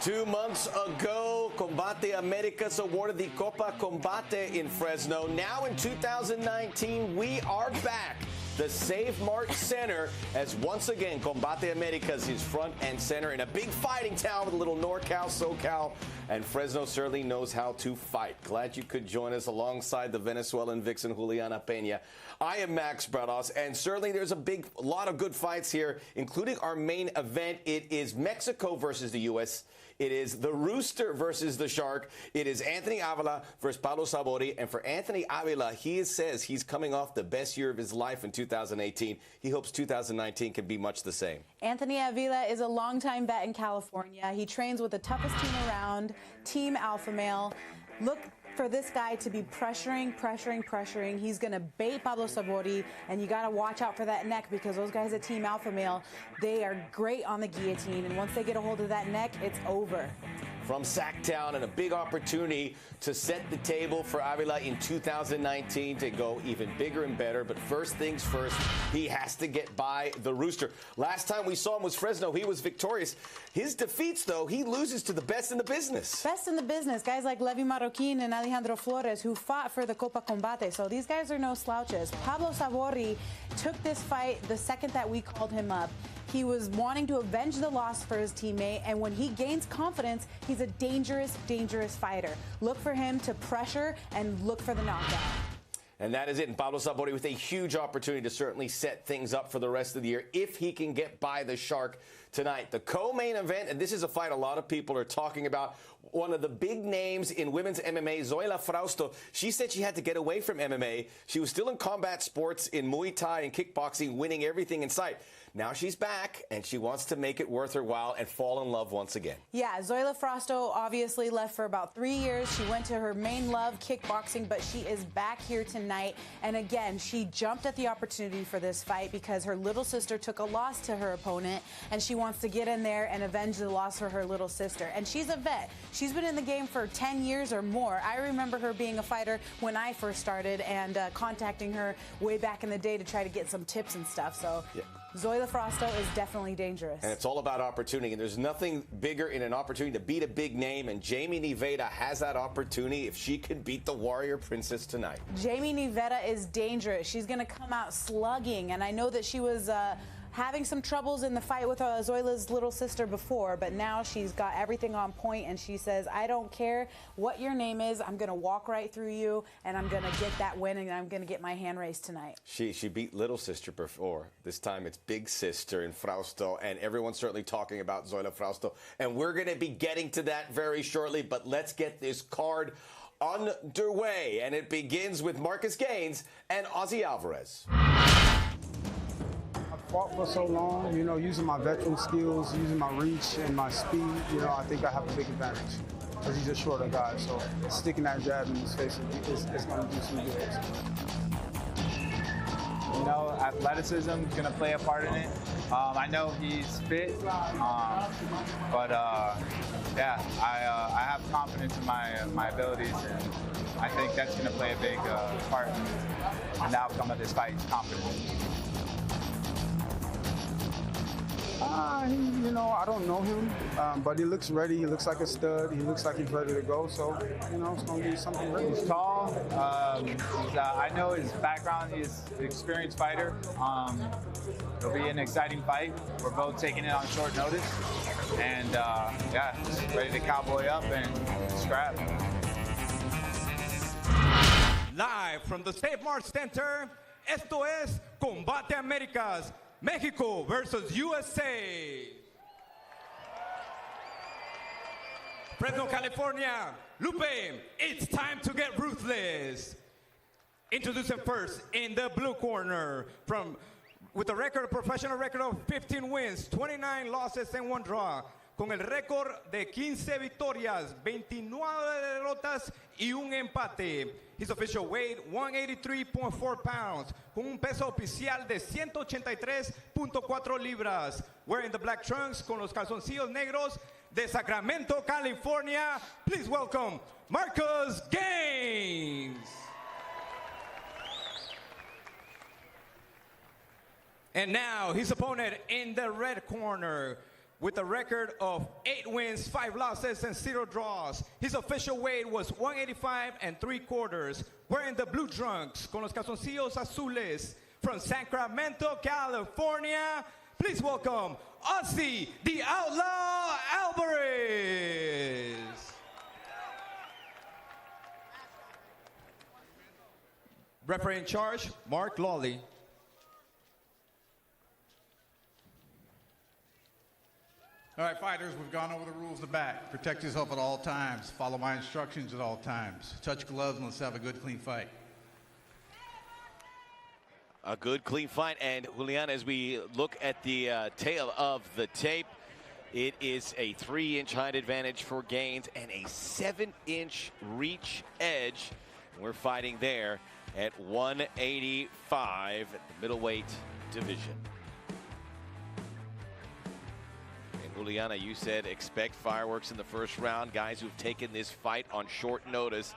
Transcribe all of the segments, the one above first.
2 months ago, Combate Americas awarded the Copa Combate in Fresno. Now in 2019, we are back. The Save Mart Center, as once again, Combate Americas is front and center in a big fighting town with a little NorCal, SoCal, and Fresno certainly knows how to fight. Glad you could join us alongside the Venezuelan vixen Juliana Peña. I am Max Bretos, and certainly there's a lot of good fights here, including our main event. It is Mexico versus the U.S. It is the Rooster versus the Shark. It is Anthony Avila versus Pablo Sabori. And for Anthony Avila, he says he's coming off the best year of his life in 2018. He hopes 2019 can be much the same. Anthony Avila is a longtime vet in California. He trains with the toughest team around, Team Alpha Male. Look for this guy to be pressuring. He's going to bait Pablo Sabori, and you got to watch out for that neck because those guys at Team Alpha Male, they are great on the guillotine, and once they get a hold of that neck, it's over. From Sacktown, and a big opportunity to set the table for Avila in 2019 to go even bigger and better. But first things first, he has to get by the Rooster. Last time we saw him was Fresno. He was victorious. His defeats, though, he loses to the best in the business. Best in the business. Guys like Levi Marroquin and Alejandro Flores, who fought for the Copa Combate. So these guys are no slouches. Pablo Sabori took this fight the second that we called him up. He was wanting to avenge the loss for his teammate, and when he gains confidence, he's a dangerous fighter. Look for him to pressure and look for the knockout. And that is it. And Pablo Sabori with a huge opportunity to certainly set things up for the rest of the year if he can get by the Shark tonight. The co-main event, and this is a fight a lot of people are talking about. One of the big names in women's MMA, ZOILA Frausto, she said she had to get away from MMA. She was still in combat sports, in Muay Thai and kickboxing, winning everything in sight. Now she's back, and she wants to make it worth her while and fall in love once again. Yeah, ZOILA Frausto obviously left for about 3 years. She went to her main love, kickboxing, but she is back here tonight. And again, she jumped at the opportunity for this fight because her little sister took a loss to her opponent, and she wants to get in there and avenge the loss for her little sister. And she's a vet. She's been in the game for 10 years or more. I remember her being a fighter when I first started and contacting her way back in the day to try to get some tips and stuff. So. Yeah. ZOILA Frausto is definitely dangerous. And it's all about opportunity. And there's nothing bigger in an opportunity to beat a big name. And Jamie Nuetta has that opportunity if she can beat the Warrior Princess tonight. Jamie Nuetta is dangerous. She's going to come out slugging. And I know that she was having some troubles in the fight with ZOILA's little sister before, but now she's got everything on point, and she says, I don't care what your name is, I'm going to walk right through you, and I'm going to get that win, and I'm going to get my hand raised tonight. She beat little sister before. This time it's big sister in Frausto, and everyone's certainly talking about ZOILA Frausto, and we're going to be getting to that very shortly, but let's get this card underway, and it begins with Marcus Gaines and OZZIE Alvarez. Fought for so long, you know, using my veteran skills, using my reach and my speed, you know, I think I have a big advantage because he's a shorter guy. So sticking that jab in his face is going to do some good. You know, athleticism is going to play a part in it. I know he's fit, but yeah, I have confidence in my abilities, and I think that's going to play a big part in the outcome of this fight. Confidence. You know, I don't know him, but he looks ready. He looks like a stud. He looks like he's ready to go. So, you know, it's going to be something ready. He's tall. I know his background. He's an experienced fighter. It'll be an exciting fight. We're both taking it on short notice. And, yeah, just ready to cowboy up and scrap. Live from the Save Mart Center, esto es Combate Americas. Mexico versus USA. Fresno, California. Lupe, it's time to get ruthless. Introduce him first in the blue corner with a professional record of 15 wins, 29 losses and 1 draw. Con el récord de 15 victorias, 29 derrotas y un empate. His official weight, 183.4 pounds, con un peso oficial de 183.4 libras. Wearing the black trunks con los calzoncillos negros de Sacramento, California. Please welcome Marcus Gaines. And now his opponent in the red corner, with a record of 8 wins, 5 losses, and 0 draws. His official weight was 185 3/4. Wearing the blue trunks con los calzoncillos azules from Sacramento, California. Please welcome OZZIE, the Outlaw Alvarez. Referee in charge, Mark Lawley. All right, fighters, we've gone over the rules in the back. Protect yourself at all times. Follow my instructions at all times. Touch gloves and let's have a good, clean fight. A good, clean fight. And Juliana, as we look at the tail of the tape, it is a 3-inch height advantage for Gaines and a 7-inch reach edge. We're fighting there at 185 at the middleweight division. Juliana, you said expect fireworks in the first round. Guys who've taken this fight on short notice.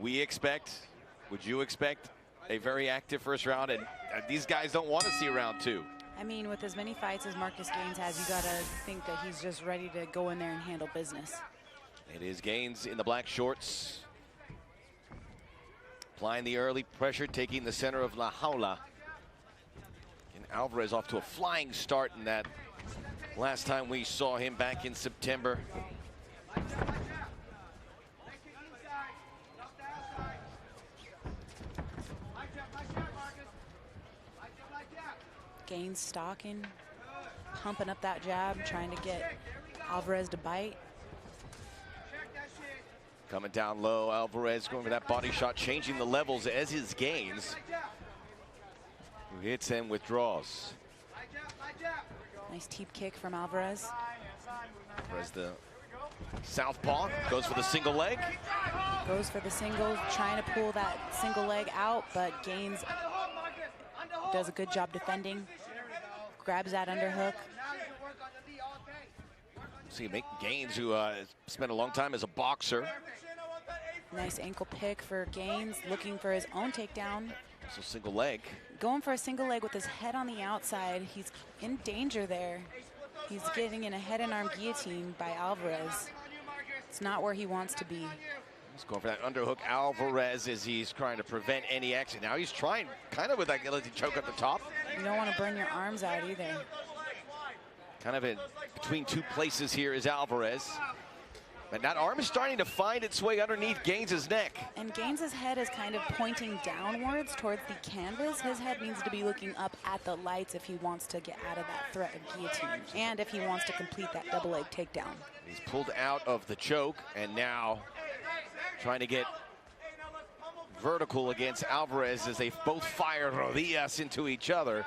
We expect, would you expect a very active first round? And these guys don't want to see round 2. I mean, with as many fights as Marcus Gaines has, you got to think that he's just ready to go in there and handle business. It is Gaines in the black shorts. Applying the early pressure, taking the center of La Jaula. And Alvarez off to a flying start in that last time we saw him back in September. Gaines stalking, pumping up that jab, trying to get Alvarez to bite. Coming down low, Alvarez going for that body shot, changing the levels as his Gaines, who hits and withdraws. Nice teep kick from Alvarez. Alvarez, the southpaw, goes for the single leg. Goes for the single, trying to pull that single leg out, but Gaines does a good job defending. Grabs that underhook. See, Gaines, who spent a long time as a boxer. Nice ankle pick for Gaines, looking for his own takedown. So single leg. Going for a single leg with his head on the outside. He's in danger there. He's getting in a head and arm guillotine by Alvarez. It's not where he wants to be. He's going for that underhook, Alvarez, as he's trying to prevent any action. Now he's trying kind of with that guillotine choke at the top. You don't want to burn your arms out either. Kind of in between two places here is Alvarez. And that arm is starting to find its way underneath Gaines's neck. And Gaines's head is kind of pointing downwards towards the canvas. His head needs to be looking up at the lights if he wants to get out of that threat of guillotine, and if he wants to complete that double leg takedown. He's pulled out of the choke and now trying to get vertical against Alvarez as they both fire rodillas into each other.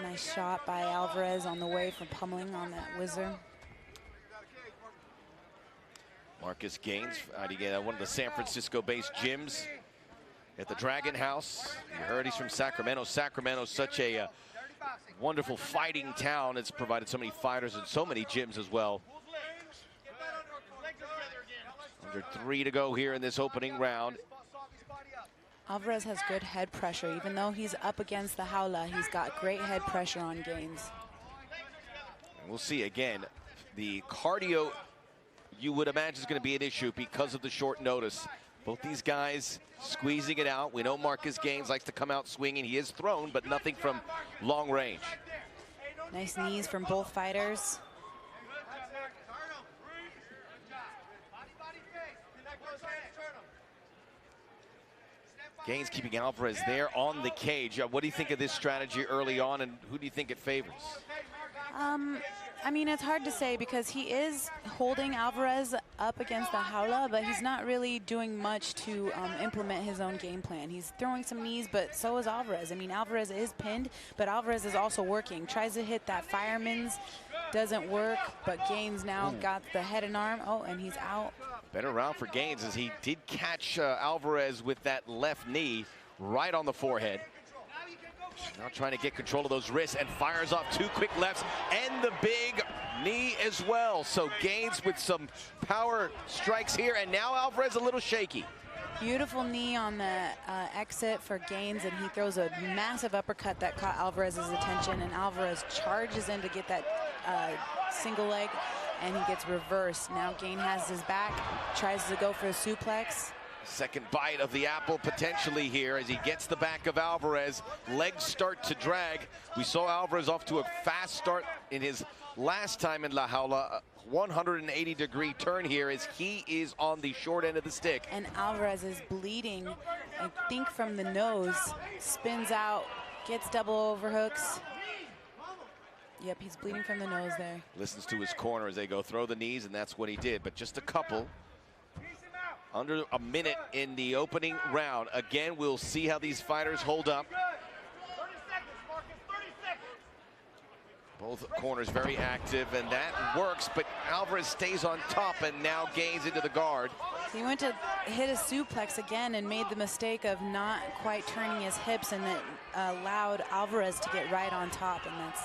Nice shot by Alvarez on the way from pummeling on that whizzer. Marcus Gaines, one of the San Francisco-based gyms at the Dragon House. You heard he's from Sacramento. Sacramento's such a wonderful fighting town. It's provided so many fighters and so many gyms as well. Under 3 to go here in this opening round. Alvarez has good head pressure. Even though he's up against the jaula, he's got great head pressure on Gaines. And we'll see again, the cardio you would imagine is going to be an issue because of the short notice. Both these guys squeezing it out. We know Marcus Gaines likes to come out swinging. He is thrown, but nothing from long range. Nice knees from both fighters. Gaines keeping Alvarez there on the cage. What do you think of this strategy early on, and who do you think it favors? I mean, it's hard to say because he is holding Alvarez up against the jaula, but he's not really doing much to implement his own game plan. He's throwing some knees, but so is Alvarez. I mean, Alvarez is pinned, but Alvarez is also working. Tries to hit that fireman's, doesn't work, but Gaines now got the head and arm. Oh, and he's out. Better round for Gaines as he did catch Alvarez with that left knee right on the forehead. Now trying to get control of those wrists and fires off 2 quick lefts and the big knee as well. So Gaines with some power strikes here, and now Alvarez a little shaky. Beautiful knee on the exit for Gaines, and he throws a massive uppercut that caught Alvarez's attention, and Alvarez charges in to get that single leg, and he gets reversed. Now Gain has his back, tries to go for a suplex. Second bite of the apple potentially here as he gets the back of Alvarez. Legs start to drag. We saw Alvarez off to a fast start in his last time in La Jaula. 180-degree turn here as he is on the short end of the stick. And Alvarez is bleeding, I think from the nose, spins out, gets double overhooks. Yep, he's bleeding from the nose there. Listens to his corner as they go throw the knees, and that's what he did, but just a couple. Under a minute in the opening round. Again, we'll see how these fighters hold up. Both corners very active, and that works, but Alvarez stays on top and now gains into the guard. He went to hit a suplex again and made the mistake of not quite turning his hips, and that allowed Alvarez to get right on top, and that's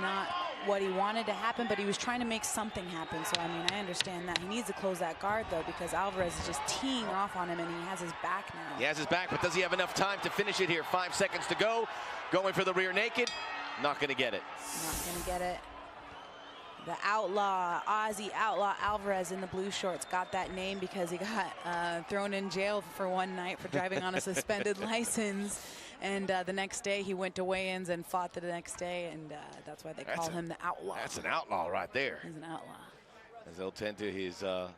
not what he wanted to happen, but he was trying to make something happen. So, I mean, I understand that. He needs to close that guard, though, because Alvarez is just teeing off on him, and he has his back now. He has his back, but does he have enough time to finish it here? 5 seconds to go. Going for the rear naked. Not going to get it. Not going to get it. The outlaw, Aussie outlaw Alvarez in the blue shorts got that name because he got thrown in jail for one night for driving on a suspended license. And the next day he went to weigh-ins and fought the next day, and that's why they call him the outlaw. That's an outlaw right there. He's an outlaw. As they'll tend to his, the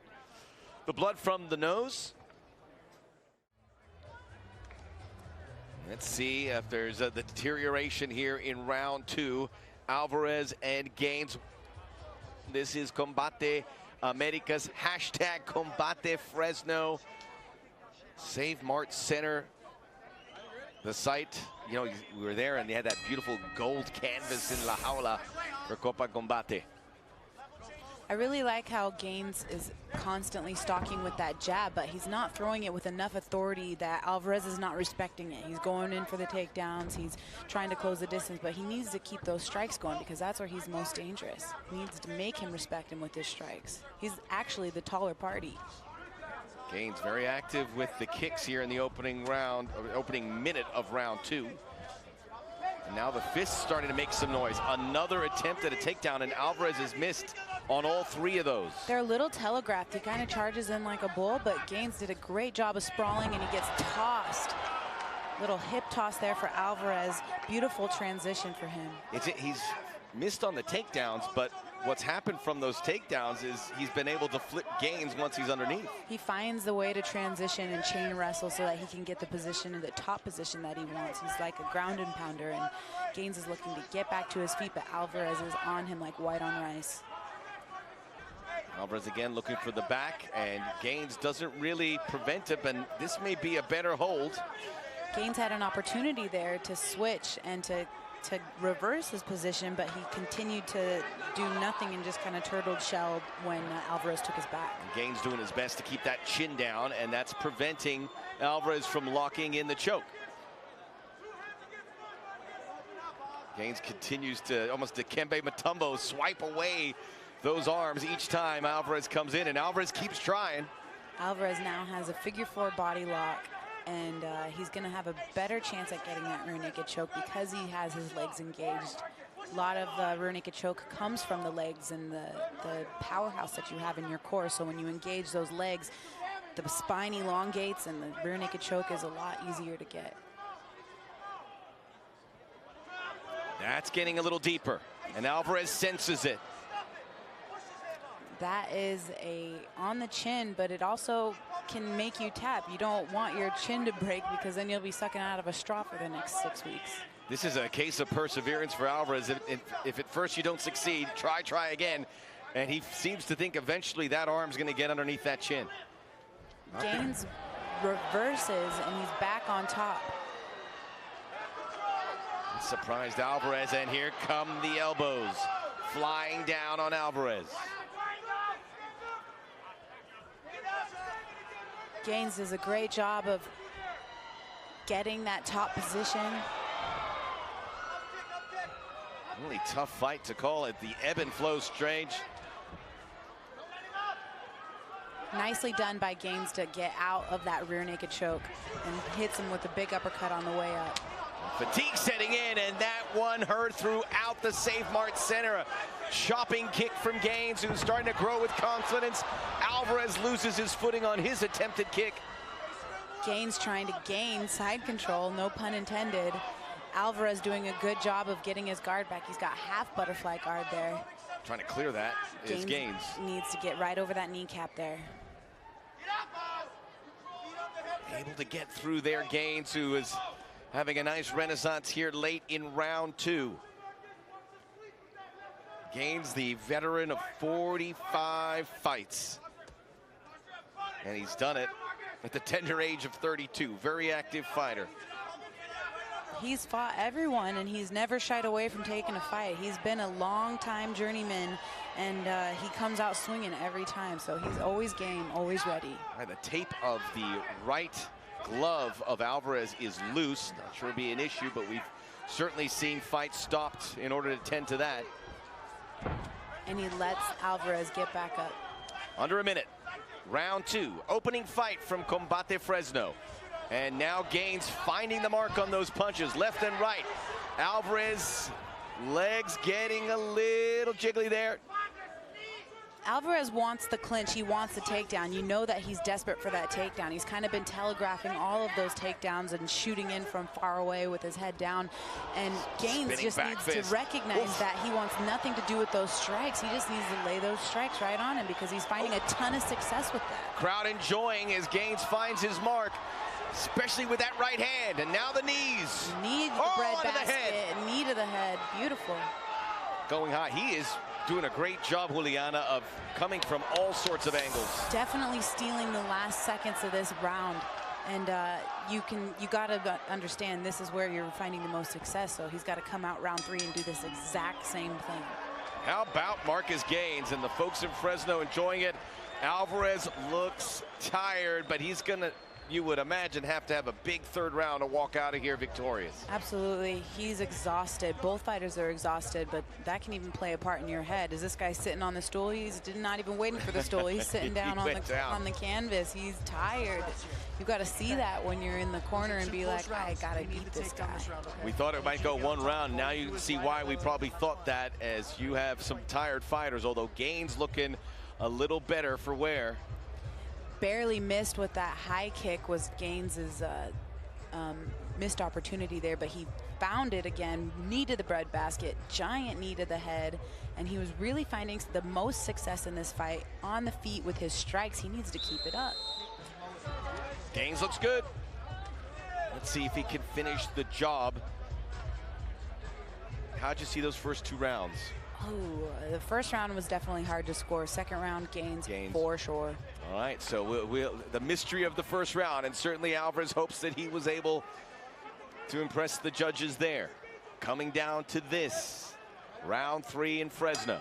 blood from the nose. Let's see if there's the deterioration here in round 2. Alvarez and Gaines. This is Combate Americas, hashtag Combate Fresno. Save Mart Center. The site, you know, we were there and they had that beautiful gold canvas in La Jaula for Copa Combate. I really like how Gaines is constantly stalking with that jab, but he's not throwing it with enough authority that Alvarez is not respecting it. He's going in for the takedowns, he's trying to close the distance, but he needs to keep those strikes going because that's where he's most dangerous. He needs to make him respect him with his strikes. He's actually the taller party. Gaines very active with the kicks here in the opening round, or opening minute of round 2. And now the fists starting to make some noise. Another attempt at a takedown, and Alvarez has missed on all 3 of those. They're a little telegraphed. He kind of charges in like a bull, but Gaines did a great job of sprawling, and he gets tossed. Little hip toss there for Alvarez. Beautiful transition for him. He's missed on the takedowns, but what's happened from those takedowns is he's been able to flip Gaines once he's underneath. He finds the way to transition and chain wrestle so that he can get the position in the top position that he wants. He's like a ground and pounder, and Gaines is looking to get back to his feet, but Alvarez is on him like white on rice. Alvarez again looking for the back, and Gaines doesn't really prevent it, and this may be a better hold. Gaines had an opportunity there to switch and to reverse his position, but he continued to do nothing and just kind of turtled shelled when Alvarez took his back. Gaines doing his best to keep that chin down, and that's preventing Alvarez from locking in the choke. Gaines continues to almost Dikembe Mutombo swipe away those arms each time Alvarez comes in, and Alvarez keeps trying. Alvarez now has a figure-4 body lock, and he's going to have a better chance at getting that rear naked choke because he has his legs engaged. A lot of the rear naked choke comes from the legs and the powerhouse that you have in your core. So when you engage those legs, the spine elongates, and the rear naked choke is a lot easier to get. That's getting a little deeper, and Alvarez senses it. That is on the chin, but it also can make you tap. You don't want your chin to break because then you'll be sucking out of a straw for the next 6 weeks. This is a case of perseverance for Alvarez. If at first you don't succeed, try again. And he seems to think eventually that arm's going to get underneath that chin. Gaines reverses, and he's back on top. Surprised Alvarez, and here come the elbows flying down on Alvarez. Gaines does a great job of getting that top position. Really tough fight to call it. The ebb and flow strange. Nicely done by Gaines to get out of that rear naked choke and hits him with a big uppercut on the way up. Fatigue setting in, and that one heard throughout the Save Mart Center. A chopping kick from Gaines, who's starting to grow with confidence. Alvarez loses his footing on his attempted kick. Gaines trying to gain side control, no pun intended. Alvarez doing a good job of getting his guard back. He's got half butterfly guard there. Trying to clear that is Gaines. Needs to get right over that kneecap there. Able to get through there, Gaines, who is having a nice renaissance here late in round 2. Gaines, the veteran of 45 fights. And he's done it at the tender age of 32. Very active fighter. He's fought everyone, and he's never shied away from taking a fight. He's been a long-time journeyman, and he comes out swinging every time. So he's always game, always ready. All right, the tape of the right glove of Alvarez is loose. Not sure it'd be an issue, but we've certainly seen fights stopped in order to tend to that. And he lets Alvarez get back up. Under a minute. Round 2. Opening fight from Combate Fresno. And now Gaines finding the mark on those punches, left and right. Alvarez, legs getting a little jiggly there. Alvarez wants the clinch. He wants the takedown. You know that he's desperate for that takedown. He's kind of been telegraphing all of those takedowns and shooting in from far away with his head down. And Gaines just needs to recognize that he wants nothing to do with those strikes. He just needs to lay those strikes right on him because he's finding a ton of success with that. Crowd enjoying as Gaines finds his mark, especially with that right hand. And now the knees. Knee to the breadbasket, knee to the head. Beautiful. Going high. He is doing a great job, Juliana, of coming from all sorts of angles. Definitely stealing the last seconds of this round. And you gotta understand this is where you're finding the most success. So he's got to come out round 3 and do this exact same thing. How about Marcus Gaines and the folks in Fresno enjoying it? Alvarez looks tired, but he's gonna, you would imagine, have to have a big third round to walk out of here victorious. Absolutely. He's exhausted. Both fighters are exhausted, but that can even play a part in your head. Is this guy sitting on the stool? He's not even waiting for the stool. He's sitting down on the canvas. He's tired. You've got to see that when you're in the corner and be like, I got to beat this guy. We thought it might go one round. Now you can see why we probably thought that, as you have some tired fighters, although Gaines looking a little better for wear. Barely missed with that high kick was Gaines's missed opportunity there, but he found it again. Knee to the breadbasket, giant knee to the head, and he was really finding the most success in this fight on the feet with his strikes. He needs to keep it up. Gaines looks good. Let's see if he can finish the job. How'd you see those first 2 rounds? Oh, the first round was definitely hard to score. Second round, Gaines for sure. All right, so the mystery of the first round, and certainly Alvarez hopes that he was able to impress the judges there. Coming down to this, round 3 in Fresno.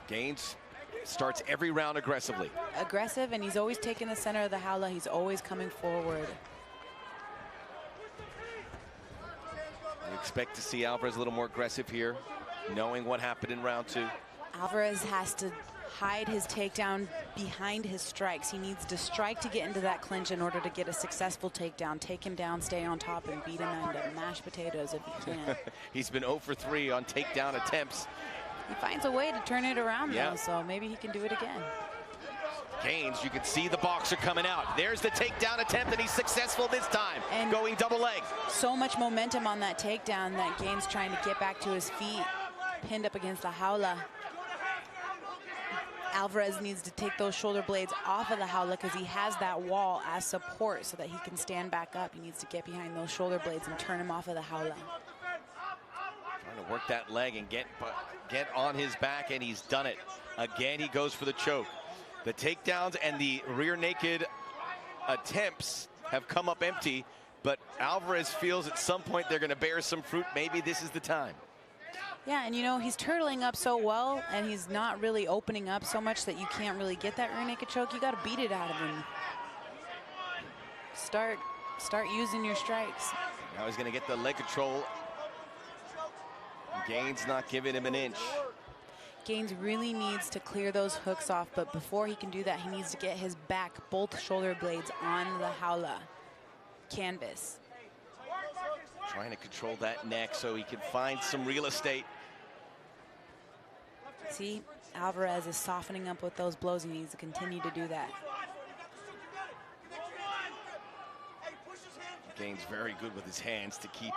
Gaines starts every round aggressively. Aggressive, and he's always taking the center of the jaula. He's always coming forward. We expect to see Alvarez a little more aggressive here, knowing what happened in round 2. Alvarez has to hide his takedown behind his strikes. He needs to strike to get into that clinch in order to get a successful takedown. Take him down, stay on top, and beat him into mashed potatoes if he can. He's been 0 for 3 on takedown attempts. He finds a way to turn it around, though, so maybe he can do it again. Gaines, you can see the boxer coming out. There's the takedown attempt, and he's successful this time, and going double leg. So much momentum on that takedown that Gaines trying to get back to his feet, pinned up against the jaula. Alvarez needs to take those shoulder blades off of the jaula because he has that wall as support so that he can stand back up. He needs to get behind those shoulder blades and turn him off of the jaula. Trying to work that leg and get on his back, and he's done it. Again, he goes for the choke. The takedowns and the rear naked attempts have come up empty, but Alvarez feels at some point they're going to bear some fruit. Maybe this is the time. Yeah, and you know, he's turtling up so well, and he's not really opening up so much that you can't really get that rear naked choke. You got to beat it out of him. Start using your strikes. Now he's going to get the leg control. Gaines not giving him an inch. Gaines really needs to clear those hooks off, but before he can do that, he needs to get his back, both shoulder blades on the jaula canvas. Trying to control that neck so he can find some real estate. See, Alvarez is softening up with those blows. He needs to continue to do that. Gaines very good with his hands to keep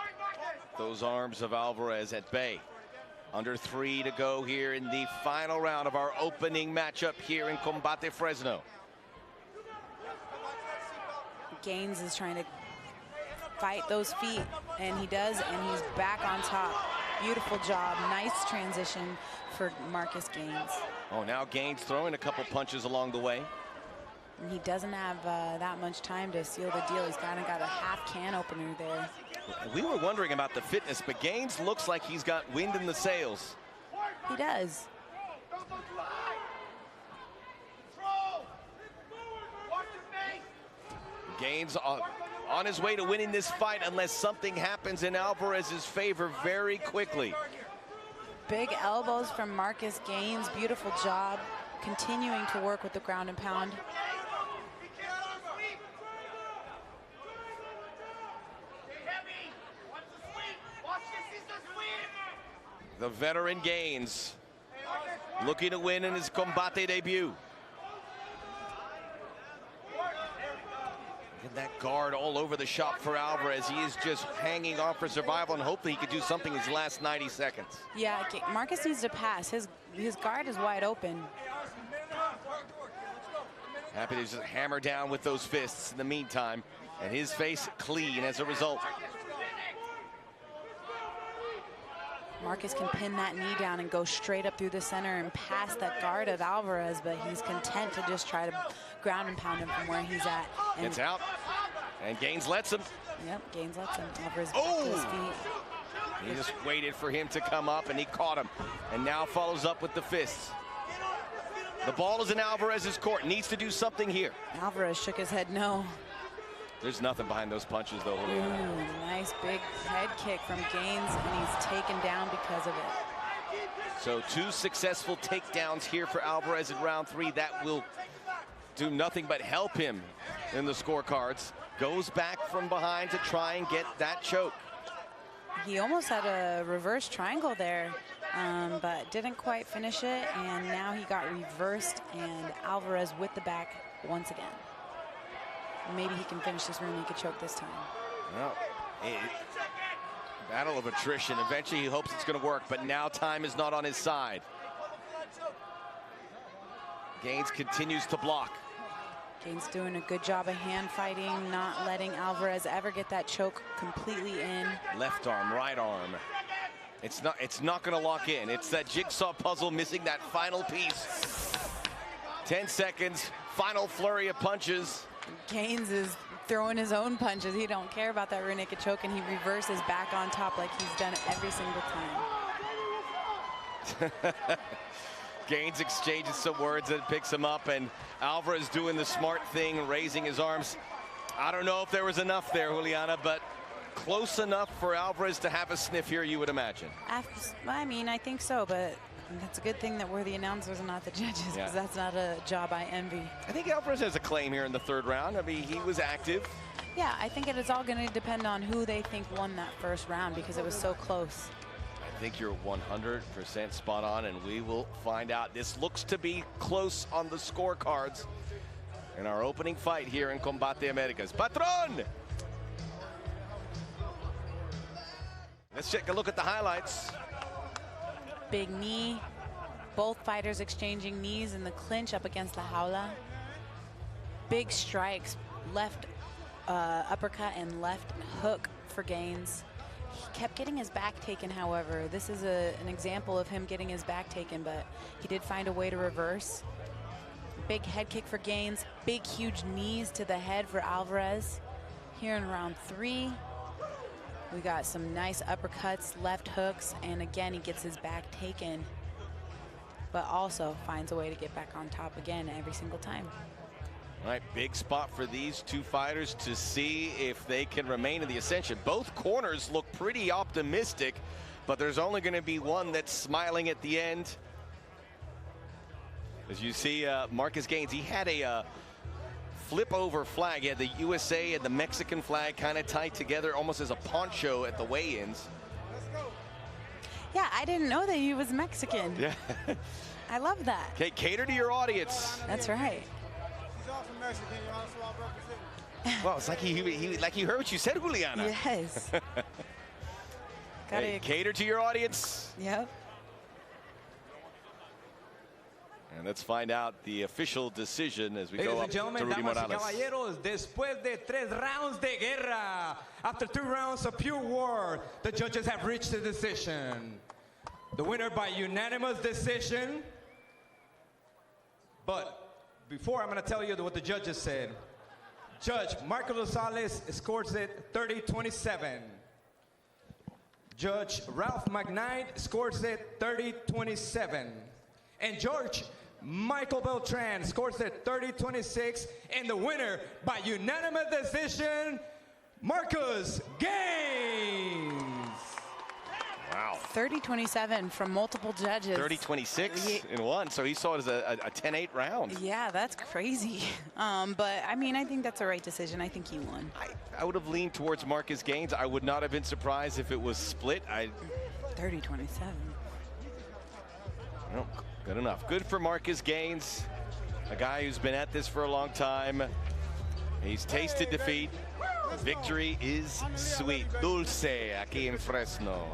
those arms of Alvarez at bay. Under 3 to go here in the final round of our opening matchup here in Combate Fresno. Gaines is trying to fight those feet, and he does, and he's back on top. Beautiful job, nice transition for Marcus Gaines. Oh, now Gaines throwing a couple punches along the way. And he doesn't have that much time to seal the deal. He's kind of got a half can opener there. We were wondering about the fitness, but Gaines looks like he's got wind in the sails. He does. Gaines on his way to winning this fight unless something happens in Alvarez's favor very quickly. Big elbows from Marcus Gaines. Beautiful job. Continuing to work with the ground and pound. The veteran Gaines looking to win in his Combate debut. Get that guard all over the shop for Alvarez. He is just hanging on for survival, and hopefully he could do something in his last 90 seconds. Yeah, Marcus needs to pass. His guard is wide open. Happy to just hammer down with those fists in the meantime, and his face clean as a result. Marcus can pin that knee down and go straight up through the center and past that guard of Alvarez, but he's content to just try to ground and pound him from where he's at. And it's out, and Gaines lets him. Yep, Gaines lets him. Alvarez back to his feet. He just waited for him to come up, and he caught him, and now follows up with the fists. The ball is in Alvarez's court. Needs to do something here. Alvarez shook his head no. There's nothing behind those punches, though. Ooh, nice big head kick from Gaines, and he's taken down because of it. So 2 successful takedowns here for Alvarez in round 3. That will do nothing but help him in the scorecards. Goes back from behind to try and get that choke. He almost had a reverse triangle there, but didn't quite finish it, and now he got reversed, and Alvarez with the back once again. Maybe he can finish this rear naked choke this time. Well, battle of attrition. Eventually he hopes it's going to work, but now time is not on his side. Gaines continues to block. Gaines doing a good job of hand fighting, not letting Alvarez ever get that choke completely in. Left arm, right arm. It's not going to lock in. It's that jigsaw puzzle missing that final piece. 10 seconds, final flurry of punches. Gaines is throwing his own punches. He don't care about that rear naked choke, and he reverses back on top like he's done it every single time. Gaines exchanges some words and picks him up, and Alvarez doing the smart thing, raising his arms. I don't know if there was enough there, Juliana, but close enough for Alvarez to have a sniff here, you would imagine. I mean, I think so, but it's a good thing that we're the announcers and not the judges, because that's not a job I envy. I think Alvarez has a claim here in the 3rd round. I mean, he was active. Yeah, I think it is all going to depend on who they think won that 1st round, because it was so close. I think you're 100% spot on, and we will find out. This looks to be close on the scorecards in our opening fight here in Combate Americas. Patron! Let's take a look at the highlights. Big knee, both fighters exchanging knees in the clinch up against the jaula. Big strikes, left uppercut and left hook for Gaines. He kept getting his back taken, however. This is an example of him getting his back taken, but he did find a way to reverse. Big head kick for Gaines, big huge knees to the head for Alvarez. Here in round 3, we got some nice uppercuts, left hooks, and again, he gets his back taken, but also finds a way to get back on top again every single time. All right, big spot for these 2 fighters to see if they can remain in the ascension. Both corners look pretty optimistic, but there's only going to be one that's smiling at the end. As you see, Marcus Gaines, he had a flip over flag. He had the USA and the Mexican flag kind of tied together almost as a poncho at the weigh-ins. Yeah, I didn't know that he was Mexican. Yeah. I love that. Okay, cater to your audience. That's right. He's also Mexican, you know, so I'm representing. Well, it's like he like you heard what you said, Juliana. Yes. Hey, cater to your audience. Yep. And let's find out the official decision as we Ladies go up and to gentlemen, Rudy damas y Morales. caballeros, después de 3 rounds de guerra, after 2 rounds of pure war, the judges have reached a decision. The winner by unanimous decision. But before I'm going to tell you what the judges said, Judge Marco Rosales scores it 30-27. Judge Ralph McKnight scores it 30-27. And Judge Michael Beltran scores it 30-26. And the winner by unanimous decision, Marcus Gaines. Wow. 30-27 from multiple judges. 30-26 in one, so he saw it as a 10-8 round. Yeah, that's crazy. But I mean, I think that's a right decision. I think he won. I would have leaned towards Marcus Gaines. I would not have been surprised if it was split. 30-27. No, good enough. Good for Marcus Gaines, a guy who's been at this for a long time. He's tasted defeat. Victory is sweet. Dulce aquí en Fresno.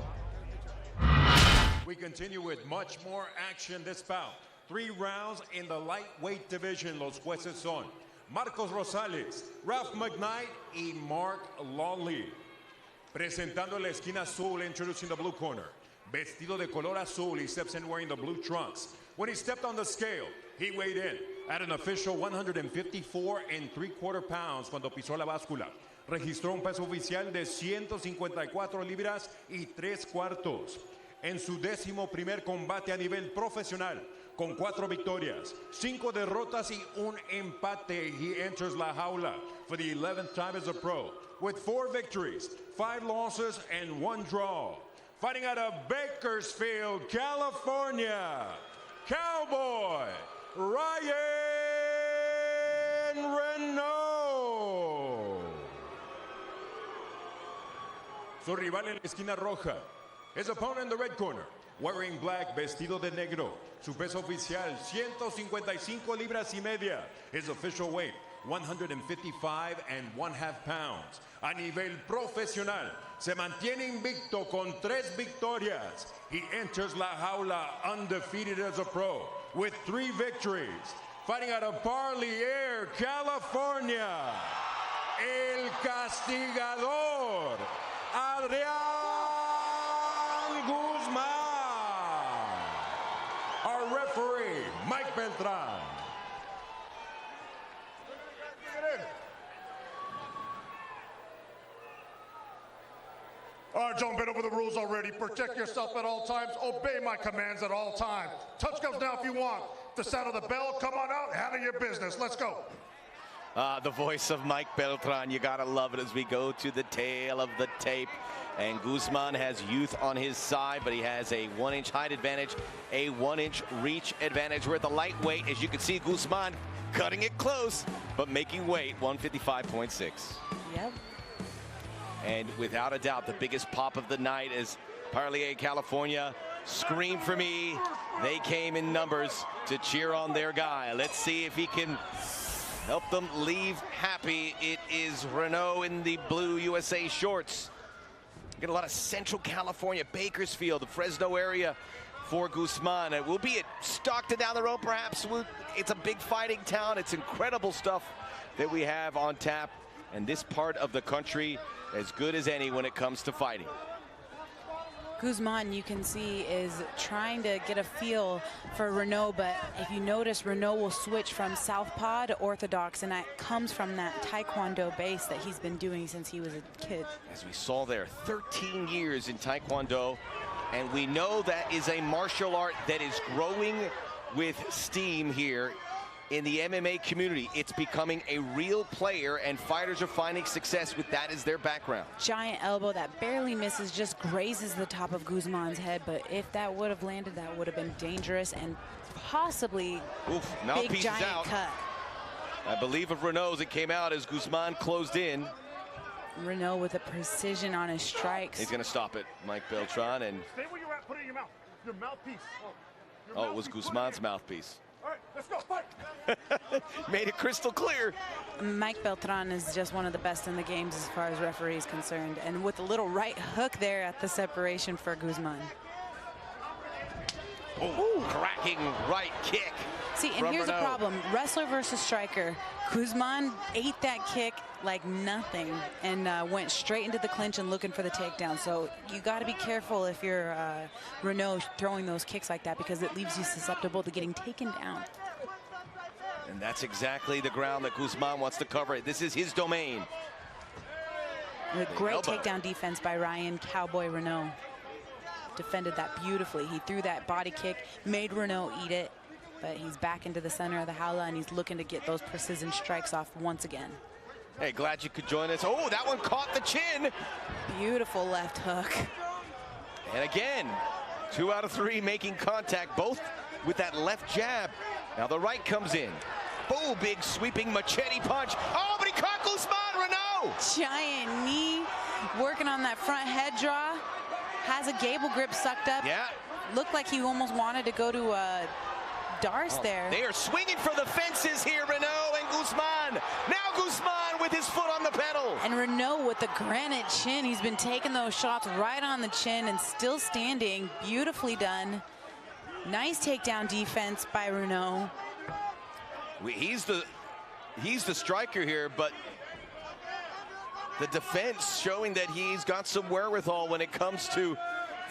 We continue with much more action this bout. 3 rounds in the lightweight division. Los jueces son Marcos Rosales, Ralph McKnight, y Mark Lawley. Presentando la esquina azul, introducing the blue corner. Vestido de color azul, he steps in wearing the blue trunks. When he stepped on the scale, he weighed in at an official 154 3/4 pounds cuando pisó la báscula. Registró un peso oficial de 154 libras y 3/4. En su 11º combate a nivel profesional, con 4 victorias, 5 derrotas y un empate, he enters la jaula for the 11th time as a pro, with 4 victories, 5 losses, and 1 draw. Fighting out of Bakersfield, California, Cowboy Ryan Reneau. Su rival en la esquina roja. His opponent in the red corner, wearing black, vestido de negro. Su peso oficial, 155 libras y media. His official weight, 155 1/2 pounds. A nivel profesional, se mantiene invicto con 3 victorias. He enters la jaula undefeated as a pro with 3 victories. Fighting out of Parlier, California, El Castigador, ADRIAN Guzman. Our referee, Mike Beltran. All right, don't bend over the rules already. Protect yourself at all times. Obey my commands at all times. Touch gloves now if you want. The sound of the bell, come on out, handle your business. Let's go. The voice of Mike Beltran, you gotta love it as we go to the tail of the tape. And Guzman has youth on his side, but he has a 1-inch height advantage, a 1-inch reach advantage. We're at the lightweight. As you can see, Guzman cutting it close, but making weight, 155.6. Yep. And without a doubt, the biggest pop of the night is Parlier, California. Scream for me. They came in numbers to cheer on their guy. Let's see if he can help them leave happy. It is Reneau in the blue USA shorts. Get a lot of Central California, Bakersfield, the Fresno area for Guzman. It will be at Stockton down the road, perhaps. It's a big fighting town. It's incredible stuff that we have on tap. And this part of the country, as good as any when it comes to fighting. Guzman, you can see, is trying to get a feel for Reneau, but if you notice, Reneau will switch from southpaw to orthodox, and that comes from that Taekwondo base that he's been doing since he was a kid. As we saw there, 13 years in Taekwondo, and we know that is a martial art that is growing with steam here in the MMA community. It's becoming a real player, and fighters are finding success with that as their background. Giant elbow that barely misses, just grazes the top of Guzman's head, but if that would have landed, that would have been dangerous and possibly big mouthpiece giant is out. cut. I believe of Reneau's, it came out as Guzman closed in. Reneau with a precision on his strikes. He's going to stop it, Mike Beltran, and Stay where you're at. Put it in your mouth. Your mouthpiece. it was Guzman's mouthpiece. All right, let's go. Fight. Made it crystal clear. Mike Beltran is just one of the best in the games as far as referees concerned, and with a little right hook there at the separation for Guzman. Cracking right kick. See, and from here's the Reneau. problem. Wrestler versus striker. Guzman ate that kick like nothing and went straight into the clinch and looking for the takedown. So you got to be careful if you're Reneau throwing those kicks like that, because it leaves you susceptible to getting taken down. And that's exactly the ground that Guzman wants to cover. This is his domain. A great elbow. takedown defense by Ryan Cowboy Reneau. Defended that beautifully. He threw that body kick, made Reneau eat it, but he's back into the center of the jaula, and he's looking to get those precision strikes off once again. Hey, glad you could join us. Oh, that one caught the chin. Beautiful left hook. And again, 2 out of 3 making contact, both with that left jab. Now the right comes in. Oh, big sweeping machete punch. Oh, but he caught Guzman, Reneau. Giant knee, working on that front head draw. Has a gable grip sucked up. Yeah. Looked like he almost wanted to go to Darce there. They are swinging for the fences here, Reneau and Guzman. Now Guzman with his foot on the pedal. And Reneau with the granite chin. He's been taking those shots right on the chin and still standing. Beautifully done. Nice takedown defense by Reneau. He's the striker here, but the defense showing that he's got some wherewithal when it comes to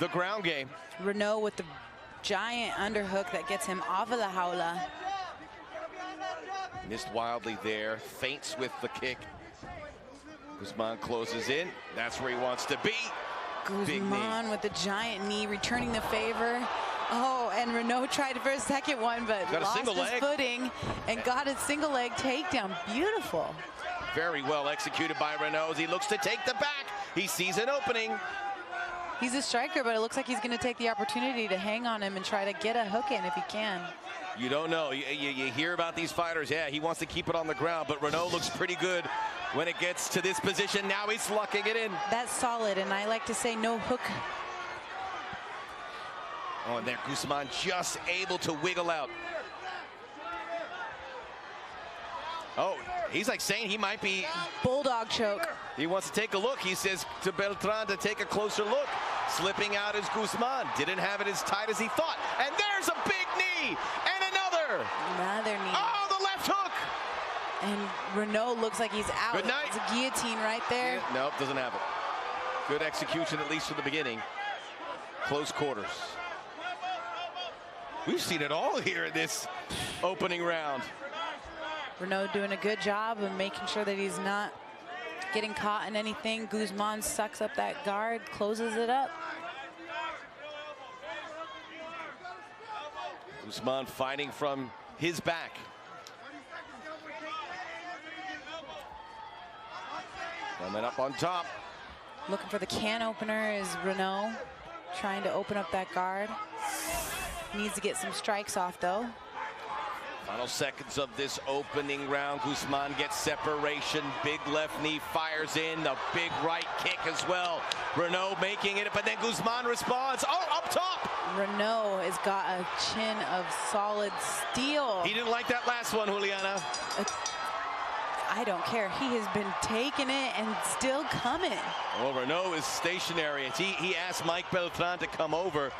the ground game. Reneau with the giant underhook that gets him off of the jaula. Missed wildly there, feints with the kick. Guzman closes in. That's where he wants to be. Big knee. Guzman with the giant knee, returning the favor. Oh, and Reneau tried for a second one, but Got a lost single his leg. footing and got his single leg takedown. Beautiful. Very well executed by Reneau as he looks to take the back. He sees an opening. He's a striker, but it looks like he's going to take the opportunity to hang on him and try to get a hook in if he can. You don't know. You hear about these fighters. Yeah, he wants to keep it on the ground, but Reneau looks pretty good when it gets to this position. Now he's lucking it in. That's solid, and I like to say no hook. Oh, and there Guzman just able to wiggle out. Oh, he's like saying he might be. Bulldog choke. He wants to take a look. He says to Beltran to take a closer look. Slipping out is Guzman. Didn't have it as tight as he thought. And there's a big knee and another. Another knee. Oh, the left hook. And Reneau looks like he's out. Good night. It's a guillotine right there. Yeah, nope, doesn't have it. Good execution, at least from the beginning. Close quarters. We've seen it all here in this opening round. Reneau doing a good job of making sure that he's not getting caught in anything. Guzman sucks up that guard, closes it up. Guzman fighting from his back. Coming up on top. Looking for the can opener is Reneau, trying to open up that guard. Needs to get some strikes off though. Final seconds of this opening round. Guzman gets separation. Big left knee fires in. The big right kick as well. Reneau making it, but then Guzman responds. Oh, up top. Reneau has got a chin of solid steel. He didn't like that last one, Juliana. I don't care. He has been taking it and still coming. Well, Reneau is stationary. He asked Mike Beltran to come over.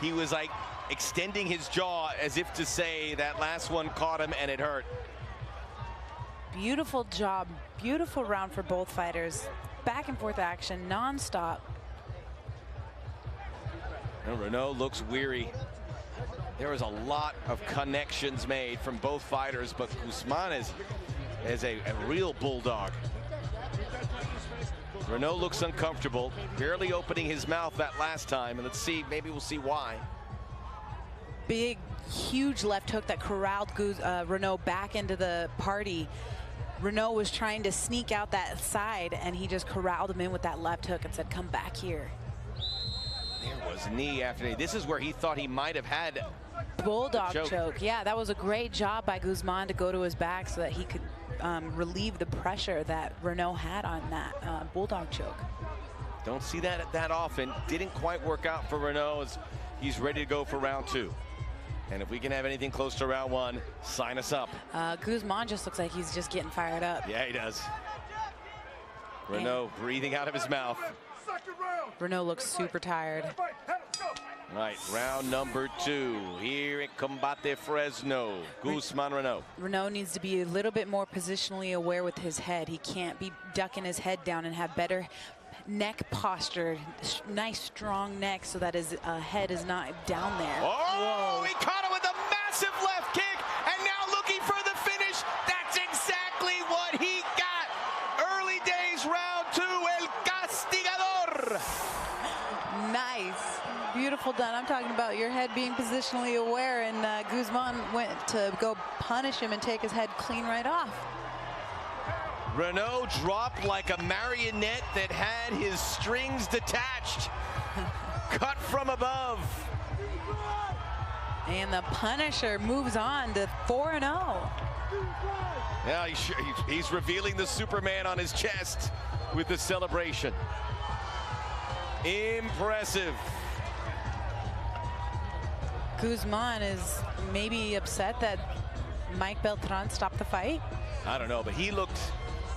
He was like extending his jaw as if to say that last one caught him and it hurt. Beautiful job. Beautiful round for both fighters. Back and forth action, non-stop. And Reneau looks weary. There was a lot of connections made from both fighters, but Guzman is a real bulldog. Reneau looks uncomfortable, barely opening his mouth that last time, and let's see, maybe we'll see why. Big, huge left hook that corralled Reneau back into the party. Reneau was trying to sneak out that side, and he just corralled him in with that left hook and said, come back here. There was knee after knee. This is where he thought he might have had bulldog choke. Yeah, that was a great job by Guzman to go to his back so that he could relieve the pressure that Reneau had on that bulldog choke. Don't see that often. Didn't quite work out for Reneau as he's ready to go for round 2. And if we can have anything close to round 1, sign us up. Guzman just looks like he's just getting fired up. Yeah, he does. Reneau breathing out of his mouth. Reneau looks super tired. All right, round number 2 here at Combate Fresno. Guzman Reneau. Reneau needs to be a little bit more positionally aware with his head. He can't be ducking his head down and have better neck posture. Nice strong neck so that his head is not down there. Oh, whoa. He caught him with a massive left kick and now looking for the finish. That's exactly what he got. Early days, round 2, El Castigador. Nice. Beautiful done. I'm talking about your head being positionally aware, and Guzman went to go punish him and take his head clean right off. Reneau dropped like a marionette that had his strings detached. Cut from above. And the Punisher moves on to 4-0. Yeah, he's revealing the Superman on his chest with the celebration. Impressive. Guzman is maybe upset that Mike Beltran stopped the fight. I don't know, but he looked,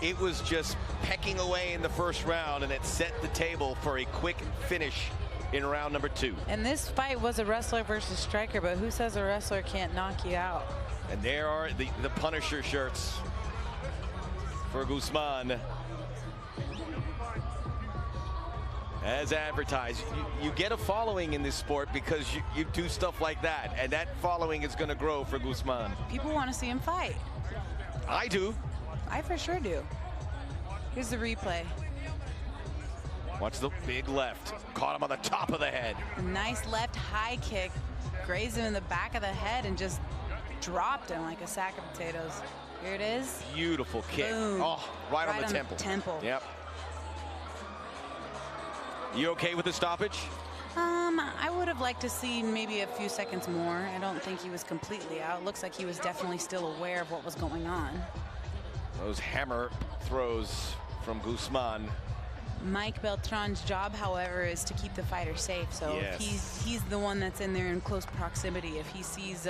it was just pecking away in the first round, and it set the table for a quick finish in round number 2. And this fight was a wrestler versus striker, but who says a wrestler can't knock you out? And there are the Punisher shirts for Guzman. As advertised, you get a following in this sport because you do stuff like that, and that following is going to grow for Guzman. People want to see him fight. I do. I for sure do. Here's the replay. Watch the big left. Caught him on the top of the head. Nice left high kick. Grazed him in the back of the head and just dropped him like a sack of potatoes. Here it is. Beautiful kick. Boom. Oh, right on the temple. Yep. You okay with the stoppage? I would have liked to see maybe a few seconds more. I don't think he was completely out. Looks like he was definitely still aware of what was going on. Those hammer throws from Guzman. Mike Beltran's job, however, is to keep the fighter safe. So yes. if he's the one that's in there in close proximity. If he sees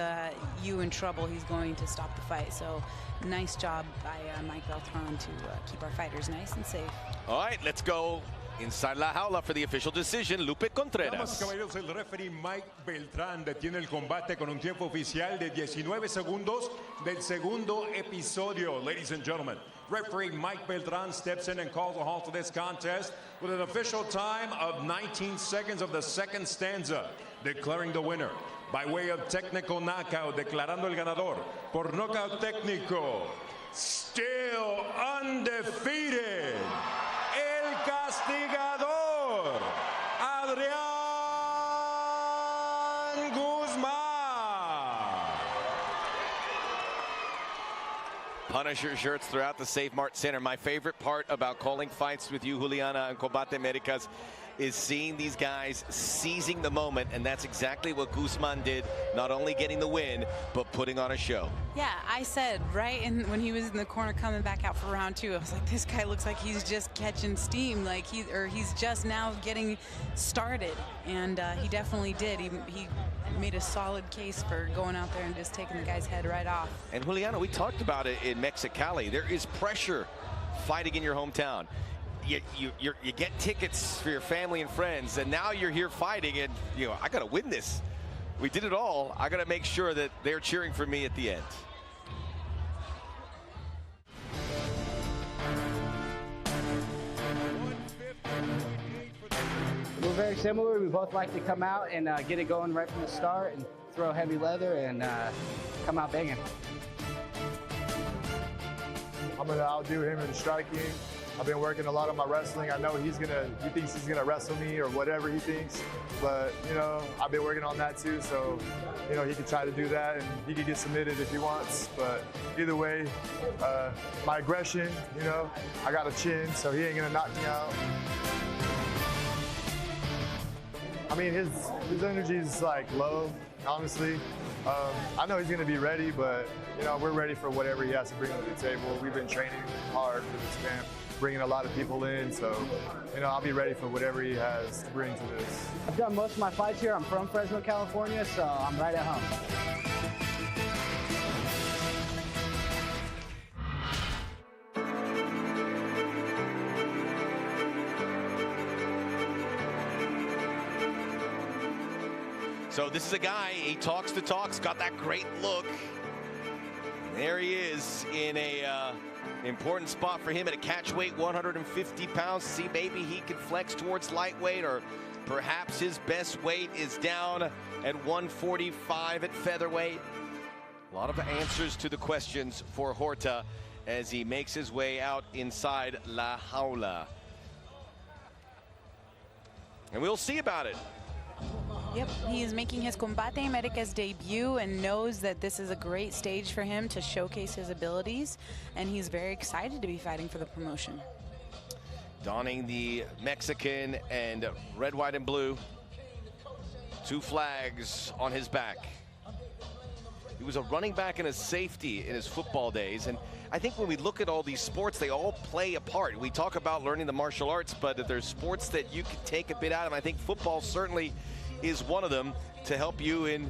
you in trouble, he's going to stop the fight. So nice job by Mike Beltran to keep our fighters nice and safe. All right, let's go inside la jaula for the official decision. Lupe Contreras. Damas y caballeros, el referee Mike Beltrán detiene el combate con un tiempo oficial de 19 segundos del segundo episodio. Ladies and gentlemen, referee Mike Beltrán steps in and calls a halt to this contest with an official time of 19 seconds of the second stanza, declaring the winner by way of technical knockout, declarando el ganador por knockout técnico, still undefeated, El Castigador, ADRIAN Guzman. Punisher shirts throughout the Safe Mart Center. My favorite part about calling fights with you, Juliana, and Combate Americas is seeing these guys seizing the moment, and that's exactly what Guzman did, not only getting the win, but putting on a show. Yeah, I said when he was in the corner coming back out for round 2, I was like, this guy looks like he's just catching steam, like he's just now getting started, and he definitely did. He made a solid case for going out there and just taking the guy's head right off. And Juliana, we talked about it in Mexicali. There is pressure fighting in your hometown. You get tickets for your family and friends, and now you're here fighting, and I gotta win this. We did it all. I gotta make sure that they're cheering for me at the end. We're very similar. We both like to come out and get it going right from the start and throw heavy leather and come out banging. I'm gonna outdo him in striking. I've been working a lot on my wrestling. I know he thinks he's gonna wrestle me or whatever he thinks, but I've been working on that too. So, he can try to do that and he can get submitted if he wants. But either way, my aggression, I got a chin, so he ain't gonna knock me out. I mean, his energy is like low, honestly. I know he's going to be ready, but you know, we're ready for whatever he has to bring to the table. We've been training hard for this camp, bringing a lot of people in, so you know, I'll be ready for whatever he has to bring to this. I've done most of my fights here. I'm from Fresno, California, so I'm right at home. So this is a guy, he talks the talks, got that great look. There he is in a important spot for him at a catch weight, 150 pounds. See, maybe he can flex towards lightweight, or perhaps his best weight is down at 145 at featherweight. A lot of answers to the questions for Horta as he makes his way out inside La Jaula. And we'll see about it. Yep, he is making his Combate Americas debut and knows that this is a great stage for him to showcase his abilities, and he's very excited to be fighting for the promotion. Donning the Mexican and red, white, and blue. 2 flags on his back. He was a running back and a safety in his football days, and I think when we look at all these sports, they all play a part. We talk about learning the martial arts, but there's sports that you can take a bit out of. I think football certainly is one of them to help you in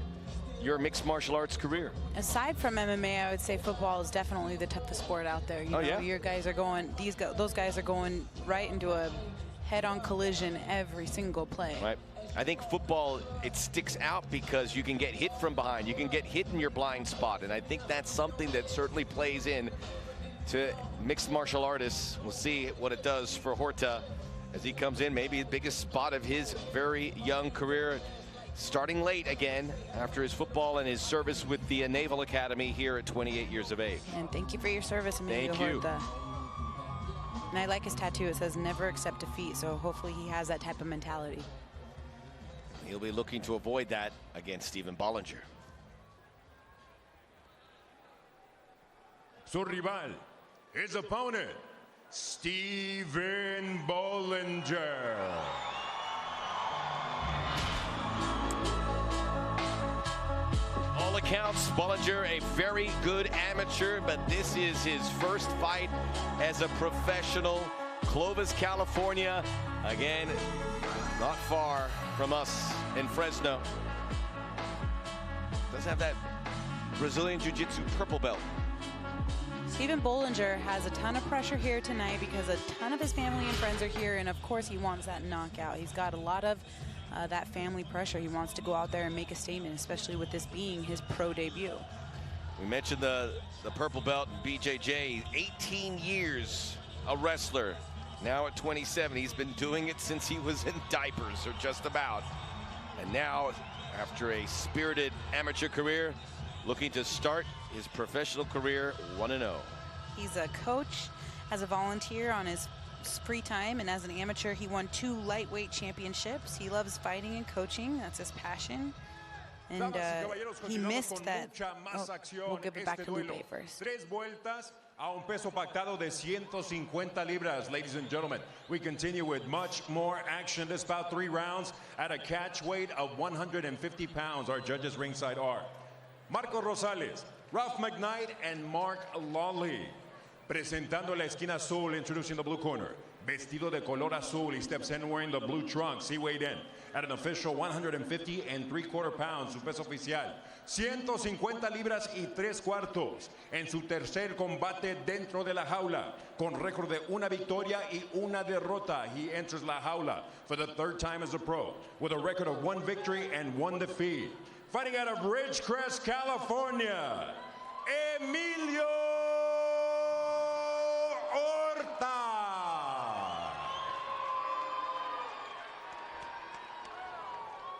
your mixed martial arts career. Aside from MMA, I would say football is definitely the toughest sport out there. You know, yeah? Your guys are going, those guys are going right into a head-on collision every single play. Right. I think football, it sticks out because you can get hit from behind. You can get hit in your blind spot, and I think that's something that certainly plays in to mixed martial artists. We'll see what it does for Horta as he comes in, maybe the biggest spot of his very young career, starting late again after his football and his service with the Naval Academy here at 28 years of age. And thank you for your service, Emilio Horta. And I like his tattoo. It says never accept defeat, so hopefully he has that type of mentality. He'll be looking to avoid that against Stephen Bolinger. Su rival, his opponent, Stephen Bolinger. All accounts, Bolinger, a very good amateur, but this is his first fight as a professional. Clovis, California, again, not far from us in Fresno. Does have that Brazilian Jiu-Jitsu purple belt. Stephen Bolinger has a ton of pressure here tonight because a ton of his family and friends are here, and of course he wants that knockout. He's got a lot of that family pressure. He wants to go out there and make a statement, especially with this being his pro debut. We mentioned the purple belt in BJJ, 18 years a wrestler. Now at 27, he's been doing it since he was in diapers, or just about. And now, after a spirited amateur career, looking to start his professional career 1-0. He's a coach, as a volunteer on his free time, and as an amateur, he won 2 lightweight championships. He loves fighting and coaching. That's his passion. And he missed that. Oh, we'll give it back to Lupe first. A un peso pactado de 150 libras, ladies and gentlemen. We continue with much more action. This bout 3 rounds at a catch weight of 150 pounds. Our judges ringside are Marco Rosales, Ralph McKnight, and Mark Lawley. Presentando la esquina azul, introducing the blue corner. Vestido de color azul, he steps in wearing the blue trunks. He weighed in at an official 150 3/4 pounds. Su peso oficial, 150 libras y 3/4. En su tercer combate dentro de la jaula, con récord de 1 victoria y 1 derrota. He enters la jaula for the 3rd time as a pro, with a record of 1 victory and 1 defeat. Fighting out of Ridgecrest, California, Emilio Horta.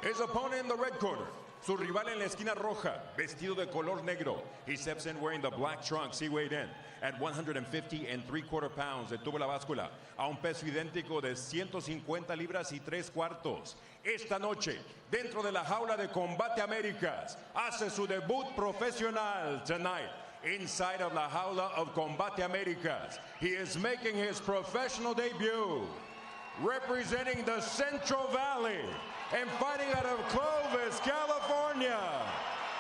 His opponent in the red corner, su rival en la esquina roja, vestido de color negro. He steps in wearing the black trunks. He weighed in at 150 3/4 pounds. Detuvo la báscula a un peso idéntico de 150 libras y 3/4. Esta noche, dentro de la jaula de Combate Américas, hace su debut profesional tonight. Inside of la jaula of Combate Américas, he is making his professional debut. representing the Central Valley and fighting out of Clovis, California,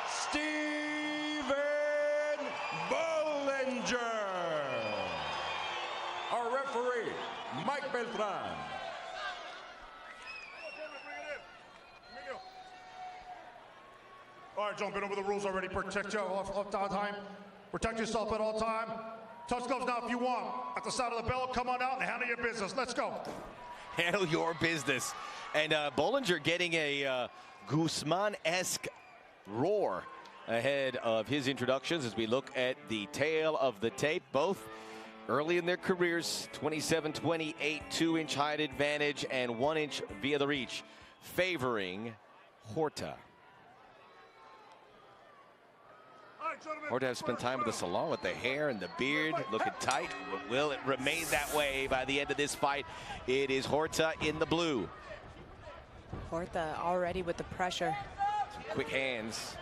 Stephen Bolinger. Our referee, Mike Beltran. All right, jumping over the rules already. Protect you all time. Protect yourself at all time. Touch gloves now if you want. At the sound of the bell, come on out and handle your business. Let's go. Handle your business. And Bolinger getting a Guzman-esque roar ahead of his introductions as we look at the tail of the tape. Both early in their careers, 27-28, 2-inch height advantage and 1-inch via the reach, favoring Horta. Horta has spent time with the salon with the hair and the beard looking tight. Will it remain that way by the end of this fight? It is Horta in the blue. Horta already with the pressure. Some quick hands.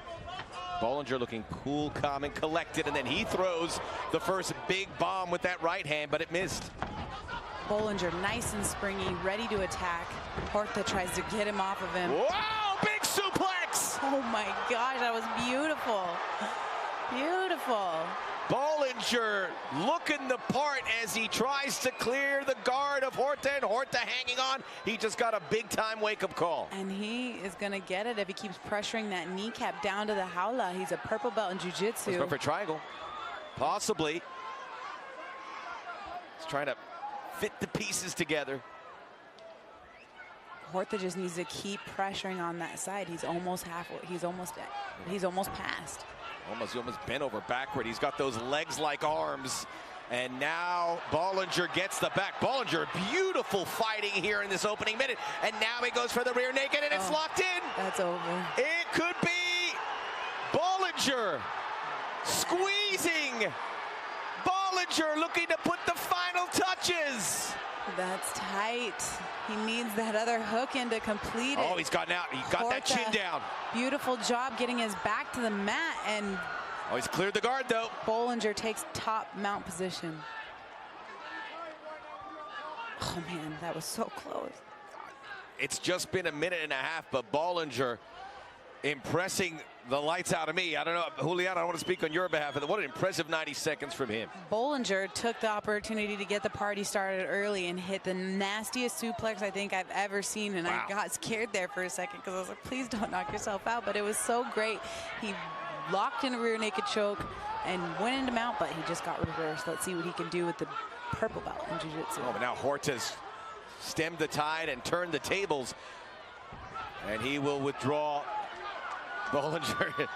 Bolinger looking cool, calm, and collected, and then he throws the first big bomb with that right hand, but it missed. Bolinger nice and springy, ready to attack. Horta tries to get him off of him. Wow, big suplex! Oh my gosh, that was beautiful. Beautiful. Bolinger looking the part as he tries to clear the guard of Horta, and Horta hanging on. He just got a big-time wake-up call. And he is going to get it if he keeps pressuring that kneecap down to the jaula. He's a purple belt in jiu-jitsu. Let's go for a triangle. Possibly. He's trying to fit the pieces together. Horta just needs to keep pressuring on that side. He's almost halfway. He's almost past. He almost bent over backward. He's got those legs like arms. And now Bolinger gets the back. Bolinger, beautiful fighting here in this opening minute. And now he goes for the rear naked, and it's locked in. That's over. It could be Bolinger squeezing. Bolinger looking to put the final touches. That's tight. He needs that other hook in to complete it. Oh, he's gotten out. He got Horta, that chin down. Beautiful job getting his back to the mat, and oh, he's cleared the guard, though. Bolinger takes top mount position. Oh, man, that was so close. It's just been a minute and a half, but Bolinger impressing the lights out of me. I don't know, Juliana, I don't want to speak on your behalf, but what an impressive 90 seconds from him. Bolinger took the opportunity to get the party started early and hit the nastiest suplex I think I've ever seen, and wow. I got scared there for a second because I was like, please don't knock yourself out, but it was so great. He locked in a rear naked choke and went into mount, but he just got reversed. Let's see what he can do with the purple belt in jiu-jitsu. Oh, but now Horta's stemmed the tide and turned the tables, and he will withdraw Bolinger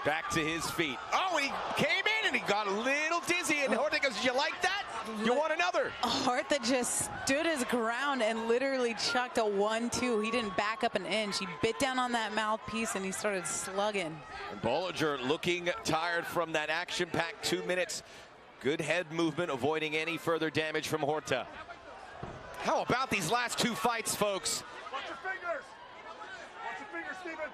back to his feet. Oh, he came in and he got a little dizzy, and Horta goes, you like that? You want another? Horta just stood his ground and literally chucked a 1-2. He didn't back up an inch. He bit down on that mouthpiece and he started slugging. And Bolinger looking tired from that action-packed 2 minutes. Good head movement, avoiding any further damage from Horta. How about these last two fights, folks? Watch your fingers. Watch your fingers, Steven.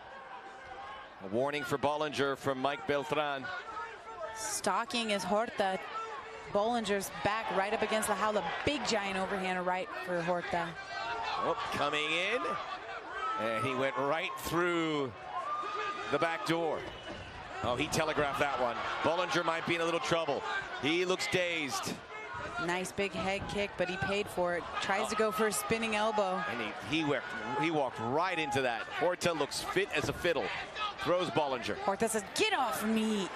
A warning for Bolinger from Mike Beltran. Stalking is Horta. Bollinger's back right up against the jaula. Big giant overhand right for Horta. Oh, coming in. And he went right through the back door. Oh, he telegraphed that one. Bolinger might be in a little trouble. He looks dazed. Nice big head kick, but he paid for it. Tries to go for a spinning elbow. And he walked right into that. Horta looks fit as a fiddle. Throws Bolinger. Horta says, get off me.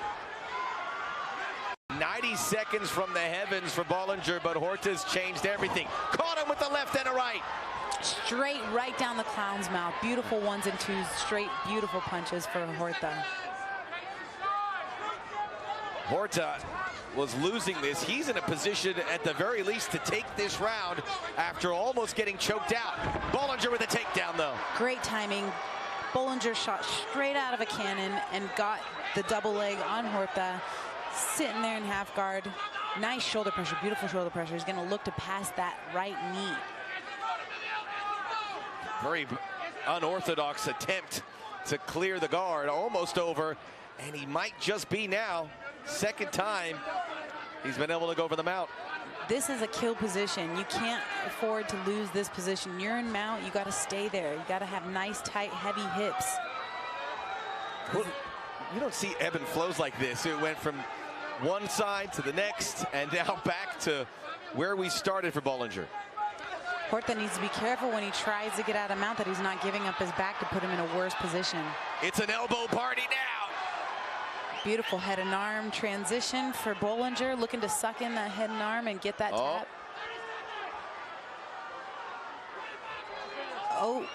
90 seconds from the heavens for Bolinger, but Horta's changed everything. Caught him with the left and a right. Straight right down the clown's mouth. Beautiful 1s and 2s. Straight, beautiful punches for Horta. Horta was losing this. He's in a position at the very least to take this round after almost getting choked out. Bolinger with a takedown, though. Great timing. Bolinger shot straight out of a cannon and got the double leg on Horta. Sitting there in half guard. Nice shoulder pressure, beautiful shoulder pressure. He's going to look to pass that right knee. Very unorthodox attempt to clear the guard. Almost over, and he might just be now. Second time he's been able to go for the mount. This is a kill position. You can't afford to lose this position. You're in mount, you got to stay there. You got to have nice, tight, heavy hips. Well, you don't see ebb and flows like this. It went from one side to the next and now back to where we started for Bolinger. Horta needs to be careful when he tries to get out of mount that he's not giving up his back to put him in a worse position. It's an elbow party now. Beautiful head and arm transition for Bolinger, looking to suck in that head and arm and get that tap. Oh,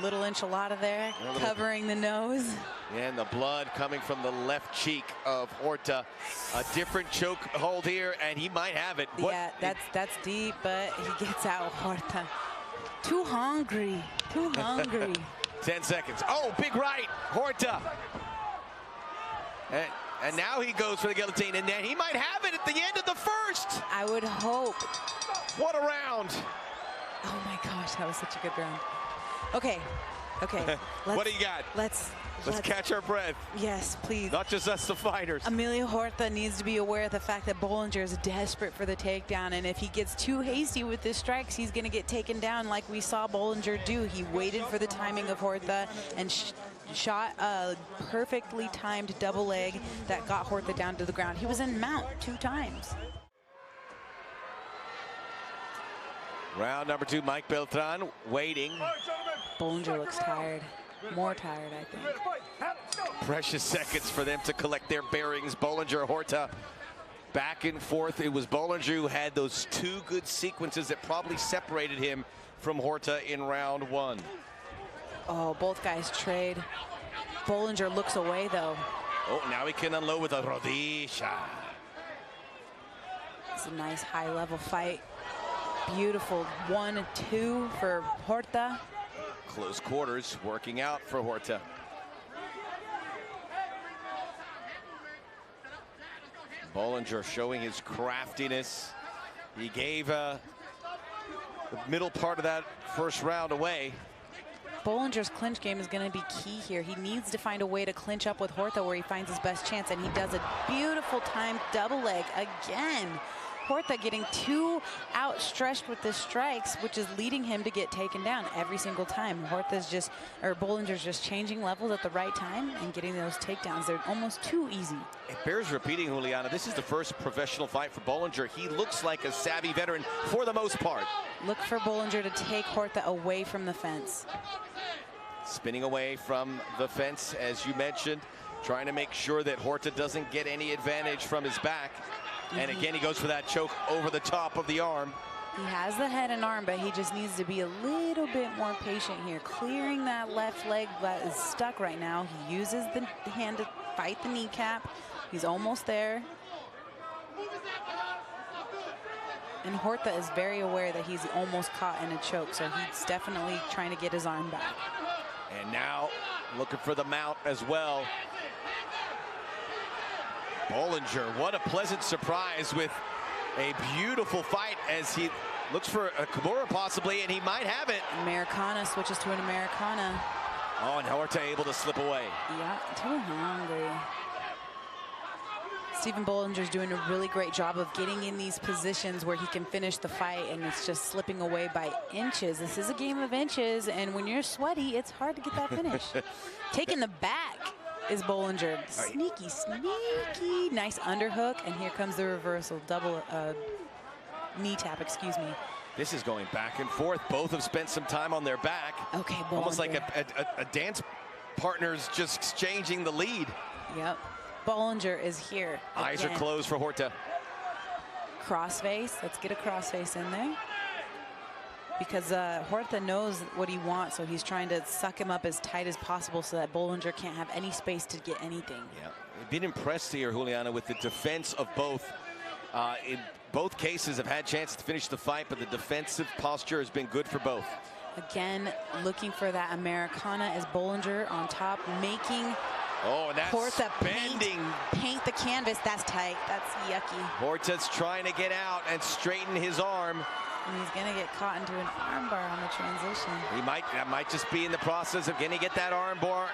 little enchilada there, covering the nose. And the blood coming from the left cheek of Horta. A different choke hold here, and he might have it. Yeah, that's deep, but he gets out, Horta. Too hungry, too hungry. 10 seconds. Oh, big right, Horta. And now he goes for the guillotine, and then he might have it at the end of the first. I would hope. What a round. Oh my gosh, that was such a good round. Okay. What do you got? Let's catch our breath. Yes, please. Not just us, the fighters. Emilio Horta needs to be aware of the fact that Bolinger is desperate for the takedown, and if he gets too hasty with his strikes, he's going to get taken down like we saw Bolinger do. He waited for the timing of Horta and shot a perfectly timed double leg that got Horta down to the ground. He was in mount 2 times. Round number 2, Mike Beltran waiting. Bolinger looks tired. More tired, I think. Precious seconds for them to collect their bearings. Bolinger, Horta, back and forth. It was Bolinger who had those 2 good sequences that probably separated him from Horta in round 1. Oh, both guys trade. Bolinger looks away, though. Oh, now he can unload with a rodilla. It's a nice high-level fight. Beautiful 1-2 for Horta. Close quarters working out for Horta. Bolinger showing his craftiness. He gave the middle part of that first round away. Bollinger's clinch game is going to be key here. He needs to find a way to clinch up with Horta where he finds his best chance, and he does a beautiful timed double leg again. Horta getting too outstretched with the strikes, which is leading him to get taken down every single time. Bollinger's just changing levels at the right time and getting those takedowns. They're almost too easy. It bears repeating, Juliana, this is the first professional fight for Bolinger. He looks like a savvy veteran for the most part. Look for Bolinger to take Horta away from the fence. Spinning away from the fence, as you mentioned, trying to make sure that Horta doesn't get any advantage from his back. And again, he goes for that choke over the top of the arm. He has the head and arm, but he just needs to be a little bit more patient here. Clearing that left leg that is stuck right now. He uses the hand to fight the kneecap. He's almost there. And Horta is very aware that he's almost caught in a choke, so he's definitely trying to get his arm back. And now looking for the mount as well. Bolinger, what a pleasant surprise with a beautiful fight as he looks for a Kimura possibly, and he might have it. Americana switches to an Americana. Oh, and Horta able to slip away. Yeah, too hungry. Stephen Bollinger's doing a really great job of getting in these positions where he can finish the fight, and it's just slipping away by inches. This is a game of inches, and when you're sweaty, it's hard to get that finish. Taking the back is Bolinger. Sneaky, sneaky. Nice underhook, and here comes the reversal. Double knee tap, excuse me. This is going back and forth. Both have spent some time on their back. Okay, Bolinger. Almost like a dance partner's just exchanging the lead. Yep. Bollinger is here. Eyes are closed for Horta. Crossface. Let's get a crossface in there. Because Horta knows what he wants, so he's trying to suck him up as tight as possible so that Bolinger can't have any space to get anything. Yeah, I've been impressed here, Juliana, with the defense of both. In both cases have had chances to finish the fight, but the defensive posture has been good for both. Again, looking for that Americana as Bolinger on top, making and that's Horta bending. Paint the canvas. That's tight. That's yucky. Horta's trying to get out and straighten his arm. And he's going to get caught into an armbar on the transition. That might just be in the process of going to get that armbar.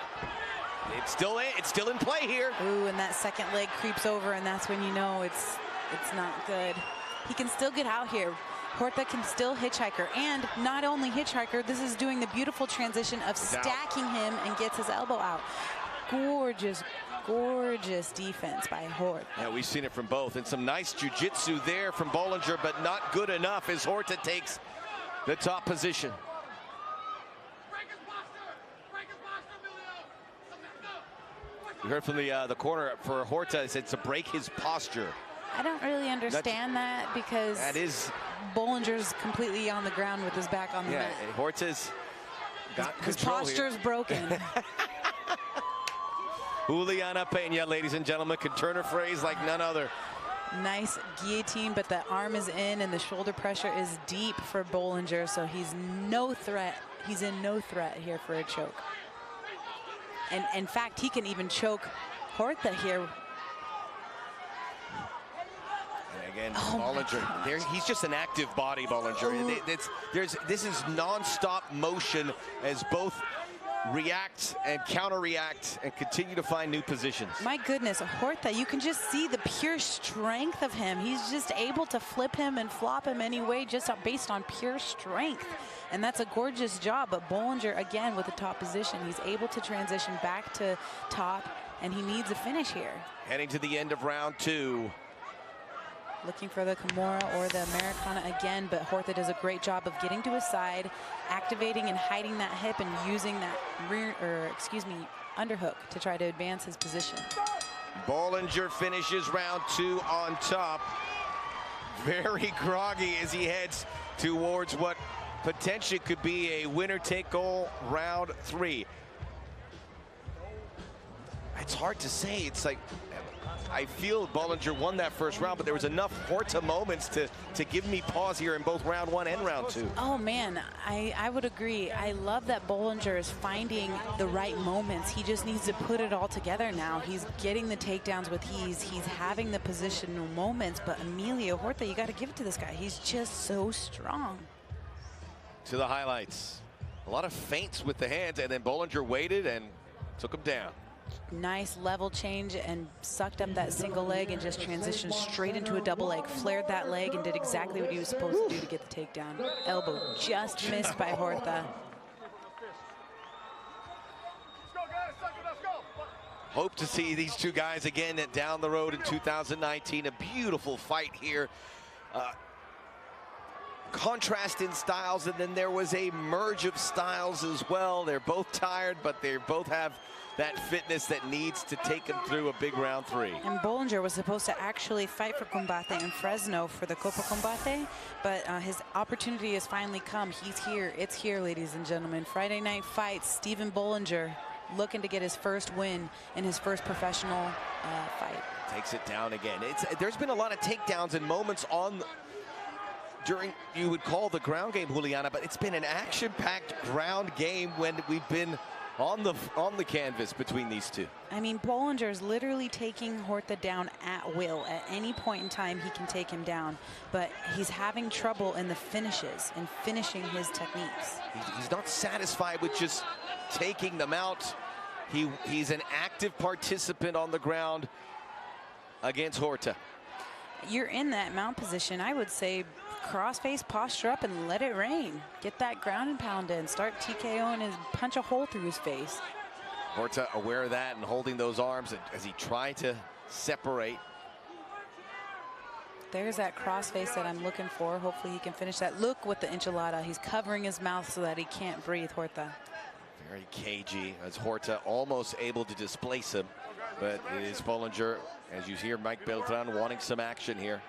It's still in play here. Ooh, and that second leg creeps over, and that's when you know it's not good. He can still get out here. Horta can still hitchhiker, and not only hitchhiker, this is doing the beautiful transition of stacking him and gets his elbow out. Gorgeous, gorgeous defense by Horta. Yeah, we've seen it from both, and some nice jiu-jitsu there from Bolinger, but not good enough as Horta takes the top position. We heard from the corner for Horta, it's to break his posture. I don't really understand that because that is Bollinger's completely on the ground with his back on the mat. Horta's got his control posture's here. broken. Juliana Peña, ladies and gentlemen, can turn her phrase like none other. Nice guillotine, but the arm is in and the shoulder pressure is deep for Bolinger, so he's no threat. He's in no threat here for a choke. And in fact, he can even choke Horta here. And again, Bolinger, he's just an active body, Bolinger. This is non-stop motion as both react and counter-react and continue to find new positions. My goodness, Horta, you can just see the pure strength of him. He's just able to flip him and flop him anyway, just based on pure strength. And that's a gorgeous job, but Bolinger, again, with the top position, he's able to transition back to top, and he needs a finish here. Heading to the end of round 2. Looking for the Kimura or the Americana again, but Horta does a great job of getting to his side, activating and hiding that hip and using that underhook to try to advance his position. Bolinger finishes round 2 on top. Very groggy as he heads towards what potentially could be a winner-take-all round 3. It's hard to say. It's like, I feel Bolinger won that first round, but there was enough Horta moments to give me pause here in both round 1 and round 2. Oh man, I would agree. I love that Bolinger is finding the right moments. He just needs to put it all together now. He's getting the takedowns with ease. He's having the positional moments, but EMILIA, Horta, you got to give it to this guy. He's just so strong. To the highlights. A lot of feints with the hands, and then Bolinger waited and took him down. Nice level change and sucked up that single leg and just transitioned straight into a double leg. Flared that leg and did exactly what he was supposed to do to get the takedown. Elbow just missed by Horta. Hope to see these two guys again down the road in 2019. A beautiful fight here. Contrast in styles, and then there was a merge of styles as well. They're both tired, but they both have that fitness that needs to take them through a big round 3. And Bolinger was supposed to actually fight for Combate in Fresno for the Copa Combate, but his opportunity has finally come. He's here. It's here, ladies and gentlemen. Friday Night Fights, Stephen Bolinger looking to get his first win in his first professional fight. Takes it down again. There's been a lot of takedowns and moments during, you would call the ground game, Juliana, but it's been an action-packed ground game when we've been on the canvas between these two. I mean, Bolinger is literally taking Horta down at will. At any point in time, he can take him down, but he's having trouble in the finishes and finishing his techniques. He's not satisfied with just taking them out. He's an active participant on the ground against Horta. You're in that mount position. I would say cross-face, posture up, and let it rain. Get that ground and pound in. Start TKOing and punch a hole through his face. Horta aware of that and holding those arms as he tried to separate. There's that cross-face that I'm looking for. Hopefully he can finish that. Look with the enchilada. He's covering his mouth so that he can't breathe, Horta. Very cagey as Horta almost able to displace him. But it is Bolinger, as you hear Mike Beltran wanting some action here.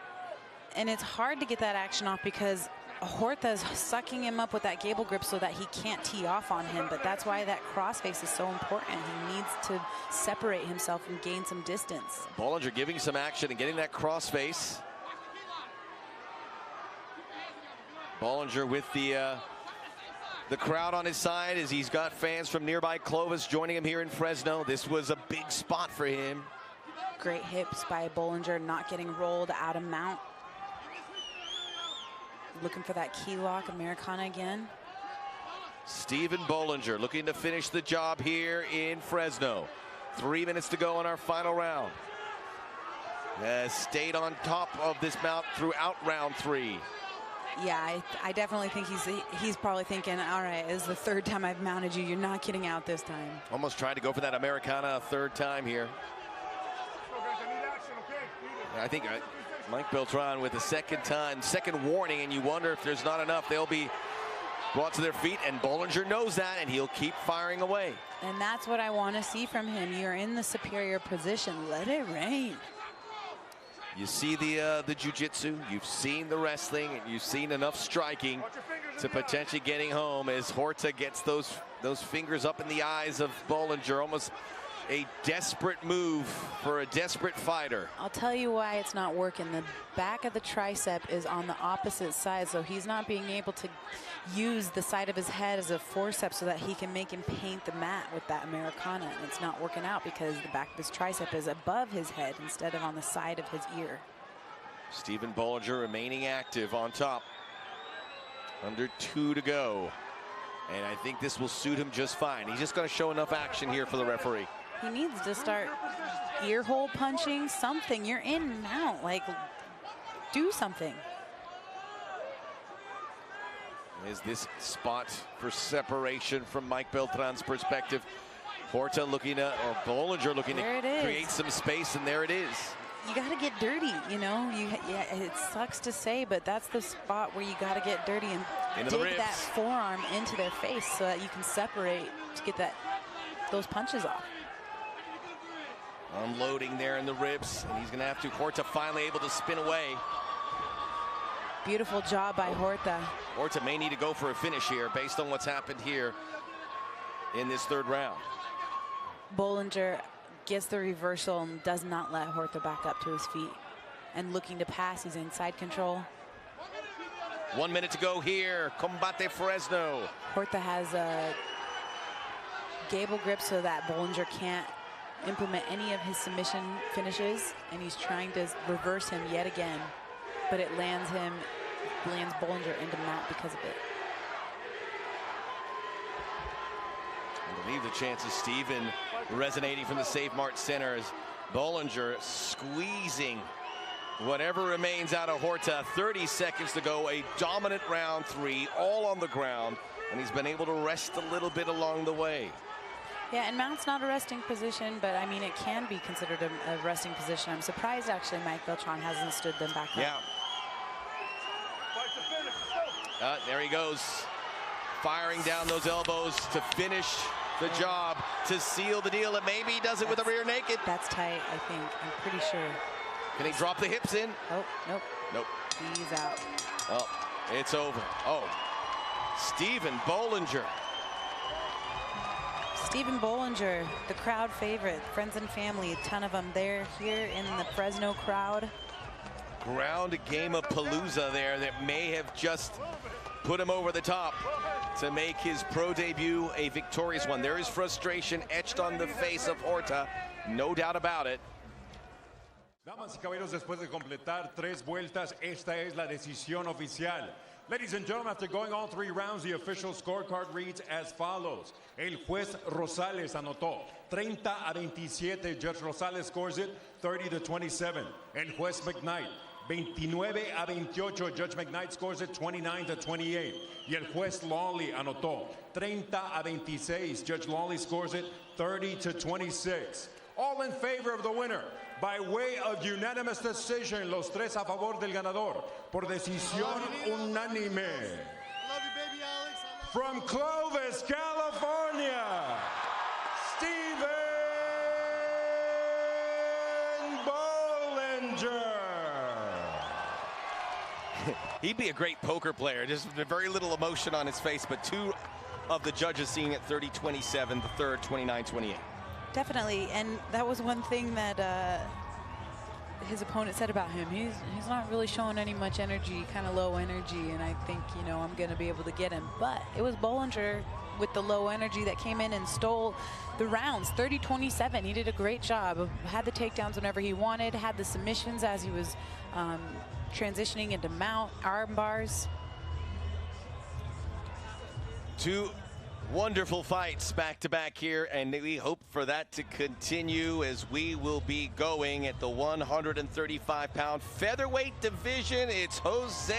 And it's hard to get that action off because Horta's sucking him up with that gable grip so that he can't tee off on him. But that's why that crossface is so important. He needs to separate himself and gain some distance. Bolinger giving some action and getting that crossface. Bolinger with the crowd on his side as he's got fans from nearby Clovis joining him here in Fresno. This was a big spot for him. Great hips by Bolinger, not getting rolled out of mount. Looking for that key lock, Americana again. Stephen Bolinger looking to finish the job here in Fresno. 3 minutes to go in our final round. has stayed on top of this mount throughout round 3. Yeah, I definitely think he's probably thinking, all right, this is the 3rd time I've mounted you. You're not getting out this time. Almost tried to go for that Americana a 3rd time here. I think Mike Beltran with the second warning, and you wonder if there's not enough. They'll be brought to their feet, and Bolinger knows that, and he'll keep firing away. And that's what I want to see from him. You're in the superior position. Let it rain. You see the jiu-jitsu, you've seen the wrestling, and you've seen enough striking to potentially getting home as Horta gets those fingers up in the eyes of Bolinger. Almost a desperate move for a desperate fighter. I'll tell you why it's not working. The back of the tricep is on the opposite side, so he's not being able to use the side of his head as a forceps so that he can make him paint the mat with that Americana. And it's not working out because the back of his tricep is above his head instead of on the side of his ear. Stephen Bolinger remaining active on top. Under 2 to go. And I think this will suit him just fine. He's just going to show enough action here for the referee. He needs to start ear hole punching, something. You're in mount, like, do something. Is this spot for separation from Mike Beltran's perspective? Horta looking at, or Bolinger looking to create some space, and there it is. You got to get dirty, you know. Yeah, it sucks to say, but that's the spot where you got to get dirty and dig that forearm into their face so that you can separate to get those punches off. Unloading there in the ribs, and he's going to have to. Horta finally able to spin away. Beautiful job by Horta. Horta may need to go for a finish here based on what's happened here in this 3rd round. Bolinger gets the reversal and does not let Horta back up to his feet. And looking to pass, he's in side control. 1 minute to go here. Combate Fresno. Horta has a gable grip so that Bolinger can't implement any of his submission finishes, and he's trying to reverse him yet again, but it lands Bolinger into mount because of it. I believe the chances, Stephen, resonating from the Save Mart Center as Bolinger squeezing whatever remains out of Horta. 30 seconds to go, a dominant round 3, all on the ground, and he's been able to rest a little bit along the way. Yeah, and mount's not a resting position, but I mean, it can be considered a resting position. I'm surprised, actually, Mike Beltran hasn't stood them back up. Yeah. There he goes, firing down those elbows to finish the job, to seal the deal, and maybe he does it with a rear naked. That's tight, I think. I'm pretty sure. Can he drop the hips in? Oh, nope. Nope. He's out. Oh, it's over. Oh, Stephen Bolinger. Stephen Bolinger, the crowd favorite, friends and family, a ton of them there here in the Fresno crowd. Ground game of palooza there that may have just put him over the top to make his pro debut a victorious one. There is frustration etched on the face of Horta, no doubt about it. Damas y caballeros, después de completar 3 vueltas, esta es la decisión oficial. Ladies and gentlemen, after going all 3 rounds, the official scorecard reads as follows. El juez Rosales anotó 30-27. Judge Rosales scores it 30-27. El juez McKnight 29-28. Judge McKnight scores it 29-28. Y el juez Lawley anotó 30-26. Judge Lawley scores it 30-26. All in favor of the winner. By way of unanimous decision, los 3 a favor del ganador, por decisión unánime. From Clovis, California, Stephen Bolinger. He'd be a great poker player, just very little emotion on his face, but 2 of the judges seeing it 30-27, the third 29-28. Definitely, and that was one thing that his opponent said about him. He's not really showing any much energy, kind of low energy, and I think, you know, I'm going to be able to get him. But it was Bolinger with the low energy that came in and stole the rounds, 30-27. He did a great job. Had the takedowns whenever he wanted, had the submissions as he was transitioning into mount, arm bars. 2 Wonderful fights back-to-back here, and we hope for that to continue as we will be going at the 135-pound featherweight division. It's Jose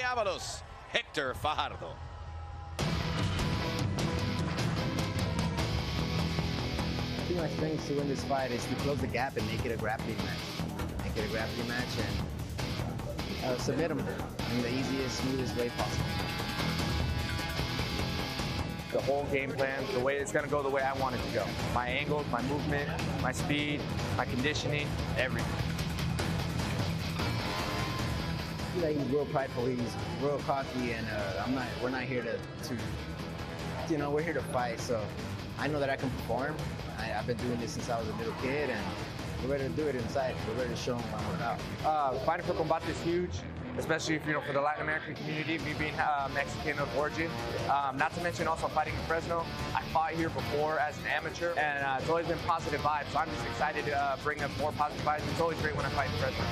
Avalos, Hector Fajardo. I think my strength to win this fight is to close the gap and make it a grappling match. Make it a grappling match and submit him in the easiest, smoothest way possible. The whole game plan, the way it's gonna go the way I want it to go. My angles, my movement, my speed, my conditioning, everything. I feel like he's real prideful, he's real cocky, and we're not here to, you know, we're here to fight, so I know that I can perform. I've been doing this since I was a little kid, and we're ready to do it inside. We're ready to show them what I'm about. Fighting for Combate is huge, especially if, you know, for the Latin American community, me being Mexican of origin. Not to mention also fighting in Fresno. I fought here before as an amateur, and it's always been positive vibes. So I'm just excited to bring up more positive vibes. It's always great when I fight in Fresno.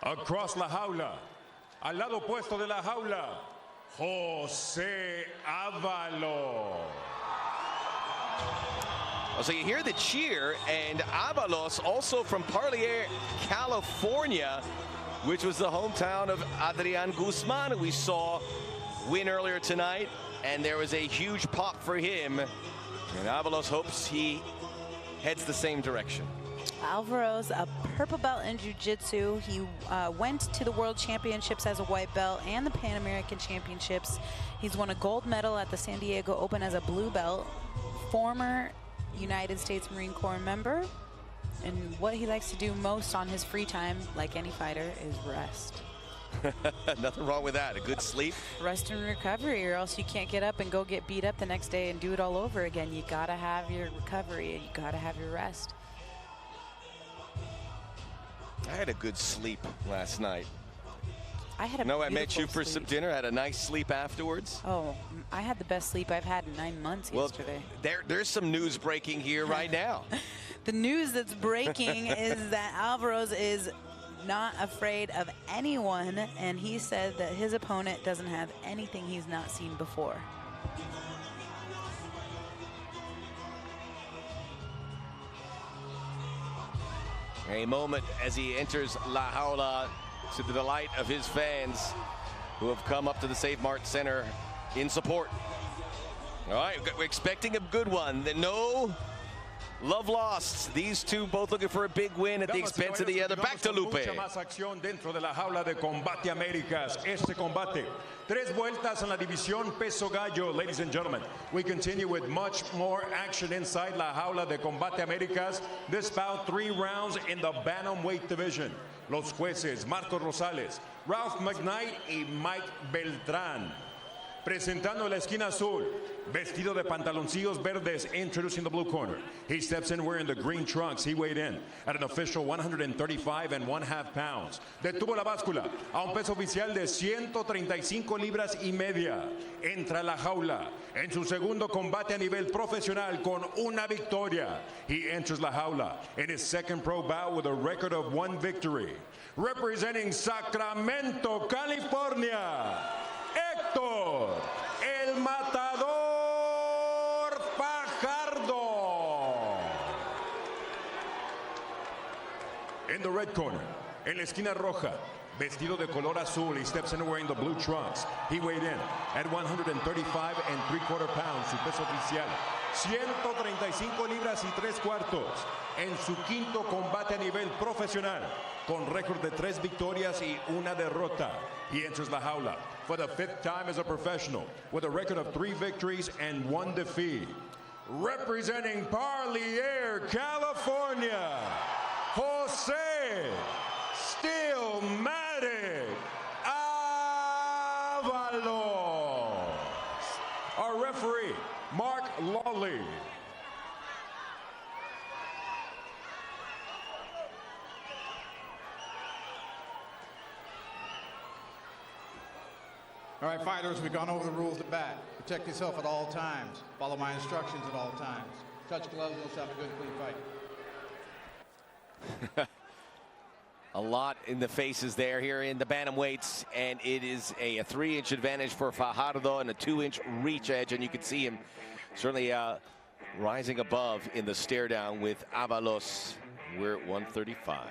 Across la jaula, al lado opuesto de la jaula, Jose Avalos. So you hear the cheer, and Avalos, also from Parlier, California, which was the hometown of ADRIAN Guzman, who we saw win earlier tonight, and there was a huge pop for him, and Avalos hopes he heads the same direction. Alvarez, a purple belt in jiu-jitsu. He went to the World Championships as a white belt and the Pan American Championships. He's won a gold medal at the San Diego Open as a blue belt. Former United States Marine Corps member. And what he likes to do most on his free time, like any fighter, is rest. Nothing wrong with that. A good sleep. Rest and recovery, or else you can't get up and go get beat up the next day and do it all over again. You gotta have your recovery and you gotta have your rest. I had a good sleep last night. I had a No, I met you for sleep. some dinner. Had a nice sleep afterwards. Oh, I had the best sleep I've had in 9 months yesterday. There's some news breaking here right now. The news that's breaking is that Alvarez is not afraid of anyone, and he said that his opponent doesn't have anything he's not seen before. A moment as he enters La Jaula to the delight of his fans who have come up to the Save Mart Center in support. All right, we're expecting a good one. No love lost. These two both looking for a big win at the expense of the other. Back to Lupe. Mucha más acción dentro de la jaula de Combate Américas. Este combate. 3 vueltas en la división peso gallo, ladies and gentlemen. We continue with much more action inside la jaula de Combate Américas. This bout 3 rounds in the bantamweight division. Los jueces Marcos Rosales, Ralph McKnight y Mike Beltrán. Presentando la esquina azul, vestido de pantaloncillos verdes, introducing the blue corner. He steps in wearing the green trunks. He weighed in at an official 135.5 pounds. Detuvo la báscula a un peso oficial de 135 libras y media. Entra a la jaula en su segundo combate a nivel profesional con una victoria. He enters la jaula in his second pro bout with a record of 1 victory. Representing Sacramento, California, HECTOR, el matador Fajardo. In the red corner, en la esquina roja, vestido de color azul, he steps in wearing the blue trunks. He weighed in at 135.75 pounds, su peso oficial. 135 libras y 3 cuartos. En su quinto combate a nivel profesional, con récord de 3 victorias y 1 derrota. He enters la jaula for the 5th time as a professional with a record of 3 victories and 1 defeat. Representing Parlier, California, Jose Steelmatic Avalos. Our referee, Mark Lawley. All right, fighters, we've gone over the rules at bat. Protect yourself at all times. Follow my instructions at all times. Touch gloves, let's have a good, clean fight. a lot in the faces there here in the bantamweights, and it is a 3-inch advantage for Fajardo and a 2-inch reach edge, and you can see him certainly rising above in the stare down with Avalos. We're at 135.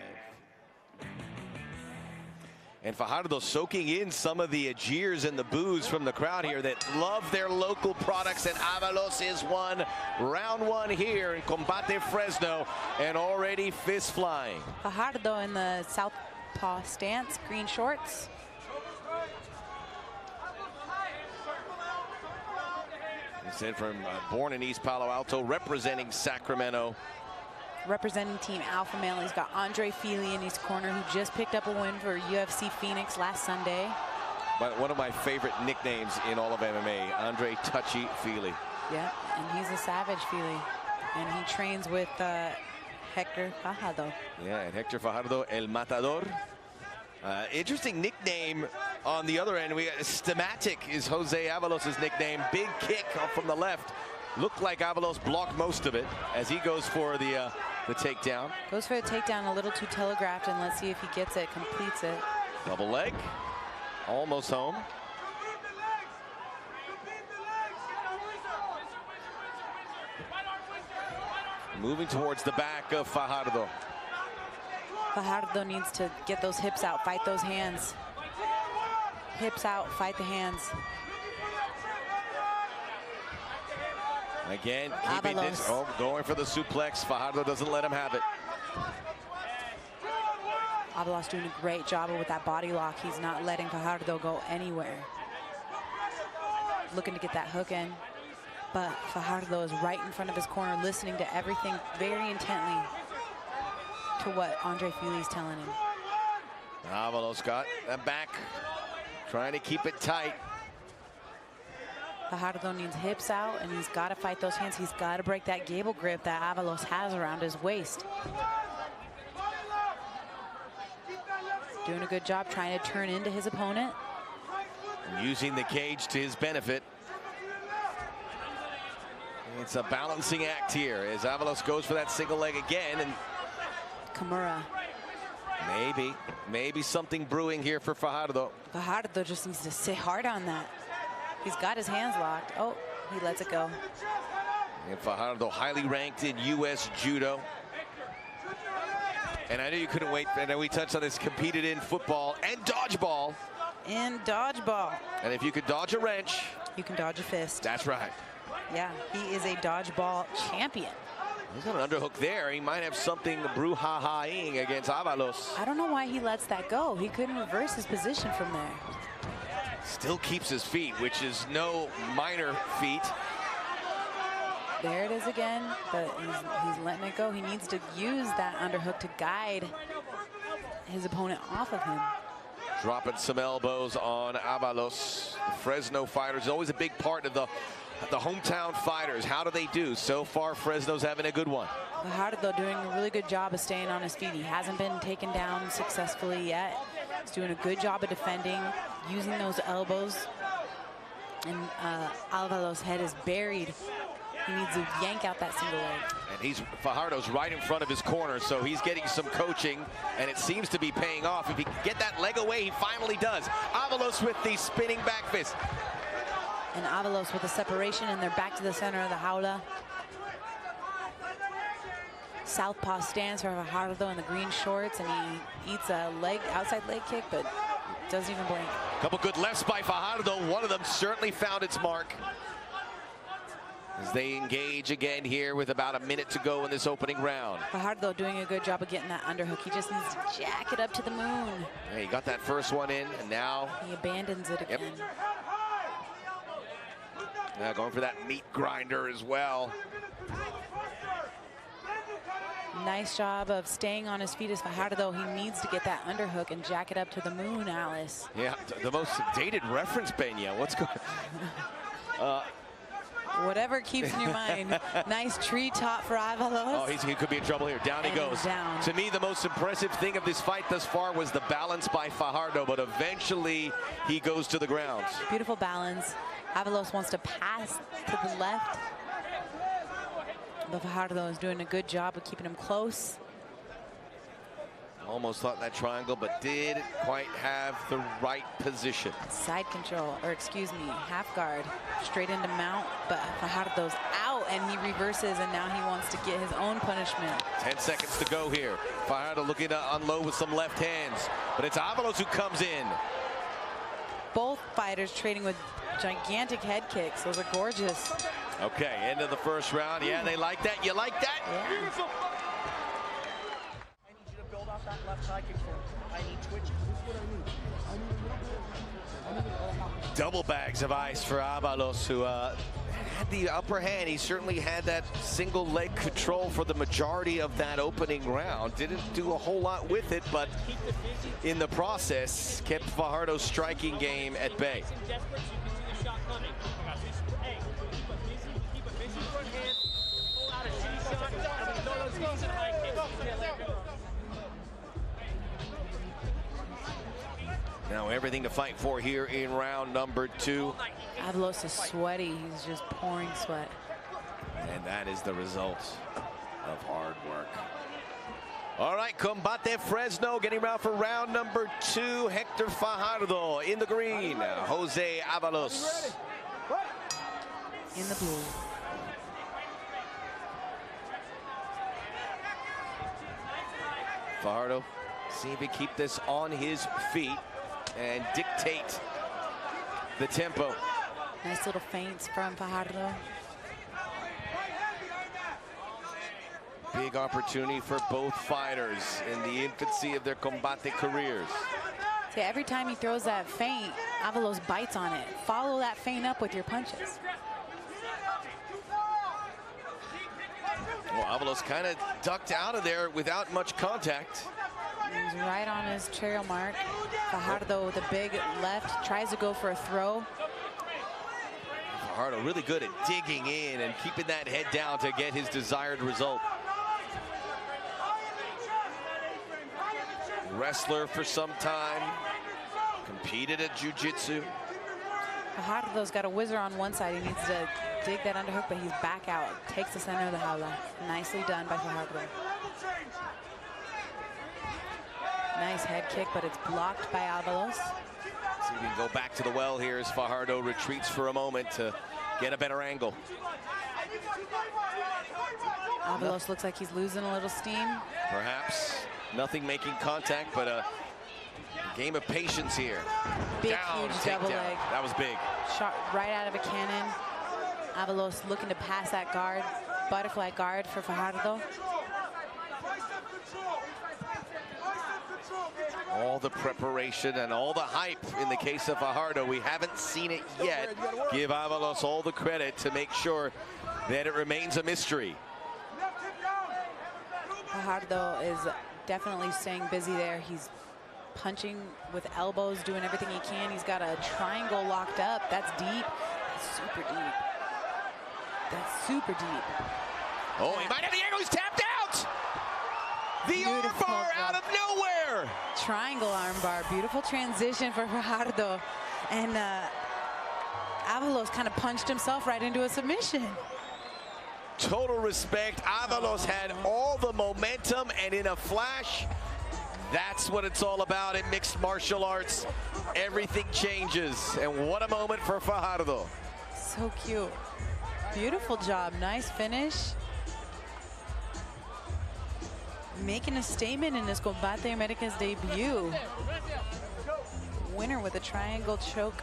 And Fajardo soaking in some of the jeers and the boos from the crowd here that love their local products, and Avalos is one. Round one here in Combate Fresno, and already fist flying. Fajardo in the southpaw stance, green shorts. He said from born in East Palo Alto, representing Sacramento. Representing Team Alpha Male, he's got Andre Fili in his corner, who just picked up a win for UFC Phoenix last Sunday. But one of my favorite nicknames in all of MMA, Andre Touchy Fili. Yeah, and he's a savage Fili. And he trains with Hector Fajardo. Yeah, and Hector Fajardo, El Matador. Interesting nickname on the other end. We got Stematic is Jose Avalos' nickname. Big kick from the left. Looked like Avalos blocked most of it as he goes for the takedown. Goes for the takedown, a little too telegraphed, and let's see if he gets it, completes it. Double leg, almost home. Moving towards the back of Fajardo. Fajardo needs to get those hips out, fight those hands. Hips out, fight the hands. Again, keeping this, going for the suplex. Fajardo doesn't let him have it. Avalos doing a great job with that body lock. He's not letting Fajardo go anywhere. Looking to get that hook in. But Fajardo is right in front of his corner, listening to everything very intently to what Andre Fili's telling him. Avalos got that back, trying to keep it tight. Fajardo needs hips out, and he's got to fight those hands. He's got to break that gable grip that Avalos has around his waist. Doing a good job trying to turn into his opponent. Using the cage to his benefit. It's a balancing act here as Avalos goes for that single leg again. And Kimura. Maybe something brewing here for Fajardo. Fajardo just needs to sit hard on that. He's got his hands locked. Oh, he lets it go. And Fajardo highly ranked in U.S. Judo. And I know you couldn't wait, and we touched on this, competed in football and dodgeball. In dodgeball. And if you could dodge a wrench, you can dodge a fist. That's right. Yeah, he is a dodgeball champion. He's got an underhook there. He might have something brouhahaing against Avalos. I don't know why he lets that go. He couldn't reverse his position from there. Still keeps his feet, which is no minor feat. There it is again, but he's letting it go. He needs to use that underhook to guide his opponent off of him. Dropping some elbows on Avalos. The Fresno fighters, always a big part of the hometown fighters. How do they do? So far, Fresno's having a good one. Fajardo doing a really good job of staying on his feet. He hasn't been taken down successfully yet. He's doing a good job of defending, using those elbows. And Avalos' head is buried. He needs to yank out that single leg. And Fajardo's right in front of his corner, so he's getting some coaching, and it seems to be paying off. If he can get that leg away, he finally does. Avalos with the spinning back fist. And Avalos with the separation, and they're back to the center of the jaula. Southpaw stance for Fajardo in the green shorts, and he eats a outside leg kick, but doesn't even blink. A couple good lefts by Fajardo. One of them certainly found its mark. As they engage again here with about a minute to go in this opening round. Fajardo doing a good job of getting that underhook. He just needs to jack it up to the moon. Yeah, he got that first one in, and now he abandons it again. Yeah, going for that meat grinder as well. Nice job of staying on his feet as Fajardo. He needs to get that underhook and jack it up to the moon, Alice. Yeah, the most dated reference, Peña. What's going on? Whatever keeps in your mind. Nice tree top for Avalos. Oh, he could be in trouble here. Down he goes. Down. To me, the most impressive thing of this fight thus far was the balance by Fajardo, but eventually he goes to the ground. Beautiful balance. Avalos wants to pass to the left, but Fajardo is doing a good job of keeping him close. Almost thought that triangle, but didn't quite have the right position. Side control, or excuse me, half guard, straight into mount, but Fajardo's out and he reverses, and now he wants to get his own punishment. 10 seconds to go here. Fajardo looking to unload with some left hands, but it's Avalos who comes in. Both fighters trading with gigantic head kicks. Those are gorgeous. Okay, end of the first round. Yeah, they like that. You like that? Yeah. That left high kick for I need twitches. Double bags of ice for Avalos, who had the upper hand. He certainly had that single leg control for the majority of that opening round. Didn't do a whole lot with it, but in the process, kept Fajardo's striking game at bay. Now everything to fight for here in round number 2. Avalos is sweaty. He's just pouring sweat. And that is the result of hard work. All right, Combate Fresno getting around for round number 2. Hector Fajardo in the green. Jose Avalos in the blue. Fajardo, see if he keep this on his feet and dictate the tempo. Nice little feints from Fajardo. Big opportunity for both fighters in the infancy of their Combate careers. See, every time he throws that feint, Avalos bites on it. Follow that feint up with your punches. Well, Avalos kind of ducked out of there without much contact. He's right on his trail mark. Fajardo with a big left, tries to go for a throw. Fajardo really good at digging in and keeping that head down to get his desired result. Wrestler for some time, competed at jiu-jitsu. Fajardo's got a whizzer on one side. He needs to dig that underhook, but he's back out. Takes the center of the jaula. Nicely done by Fajardo. Nice head kick, but it's blocked by Avalos. See if we can go back to the well here as Fajardo retreats for a moment to get a better angle. Avalos looks like he's losing a little steam. Perhaps nothing making contact, but a game of patience here. Big, down, huge takedown. double leg. That was big. Shot right out of a cannon. Avalos looking to pass that guard. Butterfly guard for Fajardo. All the preparation and all the hype in the case of Fajardo. We haven't seen it yet. Give Avalos all the credit to make sure that it remains a mystery. Fajardo is definitely staying busy there. He's punching with elbows, doing everything he can. He's got a triangle locked up. That's deep. That's super deep. That's super deep. Oh, he might have the angle. He's tapped out. The armbar out of nowhere. Triangle armbar. Beautiful transition for Fajardo. And Avalos kind of punched himself right into a submission. Total respect. Avalos had all the momentum, and in a flash, that's what it's all about in mixed martial arts. Everything changes, and what a moment for Fajardo. So cute. Beautiful job. Nice finish. Making a statement in his Combate America's debut. Winner with a triangle choke.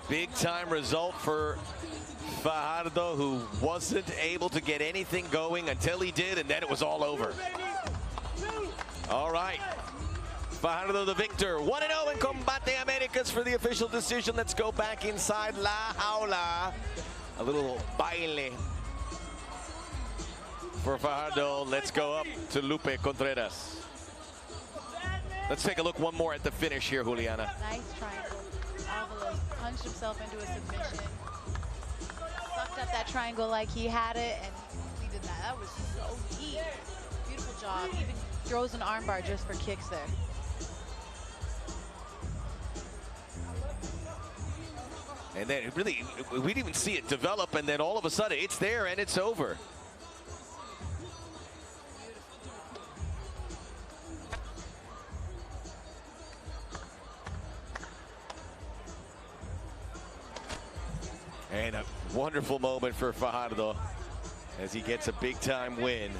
Big time result for Fajardo, who wasn't able to get anything going until he did, and then it was all over. All right. Fajardo the victor. 1-0 in Combate Americas for the official decision. Let's go back inside La Jaula. A little baile for Fajardo. Let's go up to Lupe Contreras. Let's take a look one more at the finish here, Juliana. Nice triangle. Avalos punched himself into a submission. Sucked up that triangle like he had it, and he did that. That was so deep. Beautiful job. Even throws an armbar just for kicks there. And then really, we didn't even see it develop, and then all of a sudden it's there and it's over. And a wonderful moment for Fajardo as he gets a big-time win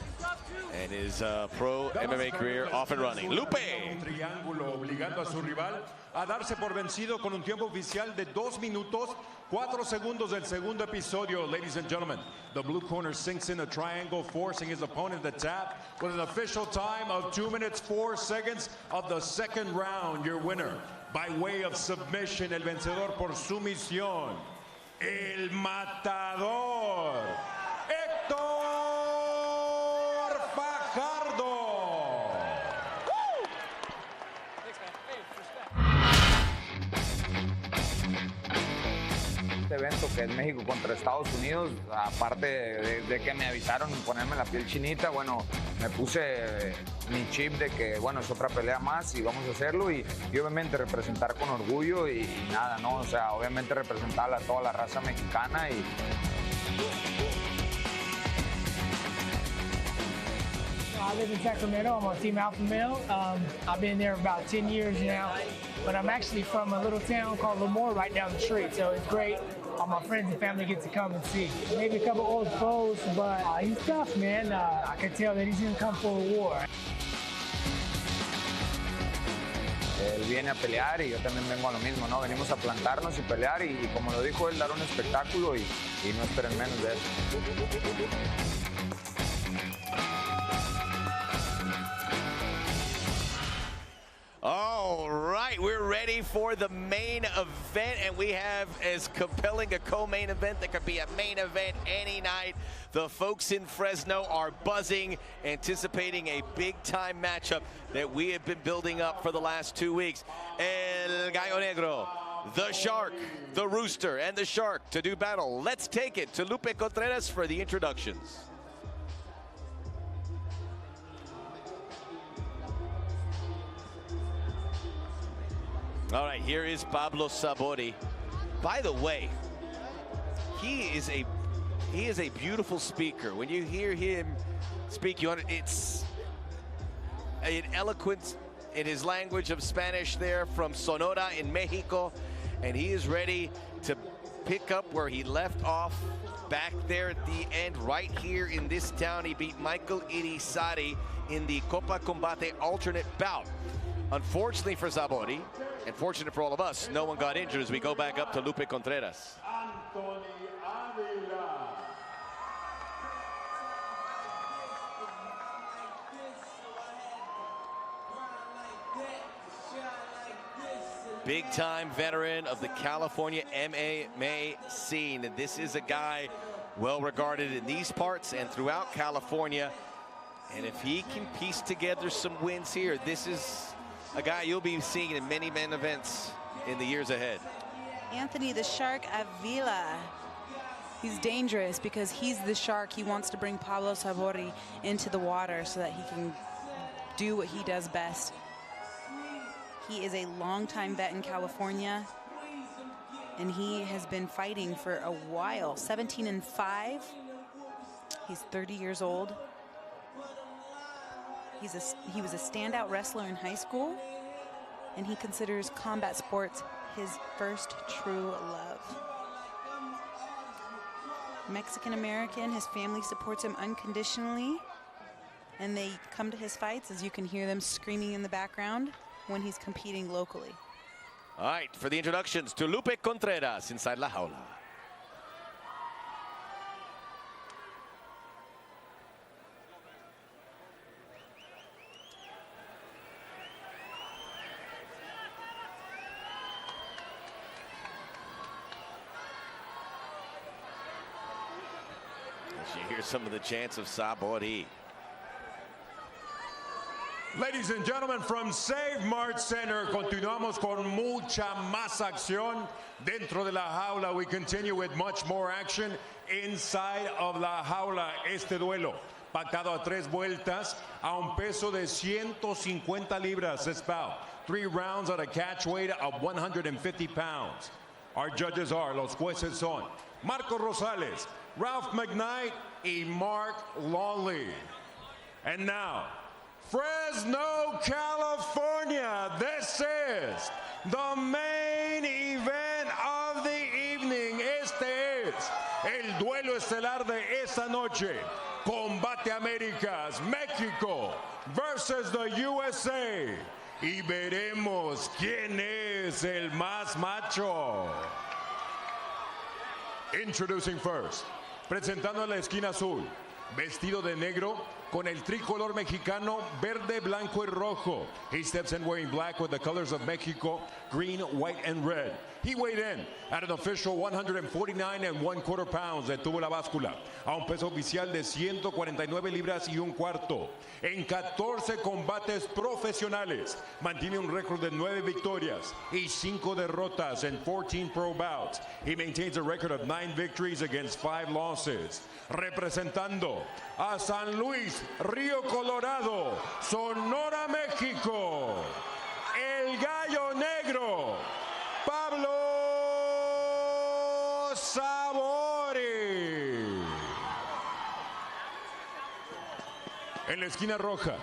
and his pro MMA career off and running. Lupe. Un triángulo obligando a su rival a darse por vencido con un tiempo oficial de 2 minutos 4 segundos del segundo episodio. Ladies and gentlemen, the blue corner sinks in a triangle, forcing his opponent to tap with an official time of 2 minutes 4 seconds of the second round. Your winner by way of submission, el vencedor por sumisión, el matador, HECTOR Fajardo. Este evento que es México contra Estados Unidos, aparte de que me avisaron ponerme la piel chinita, bueno, me puse mi chip de que, bueno, es otra pelea más y vamos a hacerlo y obviamente representar con orgullo y nada, ¿no? O sea, obviamente representar a toda la raza mexicana y... I live in Sacramento. I'm on Team Alpha Male. I've been there about 10 years now, but I'm actually from a little town called Lemoore right down the street, so it's great. All my friends and family get to come and see. Maybe a couple old foes, but he's tough, man. I can tell that he's going to come for a war. Él viene a pelear y yo también vengo a lo mismo, ¿no? Venimos a plantarnos y pelear y como lo dijo él, dar un espectáculo y no esperen menos de eso. All right, we're ready for the main event, and we have as compelling a co-main event that could be a main event any night. The folks in Fresno are buzzing, anticipating a big-time matchup that we have been building up for the last 2 weeks. El Gallo Negro, the Shark, the Rooster, and the Shark to do battle. Let's take it to Lupe Contreras for the introductions. All right, here is Pablo Sabori. By the way, he is a beautiful speaker. When you hear him speak, it's an eloquence in his language of Spanish there from Sonora in Mexico, and he is ready to pick up where he left off back there at the end, right here in this town. He beat Michael Irizarry in the Copa Combate alternate bout. Unfortunately for Sabori, and fortunate for all of us, no one got injured as we go back up to Lupe Contreras. Big-time veteran of the California MMA scene. And this is a guy well-regarded in these parts and throughout California. And if he can piece together some wins here, this is a guy you'll be seeing in many main events in the years ahead. Anthony the Shark Avila. He's dangerous because he's the shark. He wants to bring Pablo Sabori into the water so that he can do what he does best. He is a longtime vet in California, and he has been fighting for a while. 17-5. He's 30 years old. He was a standout wrestler in high school, and he considers combat sports his first true love. Mexican-American, his family supports him unconditionally, and they come to his fights, as you can hear them screaming in the background when he's competing locally. All right, for the introductions to Lupe Contreras inside La Jaula. You hear some of the chants of Sabori. Ladies and gentlemen, from Save Mart Center, continuamos con mucha más acción dentro de la jaula. We continue with much more action inside of la jaula. Este duelo, pactado a 3 vueltas, a un peso de 150 libras. It's about 3 rounds at a catch weight of 150 pounds. Our judges are, los jueces son Marco Rosales, Ralph McKnight, y Mark Longley. And now, Fresno, California, this is the main event of the evening. Este es el duelo estelar de esta noche. Combate Américas, México versus the USA. Y veremos quién es el más macho. Introducing first, presentando a la esquina azul, vestido de negro con el tricolor mexicano, verde, blanco y rojo. He steps in wearing black with the colors of Mexico, green, white, and red. He weighed in at an official 149 1/4 pounds. Detuvo la báscula a un peso oficial de 149 libras y un cuarto. En 14 combates profesionales, mantiene un récord de 9 victorias y 5 derrotas en 14 pro bouts. He maintains a record of 9 victories against 5 losses. Representando a San Luis, Río Colorado, Sonora, México, el Gallo Negro, Pablo Sabori. En la esquina roja,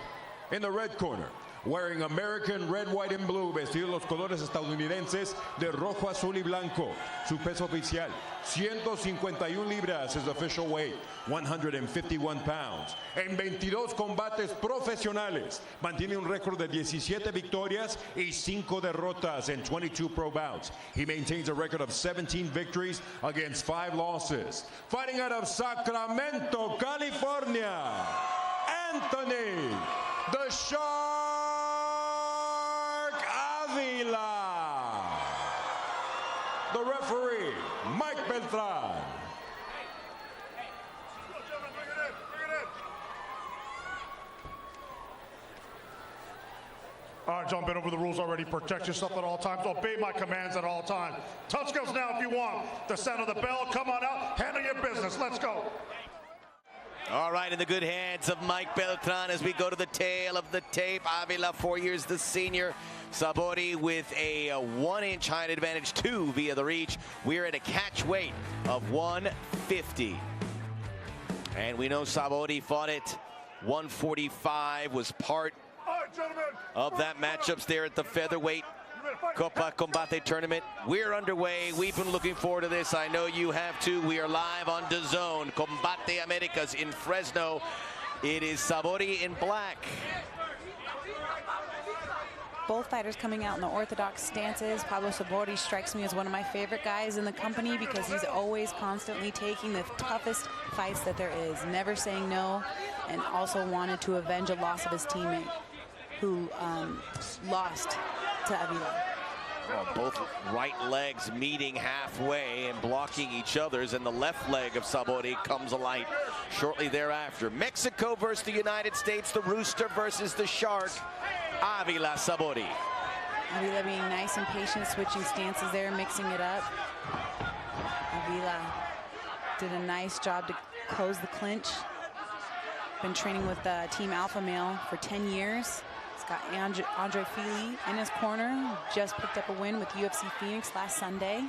in the red corner, wearing American red, white, and blue, vestido los colores estadounidenses de rojo, azul y blanco. Su peso oficial, 151 libras, his official weight, 151 pounds. En 22 combates profesionales, mantiene un récord de 17 victorias y 5 derrotas en 22 pro bouts. He maintains a record of 17 victories against 5 losses. Fighting out of Sacramento, California, Anthony, the Shark Avila. The referee, Mike Beltran. All right, John, been over the rules already. Protect yourself at all times. Obey my commands at all times. Touch goes now if you want. The sound of the bell, come on out. Handle your business. Let's go. All right, in the good hands of Mike Beltran as we go to the tail of the tape. Avila, 4 years the senior. Sabori with a 1-inch height advantage, 2 via the reach. We're at a catch weight of 150. And we know Sabori fought it 145, was part of that matchups there at the featherweight Copa Combate tournament. We're underway. We've been looking forward to this. I know you have too. We are live on DAZN. Combate Americas in Fresno. It is Sabori in black. Both fighters coming out in the orthodox stances. Pablo Sabori strikes me as one of my favorite guys in the company because he's always constantly taking the toughest fights that there is, never saying no, and also wanted to avenge a loss of his teammate who lost to Avila. Well, both right legs meeting halfway and blocking each other's, and the left leg of Sabori comes alight shortly thereafter. Mexico versus the United States, the Rooster versus the Shark. Avila, Sabori. Avila being nice and patient, switching stances there, mixing it up. Avila did a nice job to close the clinch. Been training with Team Alpha Male for 10 years. Got Andre Fili in his corner. Just picked up a win with UFC Phoenix last Sunday.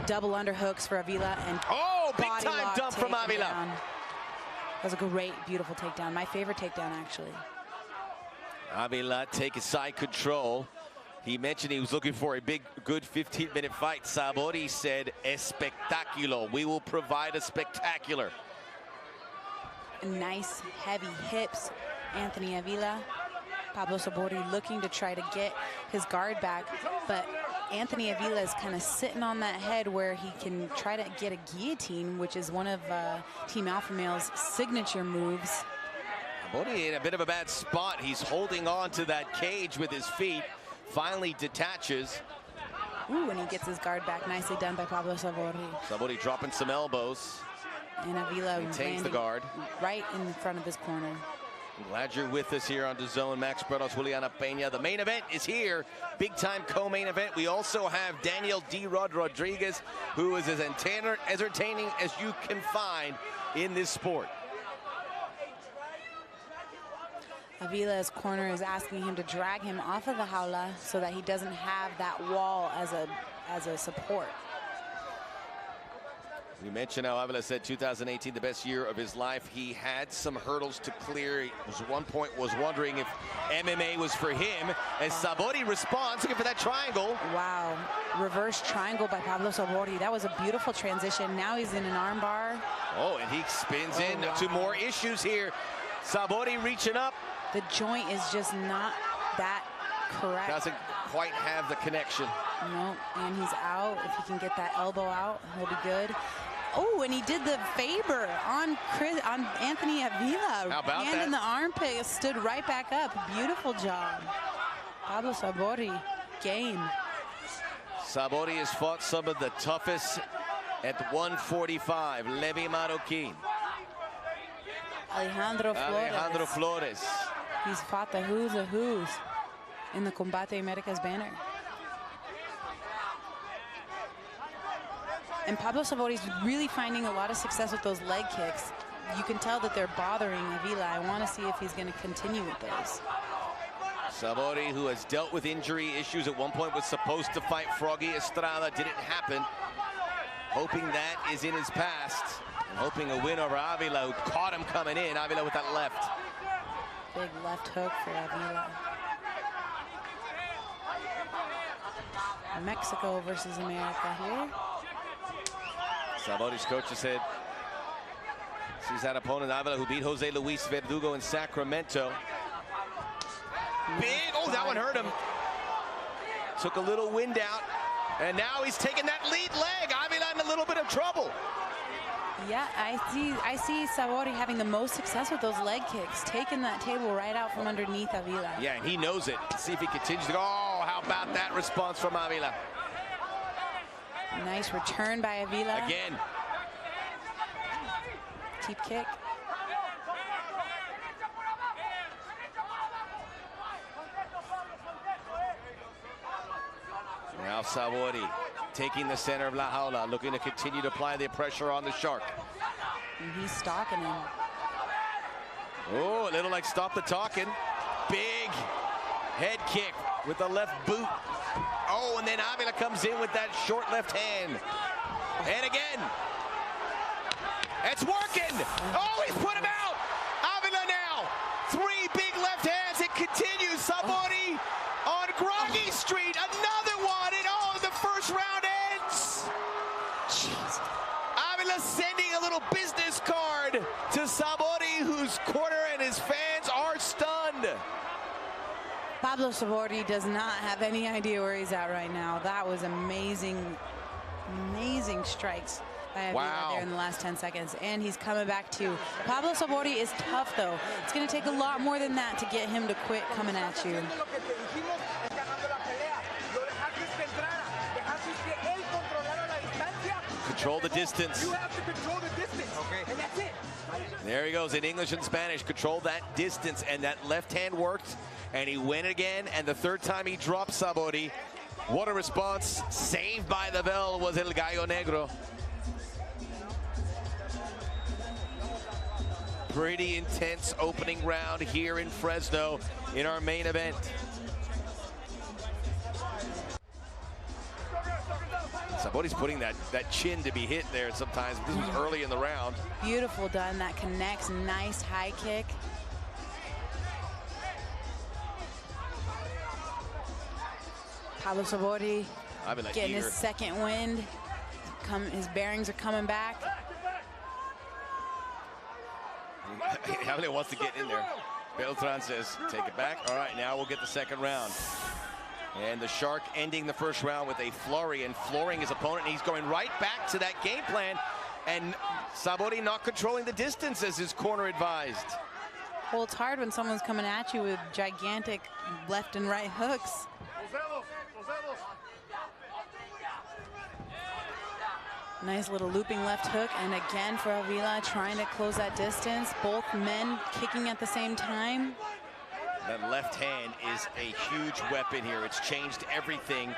Double underhooks for Avila and big time dump from Avila. That was a great, beautiful takedown. My favorite takedown, actually. Avila taking side control. He mentioned he was looking for a big, good 15-minute fight. Sabori said, espectacular. We will provide a spectacular. Nice, heavy hips. Anthony Avila, Pablo Sabori looking to try to get his guard back, but Anthony Avila is kind of sitting on that head where he can try to get a guillotine, which is one of Team Alpha Male's signature moves. Sabori in a bit of a bad spot. He's holding on to that cage with his feet, finally detaches. Ooh, and he gets his guard back. Nicely done by Pablo Sabori. Sabori dropping some elbows. And Avila maintains the guard right in front of his corner. I'm glad you're with us here on DAZN. Max Bretos, Juliana Peña. The main event is here. Big time co-main event. We also have Daniel D. Rodriguez, who is as entertaining as you can find in this sport. Avila's corner is asking him to drag him off of the jaula so that he doesn't have that wall as a as a support. We mentioned how Avila said 2018 the best year of his life. He had some hurdles to clear. He was at one point was wondering if MMA was for him. As Sabori responds, looking for that triangle. Wow, reverse triangle by Pablo Sabori. That was a beautiful transition. Now he's in an arm bar. Oh, and he spins in to more issues here. Sabori reaching up. The joint is just not that correct. Doesn't quite have the connection. No, and he's out. If he can get that elbow out, he'll be good. Oh, and he did the Faber on Anthony Avila. How about Hand that? in the armpit, stood right back up. Beautiful job. Pablo Sabori, game. Sabori has fought some of the toughest at 145. Levi Marroquin. Alejandro Flores. Alejandro Flores. He's fought the who's of who's in the Combate Americas banner. And Pablo Sabori's really finding a lot of success with those leg kicks. You can tell that they're bothering Avila. I want to see if he's going to continue with those. Sabori, who has dealt with injury issues at one point, was supposed to fight Froggy Estrada. Didn't happen. Hoping that is in his past. And hoping a win over Avila, who caught him coming in. Avila with that left. Big left hook for Avila. Mexico versus America here. Sabori's coach has said sees that opponent Avila, who beat Jose Luis Verdugo in Sacramento. Big, oh, that one hurt him. Took a little wind out, and now he's taking that lead leg. Avila in a little bit of trouble. Yeah, I see Sabori having the most success with those leg kicks, taking that table right out from underneath Avila. Yeah, and he knows it. See if he continues to go. Oh, how about that response from Avila? Nice return by Avila. Again. Deep kick. Now Sabori taking the center of La Jaula, looking to continue to apply the pressure on the Shark. And he's stalking him. Oh, a little like stop the talking. Big head kick with the left boot. Oh, and then Avila comes in with that short left hand. And again. It's working. Oh, he's put him out. Avila now. 3 big left hands. It continues. Sabori on Groggy Street. Another one. And oh, the first round ends. Jeez. Avila sending a little business card to Sabori, whose corner and his fans are stunned. Pablo Sabori does not have any idea where he's at right now. That was amazing, amazing strikes by Avila there in the last 10 seconds. And he's coming back too. Pablo Sabori is tough though. It's going to take a lot more than that to get him to quit coming at you. Control the distance. You have to control the distance. Okay. And that's it. There he goes in English and Spanish. Control that distance, and that left hand worked, and he went again, and the third time he dropped Sabori. What a response. Saved by the bell was El Gallo Negro. Pretty intense opening round here in Fresno in our main event. Sabori's putting that chin to be hit there sometimes. This was early in the round. Beautiful done. That connects. Nice high kick. Pablo Sabori getting his second wind. His bearings are coming back. Avila wants to get in there. Beltran says, take it back. All right, now we'll get the second round. And the Shark ending the first round with a flurry and flooring his opponent. He's going right back to that game plan. And Sabori not controlling the distance as his corner advised. Well, it's hard when someone's coming at you with gigantic left and right hooks. Nice little looping left hook, and again for Avila trying to close that distance. Both men kicking at the same time. That left hand is a huge weapon here. It's changed everything.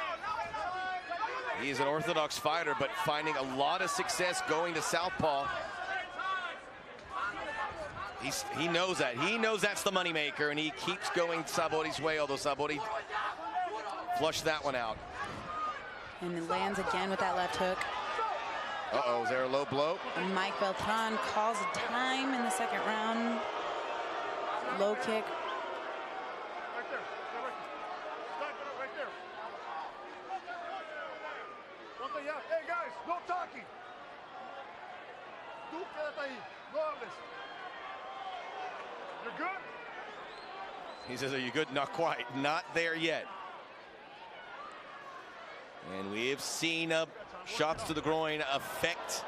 He's an orthodox fighter, but finding a lot of success going to southpaw. He knows that. He knows that's the moneymaker, and he keeps going Sabori's way, although Sabori flushed that one out. And it lands again with that left hook. Uh-oh, is there a low blow? And Mike Beltran calls a time in the second round. Low kick. Right there. Right there. One thing, yeah. Hey, guys, no talking. Tú quédate ahí. No hables. You're good? He says, are you good? Not quite. Not there yet. And we have seen shots to the groin affect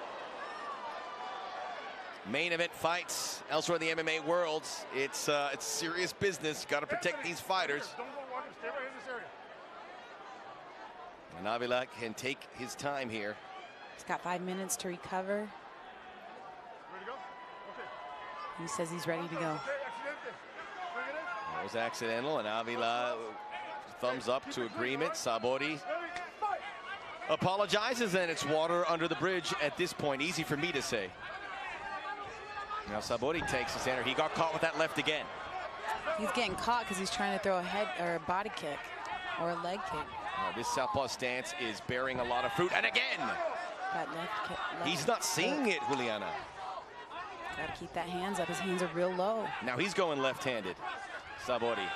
main event fights elsewhere in the MMA world. It's serious business. Got to protect these fighters. Don't go walking. Stay right in this area. And Avila can take his time here. He's got 5 minutes to recover. Ready to go? Okay. He says he's ready to go. That was accidental, and Avila thumbs up to agreement. Sabori apologizes, and it's water under the bridge at this point. Easy for me to say. Now Sabori takes his center. He got caught with that left again. He's getting caught because he's trying to throw a head or a body kick or a leg kick. This southpaw stance is bearing a lot of fruit, and again! That left kick. He's not seeing it, Juliana. Gotta keep that hands up. His hands are real low. Now he's going left-handed. Sabori.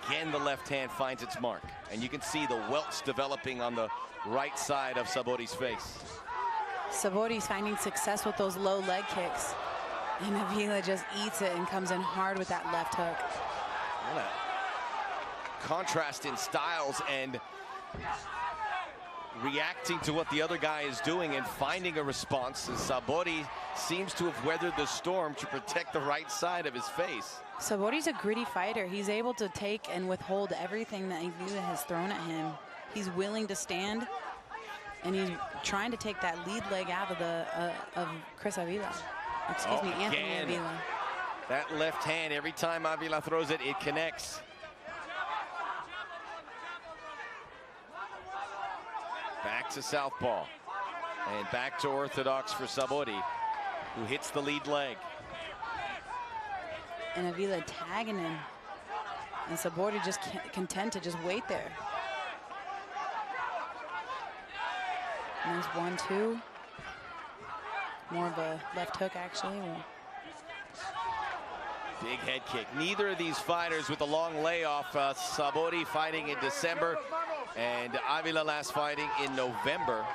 Again, the left hand finds its mark. And you can see the welts developing on the right side of Sabori's face. Sabori's finding success with those low leg kicks. And Avila just eats it and comes in hard with that left hook. What a contrast in styles and reacting to what the other guy is doing and finding a response. And Sabori seems to have weathered the storm to protect the right side of his face. Sabori's a gritty fighter. He's able to take and withhold everything that Avila has thrown at him. He's willing to stand, and he's trying to take that lead leg out of Chris Avila. Excuse me, Anthony Avila. That left hand, every time Avila throws it, it connects. Back to southpaw, and back to orthodox for Sabori, who hits the lead leg. And Avila tagging him. And Sabori just content to just wait there. Nice 1-2. More of a left hook, actually. Big head kick. Neither of these fighters with a long layoff. Sabori fighting in December, and Avila last fighting in November.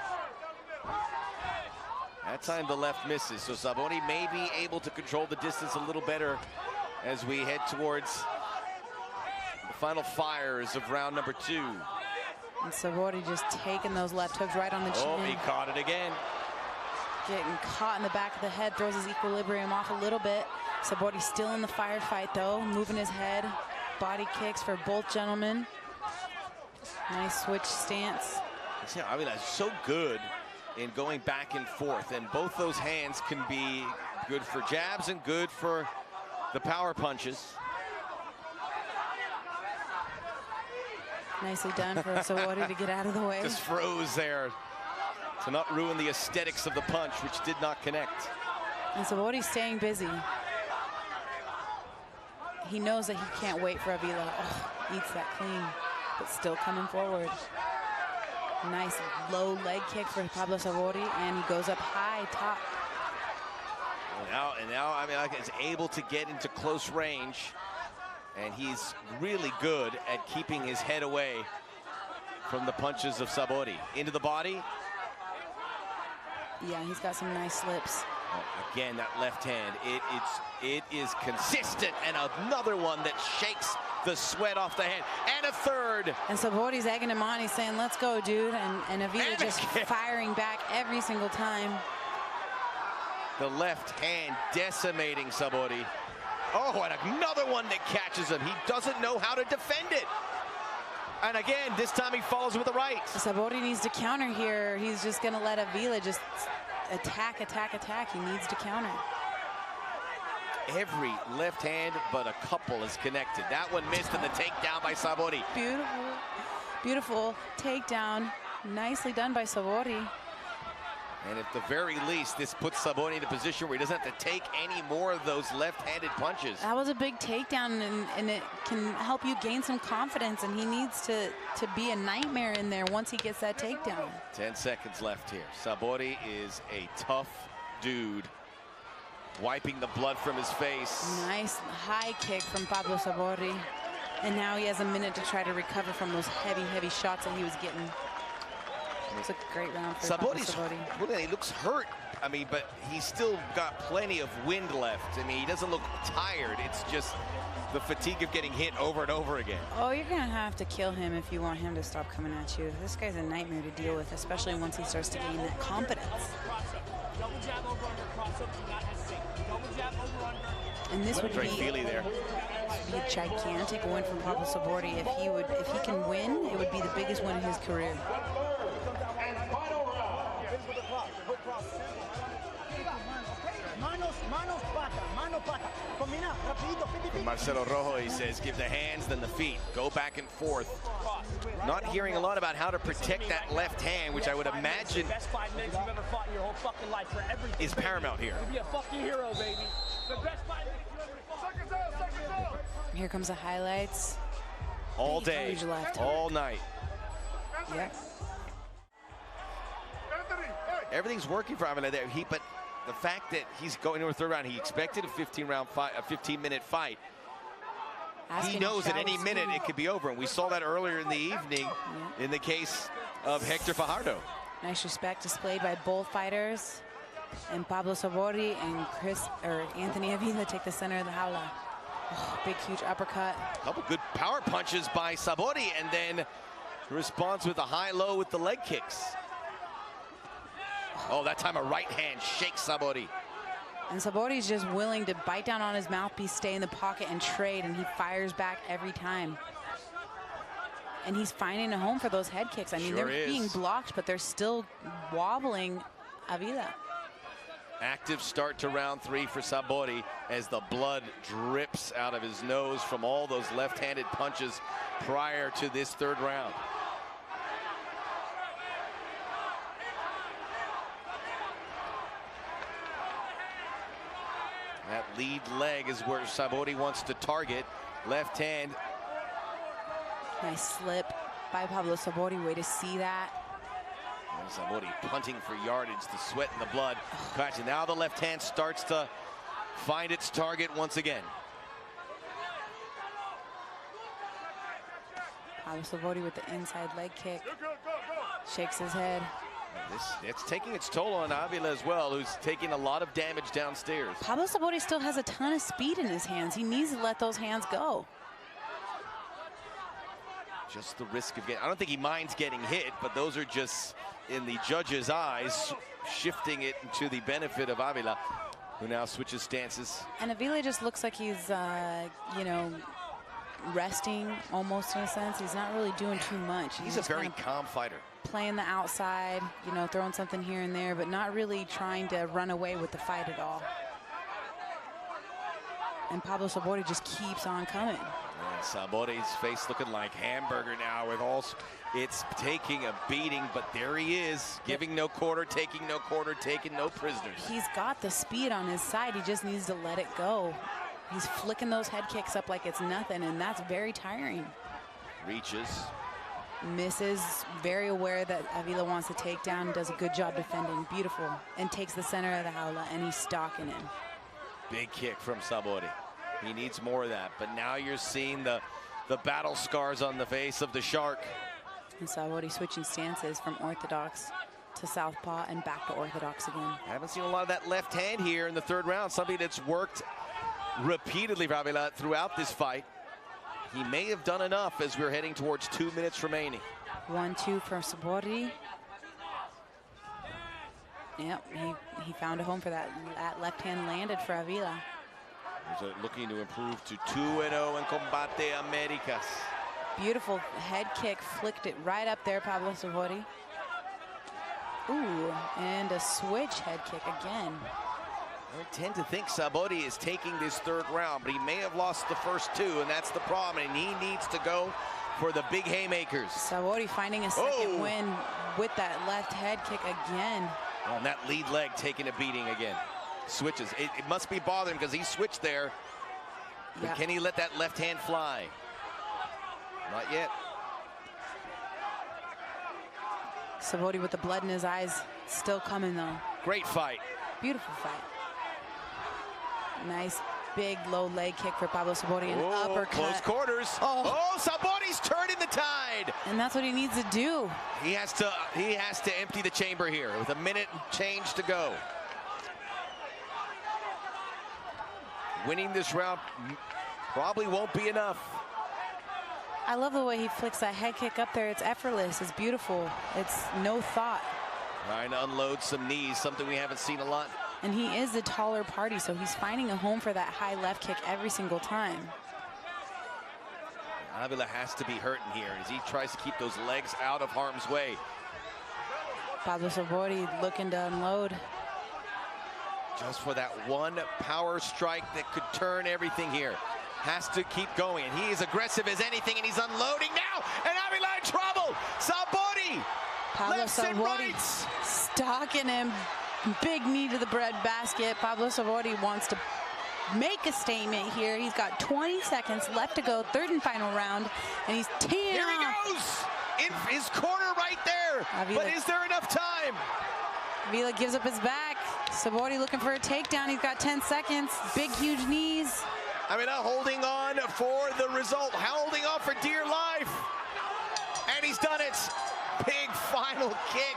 That time the left misses, so Sabori may be able to control the distance a little better as we head towards the final fires of round number 2. And Sabori just taking those left hooks right on the chin. Oh, he caught it again. Getting caught in the back of the head, throws his equilibrium off a little bit. Sabori still in the firefight though, moving his head. Body kicks for both gentlemen. Nice switch stance. Avila is so good in going back and forth, and both those hands can be good for jabs and good for the power punches. Nicely done for Sabori to get out of the way. Just froze there to not ruin the aesthetics of the punch, which did not connect. And Sabori's staying busy. He knows that he can't wait for Avila. Oh, eats that clean, but still coming forward. Nice low leg kick for Pablo Sabori, and he goes up high top. And now Avila is able to get into close range, and he's really good at keeping his head away from the punches of Sabori. Into the body. Yeah, he's got some nice slips. Again, that left hand, it is consistent, and another one that shakes the sweat off the hand, and a third. And Sabori's egging him on. He's saying, let's go, dude. And Avila just firing back every single time. The left hand decimating Sabori. Oh, and another one that catches him. He doesn't know how to defend it. And again, this time he follows with the right. Sabori needs to counter here. He's just going to let Avila just attack. He needs to counter. Every left hand but a couple is connected. That one missed in the takedown by Sabori. Beautiful takedown. Nicely done by Sabori. And at the very least, this puts Sabori in a position where he doesn't have to take any more of those left-handed punches. That was a big takedown, and it can help you gain some confidence, and he needs to be a nightmare in there once he gets that takedown. 10 seconds left here. Sabori is a tough dude, wiping the blood from his face. Nice high kick from Pablo Sabori. And now he has a minute to try to recover from those heavy, heavy shots that he was getting. It's a great round for Sabori's, Sabori. he looks hurt. I mean, but he's still got plenty of wind left. I mean, he doesn't look tired. It's just the fatigue of getting hit over and over again. Oh, you're going to have to kill him if you want him to stop coming at you. This guy's a nightmare to deal with, especially once he starts to gain that confidence. And this would be there. A gigantic win from Pablo Sabori. If he can win, it would be the biggest win in his career. Marcelo Rojo, he says, give the hands, then the feet. Go back and forth. Not hearing a lot about how to protect that left hand, which I would imagine is paramount here. Be a fucking hero, baby. The best 5 minutes you ever fought. Here comes the highlights. All day, all night. Yeah. Everything's working for Avila there. But the fact that he's going to a third round, he expected a 15-minute fight. He knows at any minute it could be over, and we saw that earlier in the evening in the case of Hector Fajardo. Nice respect displayed by both fighters, and Pablo Sabori and Anthony Avila take the center of the jaula. Oh, big, huge uppercut. A couple good power punches by Sabori, and then responds with a high-low with the leg kicks. Oh, that time a right hand shakes Sabori. And Sabori's just willing to bite down on his mouthpiece, stay in the pocket, and trade, and he fires back every time. And he's finding a home for those head kicks. I mean, they're being blocked, but they're still wobbling Avila. Active start to round 3 for Sabori as the blood drips out of his nose from all those left-handed punches prior to this third round. That lead leg is where Sabori wants to target. Left hand. Nice slip by Pablo Sabori. Way to see that. And Sabori punting for yardage, the sweat and the blood. Catching. Now the left hand starts to find its target once again. Pablo Sabori with the inside leg kick. Shakes his head. It's taking its toll on Avila as well, who's taking a lot of damage downstairs. Pablo Sabori still has a ton of speed in his hands. He needs to let those hands go. Just the risk of getting, I don't think he minds getting hit, but those are just, in the judge's eyes, shifting it to the benefit of Avila, who now switches stances. And Avila just looks like he's, you know, resting almost in a sense. He's not really doing too much. He's a very calm fighter. Playing the outside, you know, throwing something here and there, but not really trying to run away with the fight at all. And Pablo Sabori just keeps on coming. And Sabori's face looking like hamburger now with all, it's taking a beating, but there he is, giving no quarter, taking no quarter, taking no prisoners. He's got the speed on his side. He just needs to let it go. He's flicking those head kicks up like it's nothing, and that's very tiring. Reaches. Misses, very aware that Avila wants to take down, does a good job defending, beautiful, and takes the center of the jaula, and he's stalking him. Big kick from Sabori. He needs more of that, but now you're seeing the battle scars on the face of the shark. And Sabori switching stances from orthodox to southpaw and back to orthodox again. I haven't seen a lot of that left hand here in the third round, something that's worked repeatedly for Avila throughout this fight. He may have done enough as we're heading towards 2 minutes remaining. 1-2 for Sabori. Yep, he found a home for that. That left hand landed for Avila. He's looking to improve to 2-0 in Combate Americas. Beautiful head kick, flicked it right up there, Pablo Sabori. Ooh, and a switch head kick again. I tend to think Sabori is taking this third round, but he may have lost the first 2, and that's the problem, and he needs to go for the big haymakers. Sabori finding a second win with that left head kick again. On that lead leg taking a beating again. Switches. It must be bothering because he switched there. But can he let that left hand fly? Not yet. Sabori with the blood in his eyes. Still coming though. Great fight. Beautiful fight. Nice big low leg kick for Pablo Sabori. An uppercut. Close quarters. Oh, Sabori's turning the tide. And that's what he needs to do. He has to empty the chamber here with a minute and change to go. Winning this round probably won't be enough. I love the way he flicks that head kick up there. It's effortless. It's beautiful. It's no thought. Trying to unload some knees, something we haven't seen a lot. And he is the taller party, so he's finding a home for that high left kick every single time. Avila has to be hurting here as he tries to keep those legs out of harm's way. Pablo Sabori looking to unload. Just for that one power strike that could turn everything here. Has to keep going, and he is aggressive as anything, and he's unloading now, and Avila in trouble. Sabori, lefts and rights. Stalking him, big knee to the bread basket. Pablo Sabori wants to make a statement here. He's got 20 seconds left to go, third and final round, and he's teeing Here he goes, in his corner right there, Avila. But is there enough time? Avila gives up his back. Sabori looking for a takedown. He's got 10 seconds, big, huge knees. Avila holding on for the result, holding on for dear life. And he's done it. Big final kick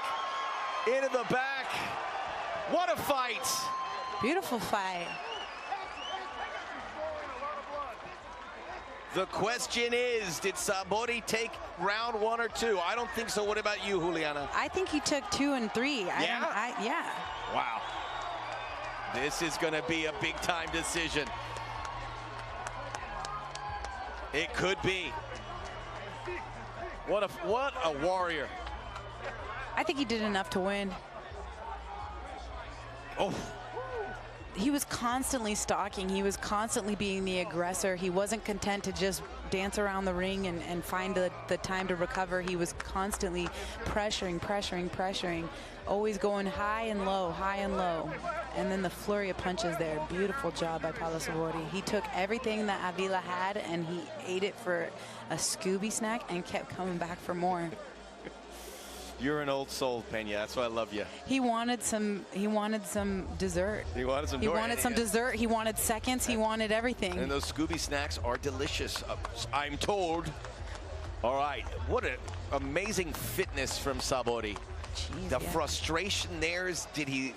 into the back. What a fight. Beautiful fight. The question is, did Sabori take round 1 or 2? I don't think so. What about you, Juliana? I think he took 2 and 3. Yeah? Wow. This is going to be a big time decision. It could be. What a warrior. I think he did enough to win. Oh. He was constantly stalking. He was constantly being the aggressor. He wasn't content to just dance around the ring and find the time to recover. He was constantly pressuring, always going high and low. And then the flurry of punches there. Beautiful job by Pablo Sabori. He took everything that Avila had and he ate it for a Scooby snack and kept coming back for more. You're an old soul, Peña. That's why I love you. He wanted some dessert. He wanted some dessert. He wanted seconds. He wanted everything. And those Scooby snacks are delicious, I'm told. All right, what an amazing fitness from Sabori. The frustration there is, did he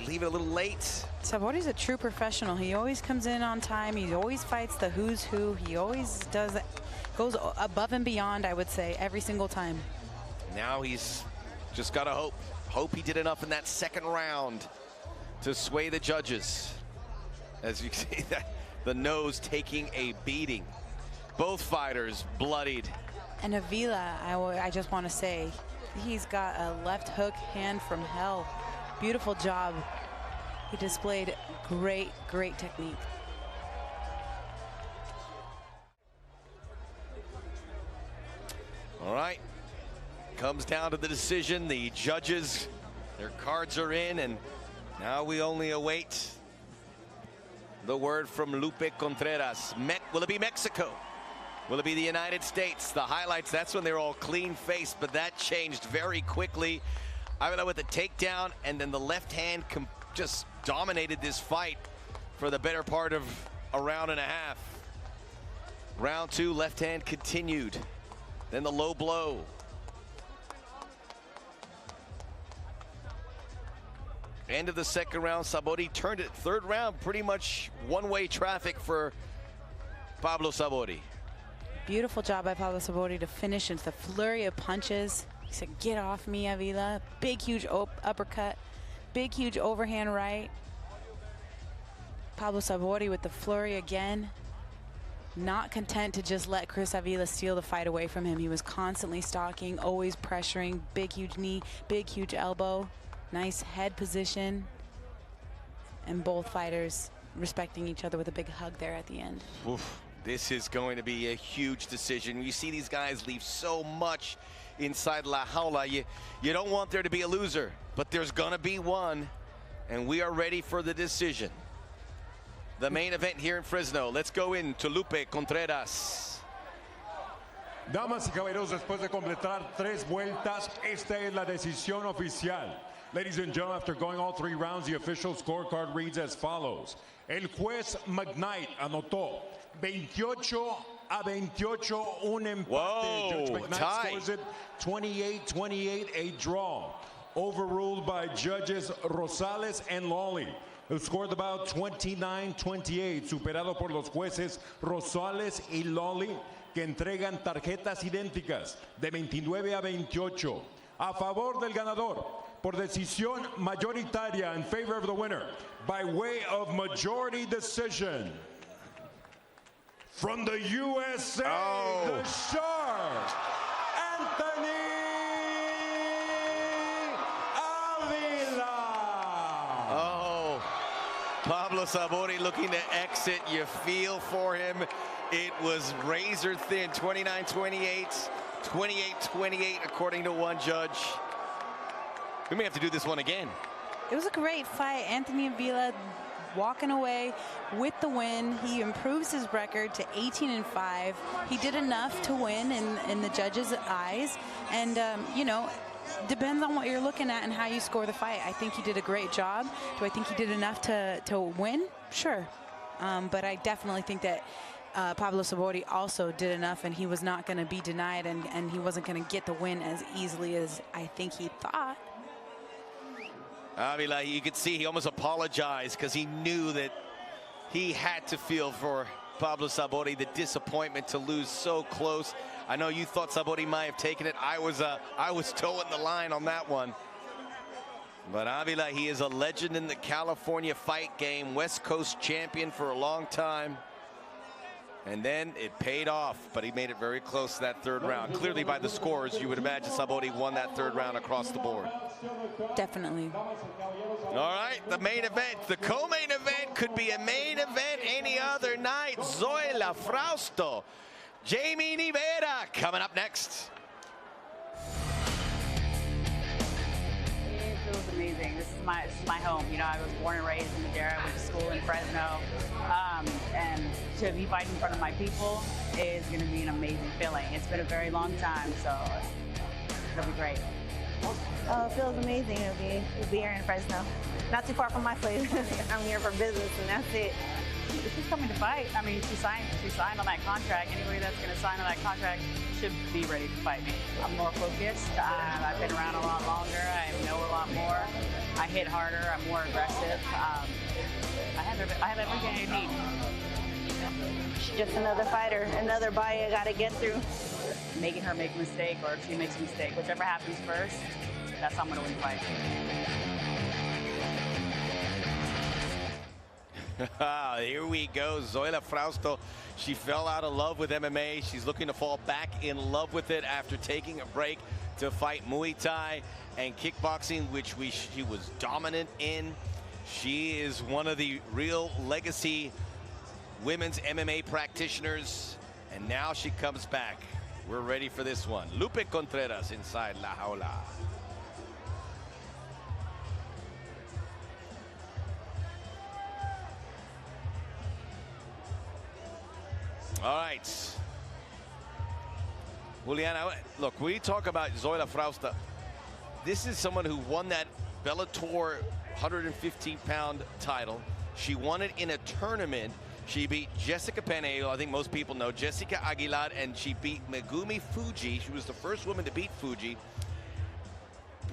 leave it a little late? Sabori's a true professional. He always comes in on time. He always fights the who's who. He always goes above and beyond, I would say, every single time. Now he's just got to hope he did enough in that second round to sway the judges. As you see, that the nose taking a beating. Both fighters bloodied. And Avila, I just want to say, he's got a left hook hand from hell. Beautiful job. He displayed great technique. All right. Comes down to the decision. The judges, their cards are in, and now we only await the word from Lupe Contreras. Will it be Mexico? Will it be the United States? The highlights, that's when they're all clean-faced, but that changed very quickly. Avila with the takedown, and then the left hand just dominated this fight for the better part of a round and a half. Round 2, left hand continued. Then the low blow. End of the second round, Sabori turned it. Third round, pretty much one-way traffic for Pablo Sabori. Beautiful job by Pablo Sabori to finish into the flurry of punches. He said, "Get off me, Avila." Big, huge uppercut. Big, huge overhand right. Pablo Sabori with the flurry again. Not content to just let Chris Avila steal the fight away from him. He was constantly stalking, always pressuring. Big, huge knee, big, huge elbow. Nice head position, and both fighters respecting each other with a big hug there at the end. Oof. This is going to be a huge decision. You see these guys leave so much inside La Jaula. You don't want there to be a loser, but there's gonna be one, and we are ready for the decision. The main event here in Fresno. Let's go into Lupe Contreras. Damas y caballeros, después de completar 3 vueltas, esta es la decisión oficial. Ladies and gentlemen, after going all 3 rounds, the official scorecard reads as follows. El juez McKnight anotó 28-28, un empate. Whoa, Judge McKnight tie. scores it 28-28, a draw. Overruled by judges Rosales and Lawley, who scored about 29-28, superado por los jueces Rosales y Lawley, que entregan tarjetas idénticas de 29-28 a favor del ganador por decisión mayoritaria in favor of the winner by way of majority decision. From the USA, the Shark, Anthony Avila. Oh, Pablo Sabori looking to exit. You feel for him. It was razor thin, 29-28, 28-28 according to one judge. We may have to do this one again. It was a great fight. Anthony Avila walking away with the win. He improves his record to 18-5. He did enough to win in the judges' eyes. And, you know, depends on what you're looking at and how you score the fight. I think he did a great job. Do I think he did enough to win? Sure. But I definitely think that Pablo Sabori also did enough, and he was not going to be denied, and he wasn't going to get the win as easily as I think he thought. Avila, you could see he almost apologized because he knew that he had to feel for Pablo Sabori, the disappointment to lose so close. I know you thought Sabori might have taken it. I was towing the line on that one. But Avila, he is a legend in the California fight game, West Coast champion for a long time. And then it paid off, but he made it very close to that 3rd round. Clearly by the scores, you would imagine Sabori won that 3rd round across the board. Definitely. All right, the main event, the co-main event could be a main event any other night. Zoila, Frausto, Jamie Nievera coming up next. It feels amazing. This is my home. You know, I was born and raised in Madera. I went to school in Fresno. And to be fighting in front of my people is going to be an amazing feeling. It's been a very long time, so it'll be great. Oh, it feels amazing to be here in Fresno. Not too far from my place. I'm here for business, and that's it. She's coming to fight. I mean, she signed on that contract. Anybody that's going to sign on that contract should be ready to fight me. I'm more focused. I've been around a lot longer. I know a lot more. I hit harder. I'm more aggressive. I have everything I need. She's just another fighter, another body I got to get through. Making her make a mistake, or if she makes a mistake, whichever happens first, that's how I'm going to win the fight. Here we go, Zoila Frausto. She fell out of love with MMA. She's looking to fall back in love with it after taking a break to fight Muay Thai and kickboxing, which she was dominant in. She is one of the real legacy women's MMA practitioners, and now she comes back. We're ready for this one. Lupe Contreras inside La Jaula. All right. Juliana, look, we talk about Zoila Frausto. This is someone who won that Bellator 115-pound title. She won it in a tournament. She beat Jessica Penedo, I think most people know, Jessica Aguilar, and she beat Megumi Fuji. She was the first woman to beat Fuji.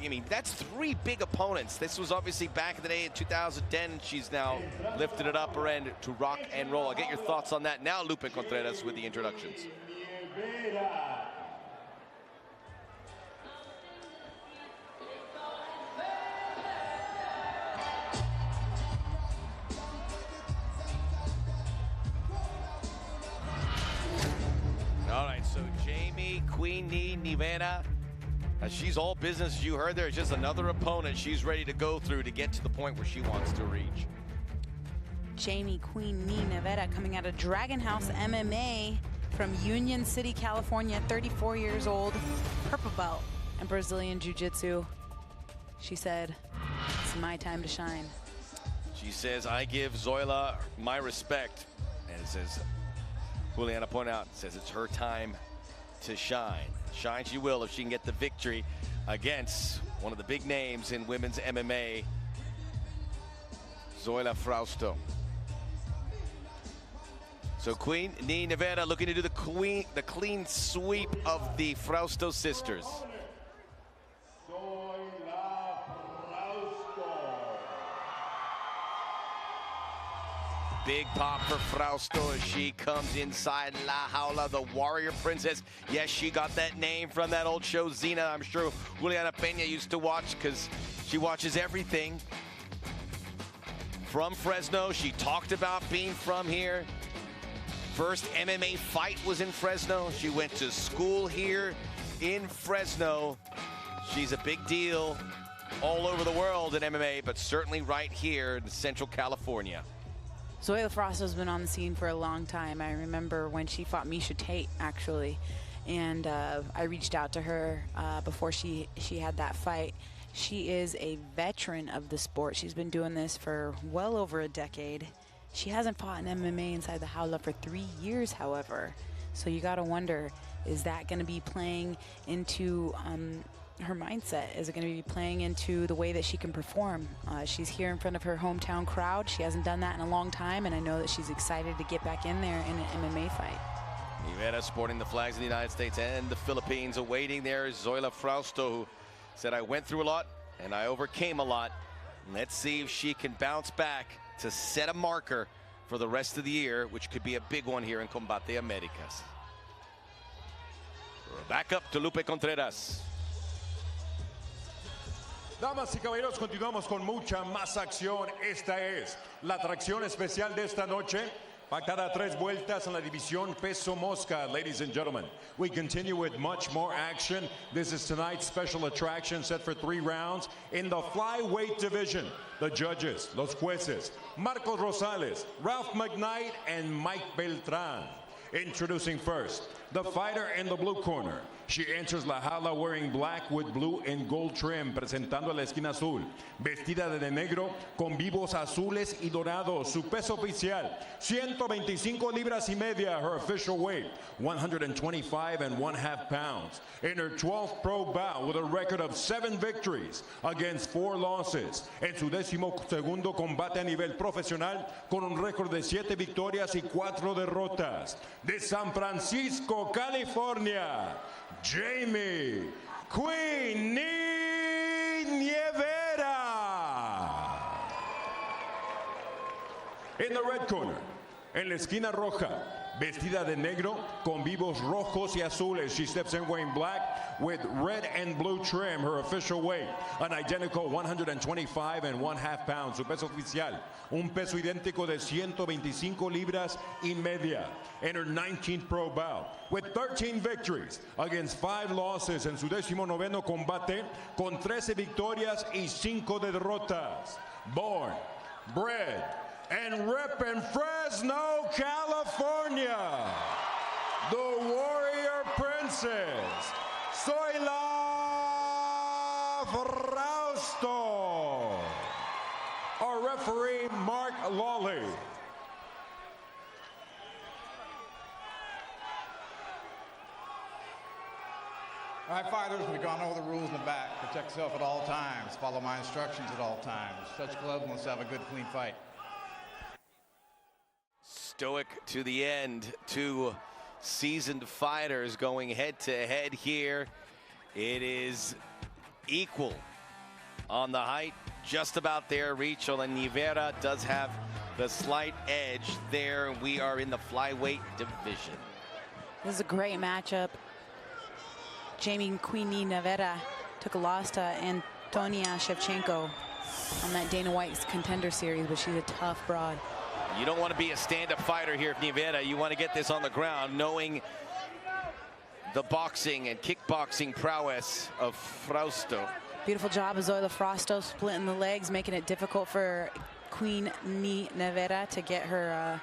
I mean, that's 3 big opponents. This was obviously back in the day in 2010. She's now lifted it up her end to rock and roll. I'll get your thoughts on that now, Lupe Contreras, with the introductions. All right, so Jamie Queen Nievera, she's all business. You heard there, just another opponent she's ready to go through to get to the point where she wants to reach. Jamie Queen Nievera coming out of Dragon House MMA from Union City, California, 34 years old, purple belt in Brazilian Jiu-Jitsu. She said, it's my time to shine. She says, I give ZOILA my respect. And it says, Juliana pointed out, says it's her time to shine. Shine she will if she can get the victory against one of the big names in women's MMA, ZOILA Frausto. So Queen NIEVERA looking to do the clean sweep of the Frausto sisters. Big pop for Frausto as she comes inside La Jaula, the warrior princess. Yes, she got that name from that old show, Xena. I'm sure Juliana Peña used to watch because she watches everything. From Fresno, she talked about being from here. First MMA fight was in Fresno. She went to school here in Fresno. She's a big deal all over the world in MMA, but certainly right here in Central California. ZOILA Frausto's been on the scene for a long time. I remember when she fought Miesha Tate, actually, and I reached out to her before she had that fight. She is a veteran of the sport. She's been doing this for well over a decade. She hasn't fought in MMA inside the Jaula for 3 years, however. So you gotta wonder, is that gonna be playing into her mindset? Is it going to be playing into the way that she can perform? She's here in front of her hometown crowd. She hasn't done that in a long time, and I know that she's excited to get back in there in an MMA fight. NIEVERA sporting the flags of the United States and the Philippines. Awaiting there is ZOILA Frausto, who said, I went through a lot and I overcame a lot. Let's see if she can bounce back to set a marker for the rest of the year, which could be a big one here in Combate Americas. Back up to Lupe Contreras. Damas y caballeros, continuamos con mucha más acción. Esta es la atracción especial de esta noche, pactada a 3 vueltas en la división peso mosca. Ladies and gentlemen, we continue with much more action. This is tonight's special attraction set for 3 rounds in the flyweight division. The judges, los jueces, Marcos Rosales, Ralph McKnight, and Mike Beltran. Introducing first, the fighter in the blue corner. She enters la jaula wearing black with blue and gold trim, presentando a la esquina azul, vestida de negro con vivos azules y dorados. Su peso oficial, 125 libras y media. Her official weight, 125.5 pounds. In her 12th pro bout with a record of 7 victories against 4 losses. En su 12º combate a nivel profesional con un récord de 7 victorias y 4 derrotas. De San Francisco, California, Jamie Queen NIEVERA. In the red corner, en la esquina roja, vestida de negro con vivos rojos y azules. She steps in wearing black with red and blue trim. Her official weight, an identical 125.5 pounds. Su peso oficial, un peso idéntico de 125 libras y media. In her 19th pro bout with 13 victories against 5 losses en su 19º combate con 13 victorias y 5 derrotas. Born, bred, and rep in Fresno, California, the warrior princess, ZOILA Frausto. Our referee, Mark Lawley. All right, fighters, we've gone over the rules in the back. Protect yourself at all times. Follow my instructions at all times. Touch gloves and let's have a good, clean fight. Stoic to the end. 2 seasoned fighters going head-to-head here. It is equal on the height, just about their reach. Although NIEVERA does have the slight edge there. We are in the flyweight division. This is a great matchup. Jamie Queen NIEVERA took a loss to Antonia Shevchenko on that Dana White's Contender Series, but she's a tough broad. You don't want to be a stand-up fighter here at NIEVERA. You want to get this on the ground, knowing the boxing and kickboxing prowess of Frausto. Beautiful job of ZOILA Frausto splitting the legs, making it difficult for Queen NIEVERA to get her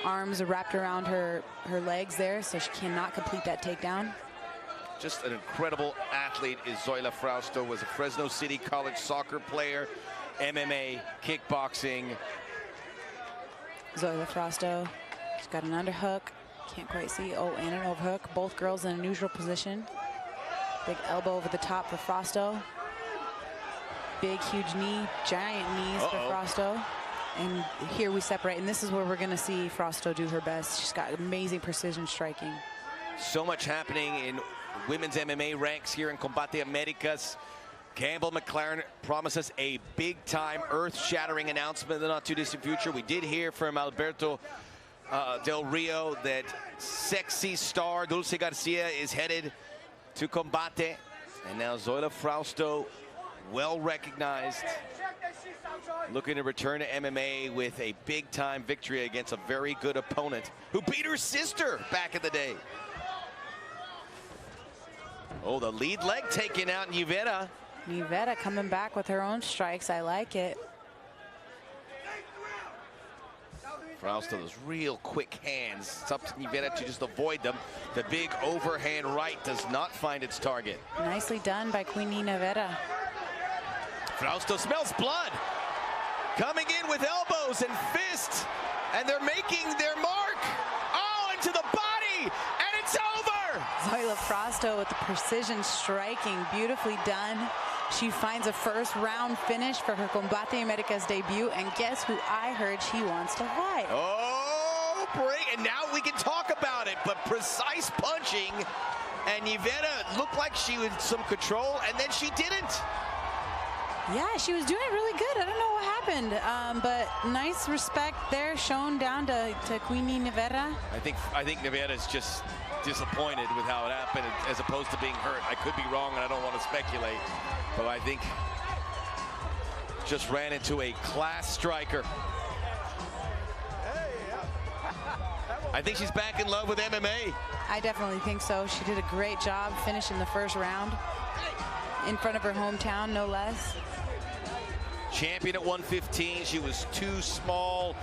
arms wrapped around her legs there, so she cannot complete that takedown. just an incredible athlete is ZOILA Frausto. Was a Fresno City College soccer player, MMA, kickboxing. ZOILA Frausto, she's got an underhook. Can't quite see. Oh, and an overhook. Both girls in a neutral position. Big elbow over the top for Frausto. Big, huge knee. Giant knees for Frausto. And here we separate. And this is where we're going to see Frausto do her best. She's got amazing precision striking. So much happening in women's MMA ranks here in Combate Americas. Campbell McLaren promises a big-time, earth-shattering announcement in the not-too-distant future. We did hear from Alberto Del Rio that sexy star Dulce Garcia is headed to Combate. And now ZOILA Frausto, well recognized, looking to return to MMA with a big-time victory against a very good opponent who beat her sister back in the day. Oh, the lead leg taken out, NIEVERA. NIEVERA coming back with her own strikes. I like it. Frausto, those real quick hands. It's up to NIEVERA to just avoid them. The big overhand right does not find its target. Nicely done by Queenie NIEVERA. Frausto smells blood. Coming in with elbows and fists. And they're making their mark. Oh, into the body. And it's over. ZOILA Frausto with the precision striking. Beautifully done. She finds a first round finish for her Combate Americas debut. And guess who I heard she wants to fight? Oh, break. And now we can talk about it. But precise punching. And NIEVERA looked like she was some control. And then she didn't. Yeah, she was doing it really good. I don't know what happened, but nice respect there shown down to Queenie NIEVERA. I think NIEVERA's just disappointed with how it happened as opposed to being hurt. I could be wrong, and I don't want to speculate, but I think just ran into a class striker. I think she's back in love with MMA. I definitely think so. She did a great job finishing the first round in front of her hometown, no less. Champion at 115. She was too small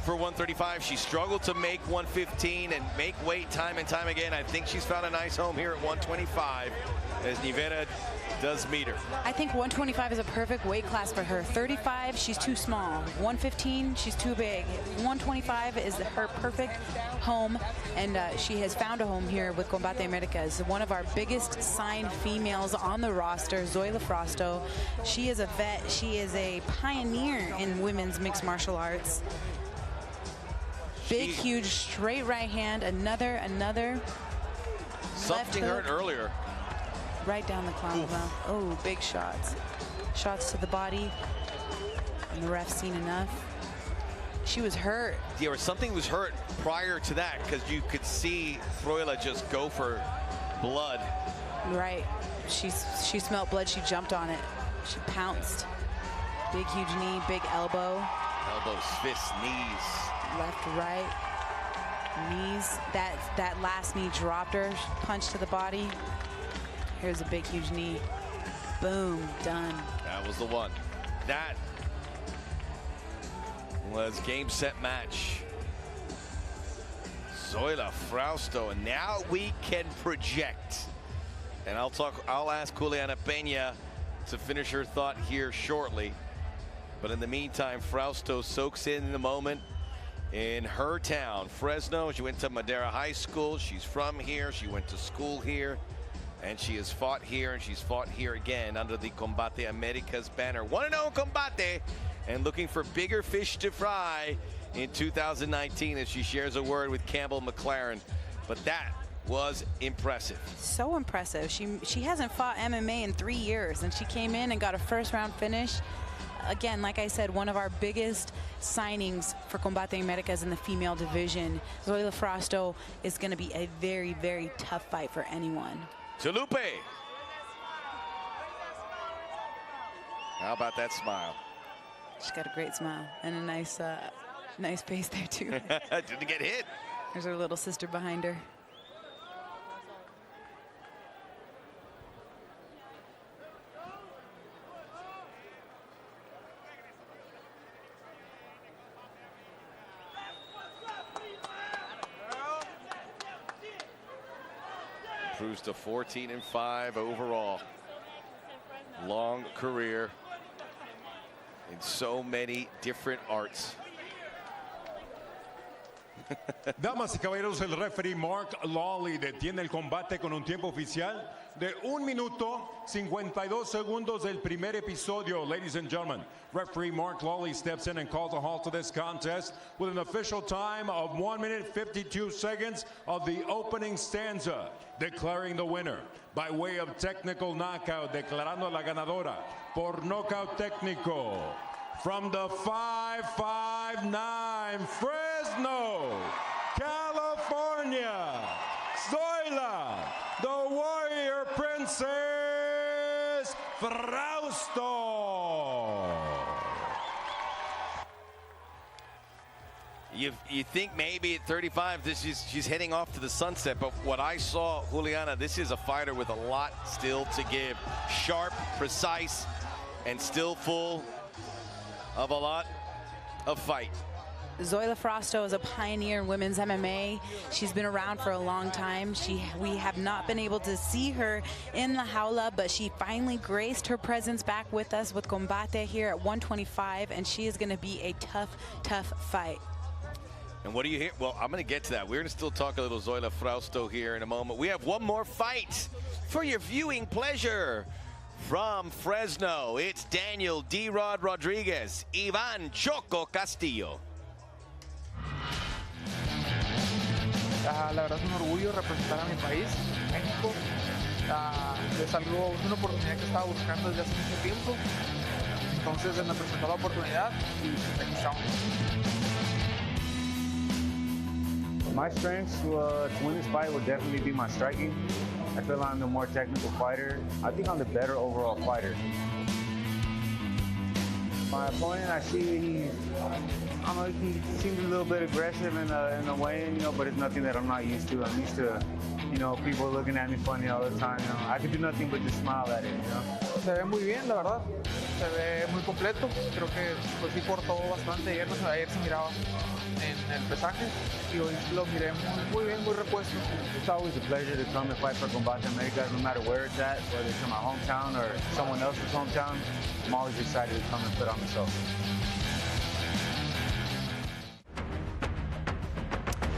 for 135. She struggled to make 115 and make weight time and time again. I think she's found a nice home here at 125 as NIEVERA does meet her. I think 125 is a perfect weight class for her. 35, she's too small. 115, she's too big. 125 is her perfect home, and she has found a home here with Combate Americas. One of our biggest signed females on the roster, ZOILA Frausto. She is a vet. She is a pioneer in women's mixed martial arts. Big, huge, straight right hand. Another. Something hurt earlier. Right down the clown. Oh, big shots. Shots to the body. And the ref seen enough. She was hurt. Yeah, or something was hurt prior to that because you could see ZOILA just go for blood. Right. She smelled blood. She jumped on it. She pounced. Big, huge knee. Big elbow. Elbows, fists, knees. Left, right. Knees. That last knee dropped her. Punch to the body. Here's a big, huge knee. Boom, done. That was the one. That was game, set, match. ZOILA Frausto, and now we can project. And I'll ask Juliana Peña to finish her thought here shortly. But in the meantime, Frausto soaks in the moment in her town, Fresno. She went to Madera High School. She's from here. She went to school here. And she has fought here, and she's fought here again under the Combate Americas banner. 1-0 Combate, and looking for bigger fish to fry in 2019 as she shares a word with Campbell McLaren. But that was impressive. So impressive. She hasn't fought MMA in 3 years, and she came in and got a first-round finish. Again, like I said, one of our biggest signings for Combate Americas in the female division. ZOILA Frausto is going to be a very, very tough fight for anyone. To Lupe. How about that smile? She's got a great smile and a nice face there too. Didn't get hit. There's her little sister behind her. improves to 14-5 overall. Long career in so many different arts. Damas y caballeros, el referee Mark Lawley detiene el combate con un tiempo oficial de 1 minuto 52 segundos del primer episodio. Ladies and gentlemen, referee Mark Lawley steps in and calls a halt to this contest with an official time of 1 minute 52 seconds of the opening stanza, declaring the winner by way of technical knockout, declarando la ganadora por nocaut técnico. From the 559 Fresno, California, ZOILA, the Warrior Princess, Frausto. You think maybe at 35 she's heading off to the sunset, but what I saw, Juliana, this is a fighter with a lot still to give. Sharp, precise, and still full of a lot of fight. ZOILA Frausto is a pioneer in women's MMA. She's been around for a long time. We have not been able to see her in the jaula, but she finally graced her presence back with us with Combate here at 125, and she is going to be a tough, tough fight. And what do you hear? Well, I'm going to get to that. We're going to still talk a little ZOILA Frausto here in a moment. We have one more fight for your viewing pleasure. From Fresno, it's Daniel D-Rod Rodriguez, Ivan Choko Castillo. La verdad es un orgullo representar a mi país, México. Es una oportunidad que estaba buscando desde hace mucho tiempo. Entonces se me presentó la oportunidad y aquí estamos. My strengths to win this fight would definitely be my striking. I feel I'm the more technical fighter. I think I'm the better overall fighter. My opponent, I see I don't know, he seems a little bit aggressive in the weigh-in, but it's nothing that I'm not used to. I'm used to, people looking at me funny all the time. I can do nothing but just smile at it. Se ve muy bien, la verdad. Se ve muy completo. Creo que pues sí cortó bastante. Ayer se miraba en el pesaje y hoy lo miré muy bien, muy repuesto. It's always a pleasure to come and fight for Combate America, no matter where it's at, whether it's in my hometown or someone else's hometown. I'm always excited to come and put on the show.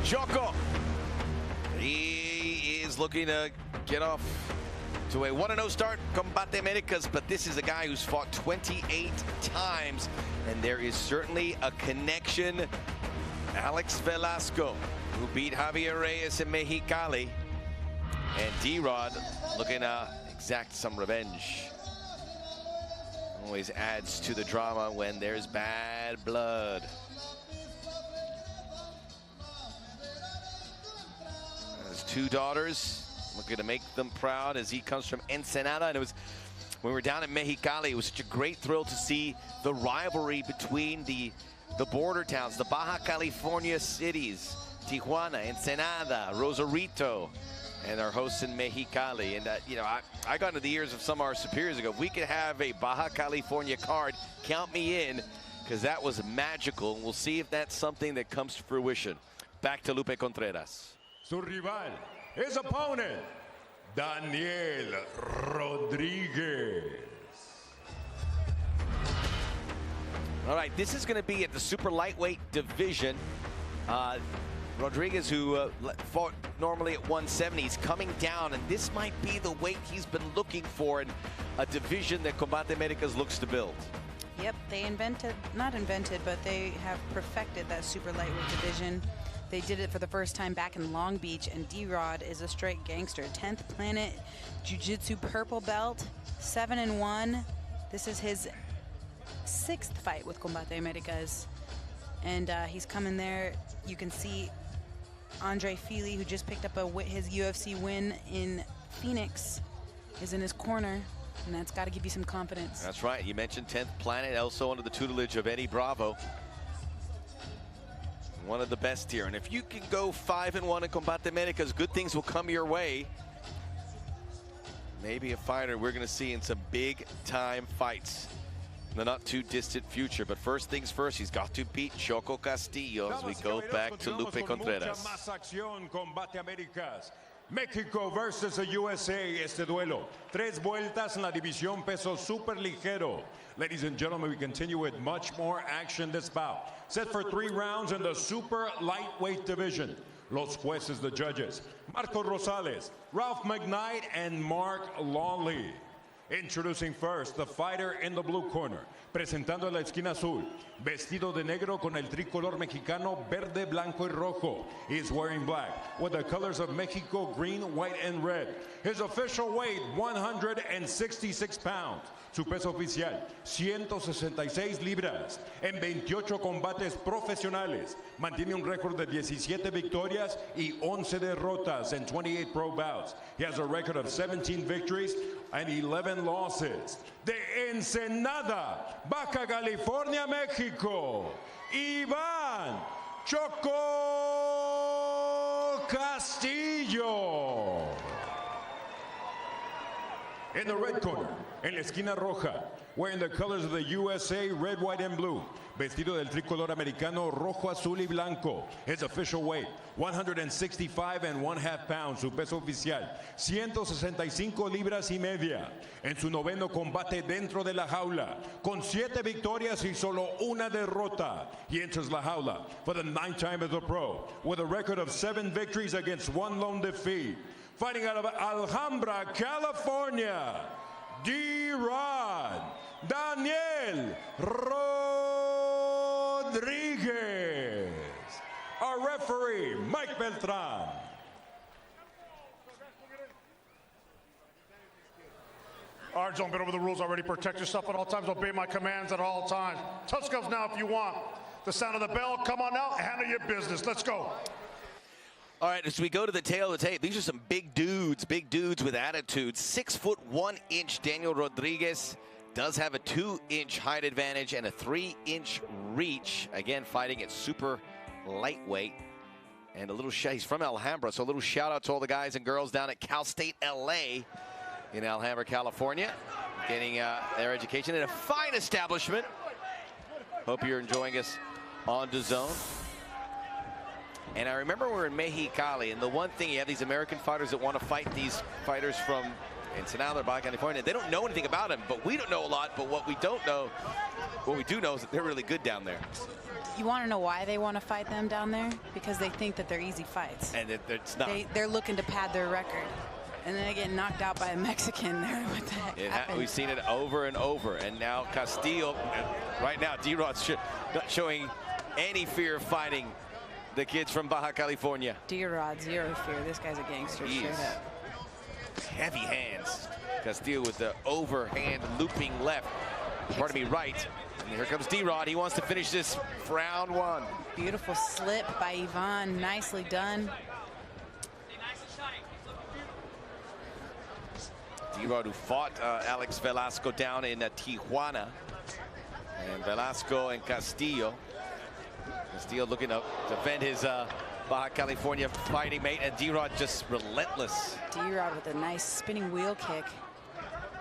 Choko, he is looking to get off to a 1-0 start, Combate Americas, but this is a guy who's fought 28 times, and there is certainly a connection. Alex Velasco, who beat Javier Reyes in Mexicali, and D-Rod looking to exact some revenge. Always adds to the drama when there's bad blood. Has 2 daughters, looking to make them proud as he comes from Ensenada. And it was, when we were down in Mexicali, it was such a great thrill to see the rivalry between the border towns, the Baja California cities, Tijuana, Ensenada, Rosarito, and our hosts in Mexicali. And, I got into the ears of some of our superiors ago. If we could have a Baja California card, count me in, because that was magical. And we'll see if that's something that comes to fruition. Back to Lupe Contreras. Su rival, his opponent, Daniel Rodriguez. All right, this is going to be at the super lightweight division. Rodriguez, who fought normally at 170, is coming down, and this might be the weight he's been looking for in a division that Combate Americas looks to build. Yep, they not invented, but they have perfected that super lightweight division. They did it for the first time back in Long Beach, and D-Rod is a straight gangster. 10th Planet Jiu-Jitsu purple belt, 7-1. This is his 6th fight with Combate Americas. And he's coming there. You can see Andre Fili, who just picked up his UFC win in Phoenix, is in his corner. And that's got to give you some confidence. That's right. You mentioned 10th Planet, also under the tutelage of Eddie Bravo. One of the best here. And if you can go 5-1 in Combate Americas, good things will come your way. Maybe a fighter we're going to see in some big-time fights in the not-too-distant future. But first things first, he's got to beat Choko Castillo as we go back to Lupe Contreras. México versus the USA, este duelo. 3 vueltas en la división peso super ligero. Ladies and gentlemen, we continue with much more action this bout. Set for 3 rounds in the super lightweight division. Los jueces, the judges, Marcos Rosales, Ralph McKnight, and Mark Lawley. Introducing first, the fighter in the blue corner. Presentando en la esquina azul, vestido de negro con el tricolor mexicano verde, blanco y rojo. He's wearing black with the colors of Mexico, green, white, and red. His official weight, 166 pounds. Su peso oficial, 166 libras. En 28 combates profesionales. Mantiene un récord de 17 victorias y 11 derrotas en 28 pro bouts. He has a record of 17 victories and 11 losses. De Ensenada, Baja California, México, Iván CHOKO Castillo. In the red corner, en la esquina roja, wearing the colors of the USA, red, white, and blue. Vestido del tricolor americano, rojo, azul y blanco. His official weight, 165.5 pounds. Su peso oficial, 165 libras y media. En su noveno combate dentro de la jaula, con 7 victorias y solo una derrota. He enters la jaula for the 9th time as a pro, with a record of 7 victories against 1 lone defeat. Fighting out of Alhambra, California, D-Rod, Daniel Rodriguez. Our referee, Mike Beltran. All right, don't been over the rules already. Protect yourself at all times. Obey my commands at all times. Touch gloves now if you want. The sound of the bell, come on out, handle your business. Let's go. All right, as we go to the tail of the tape, these are some big dudes with attitude. 6 foot 1 inch Daniel Rodriguez does have a 2-inch height advantage and a 3-inch reach. Again, fighting at super lightweight. And a little he's from Alhambra, so a little shout out to all the guys and girls down at Cal State LA in Alhambra, California, getting their education in a fine establishment. Hope you're enjoying us on DAZN. And I remember we were in Mexicali, and the one thing, you have these American fighters that want to fight these fighters from Ensenada, Baja California. They don't know anything about them, but we don't know a lot. But what we do know is that they're really good down there. You want to know why they want to fight them down there? Because they think that they're easy fights. And it's not. They're looking to pad their record. And then they get knocked out by a Mexican there. What the heck happened? We've seen it over and over. And now Castillo, right now, D-Rod's not showing any fear of fighting the kids from Baja California. D-Rod, zero fear. This guy's a gangster straight up. Heavy hands. Castillo with the overhand looping left. Pardon me, right. And here comes D-Rod. He wants to finish this for round 1. Beautiful slip by Ivan. Nicely done. D-Rod, who fought Alex Velasco down in Tijuana. And Velasco and Castillo. Castillo looking to defend his Baja California fighting mate, and D-Rod just relentless. D-Rod with a nice spinning wheel kick.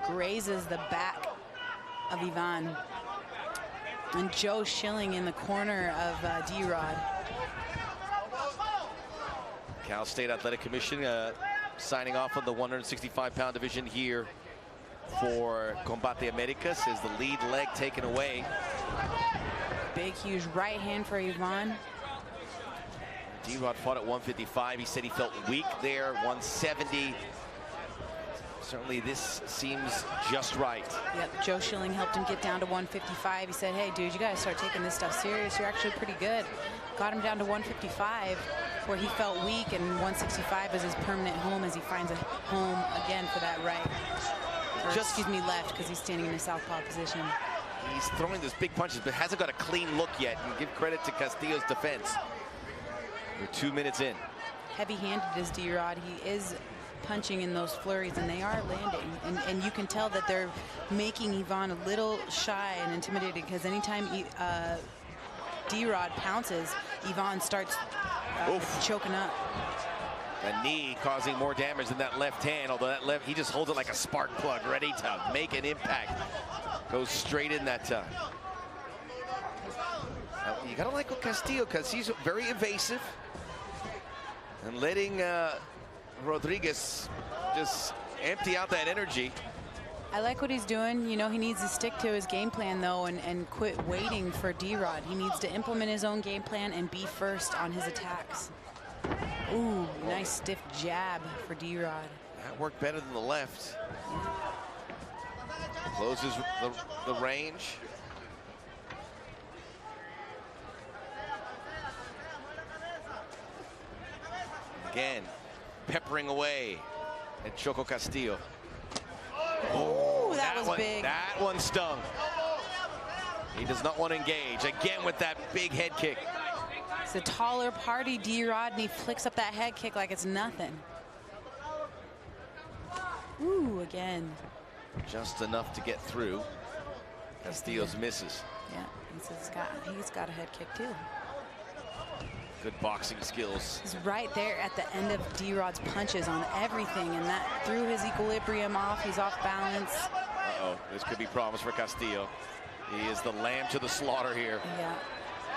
Grazes the back of Ivan. And Joe Schilling in the corner of D-Rod. Cal State Athletic Commission signing off on the 165-pound division here for Combate Americas is the lead leg taken away. Big, huge right hand for Ivan. D-Rod fought at 155. He said he felt weak there, 170. Certainly this seems just right. Yep, Joe Schilling helped him get down to 155. He said, hey, dude, you got to start taking this stuff serious. You're actually pretty good. Got him down to 155, where he felt weak, and 165 is his permanent home as he finds a home again for that right. Or, excuse me, left, because he's standing in a southpaw position. He's throwing those big punches, but hasn't got a clean look yet. And give credit to Castillo's defense. We're 2 minutes in. Heavy-handed is D-Rod. He is punching in those flurries, and they are landing. And you can tell that they're making Ivan a little shy and intimidated, because anytime D-Rod pounces, Ivan starts choking up. A knee causing more damage than that left hand, although that left, he just holds it like a spark plug, ready to make an impact. Goes straight in that time. You gotta like Castillo, because he's very evasive and letting Rodriguez just empty out that energy. I like what he's doing. You know, he needs to stick to his game plan, though, and quit waiting for D-Rod. He needs to implement his own game plan and be first on his attacks. Ooh, nice stiff jab for D-Rod. That worked better than the left. Closes the range. Again, peppering away at Choko Castillo. Oh, that was big. That one stung. He does not want to engage. Again with that big head kick. It's a taller party, D-Rod, and he flicks up that head kick like it's nothing. Ooh, again. Just enough to get through. Castillo's misses. Yeah, he's got a head kick too. Good boxing skills. He's right there at the end of D-Rod's punches on everything, and that threw his equilibrium off. He's off balance. Uh-oh, this could be problems for Castillo. He is the lamb to the slaughter here. Yeah.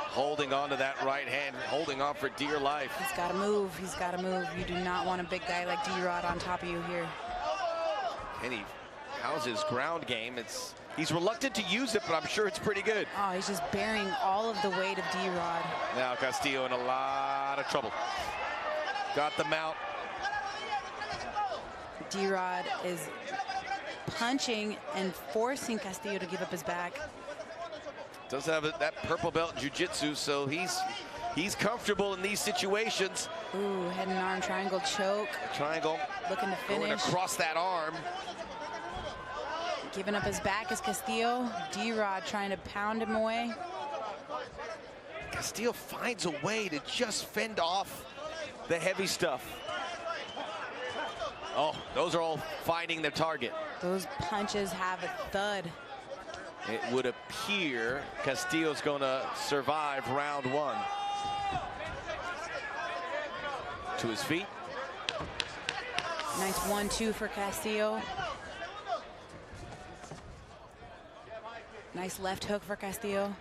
Holding on to that right hand, holding on for dear life. He's got to move. He's got to move. You do not want a big guy like D-Rod on top of you here. And how's his ground game? He's reluctant to use it, but I'm sure it's pretty good. Oh, he's just bearing all of the weight of D-Rod. Now Castillo in a lot of trouble. Got the mount. D-Rod is punching and forcing Castillo to give up his back. Does have that purple belt in jiu-jitsu, so he's comfortable in these situations. Ooh, head and arm triangle choke. Triangle. Looking to finish. Going across that arm. Giving up his back is Castillo. D-Rod trying to pound him away. Castillo finds a way to just fend off the heavy stuff. Oh, those are all finding their target. Those punches have a thud. It would appear Castillo's going to survive round one. To his feet. Nice 1-2 for Castillo. Nice left hook for Castillo.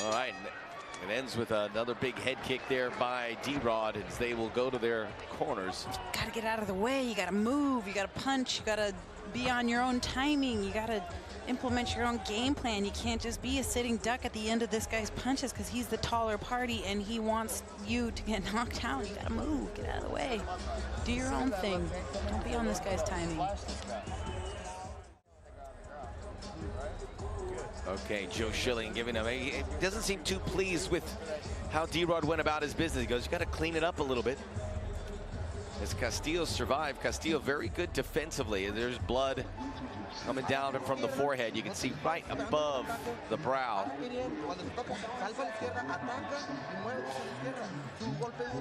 All right, it ends with another big head kick there by D-Rod as they will go to their corners. Got to get out of the way. You got to move. You got to punch. You got to be on your own timing. You got to implement your own game plan. You can't just be a sitting duck at the end of this guy's punches because he's the taller party and he wants you to get knocked out. You got to move. Get out of the way. Do your own thing. Don't be on this guy's timing. Okay, Joe Schilling giving him. He doesn't seem too pleased with how D-Rod went about his business. He goes, you got to clean it up a little bit. As Castillo survived, Castillo very good defensively. There's blood coming down from the forehead. You can see right above the brow.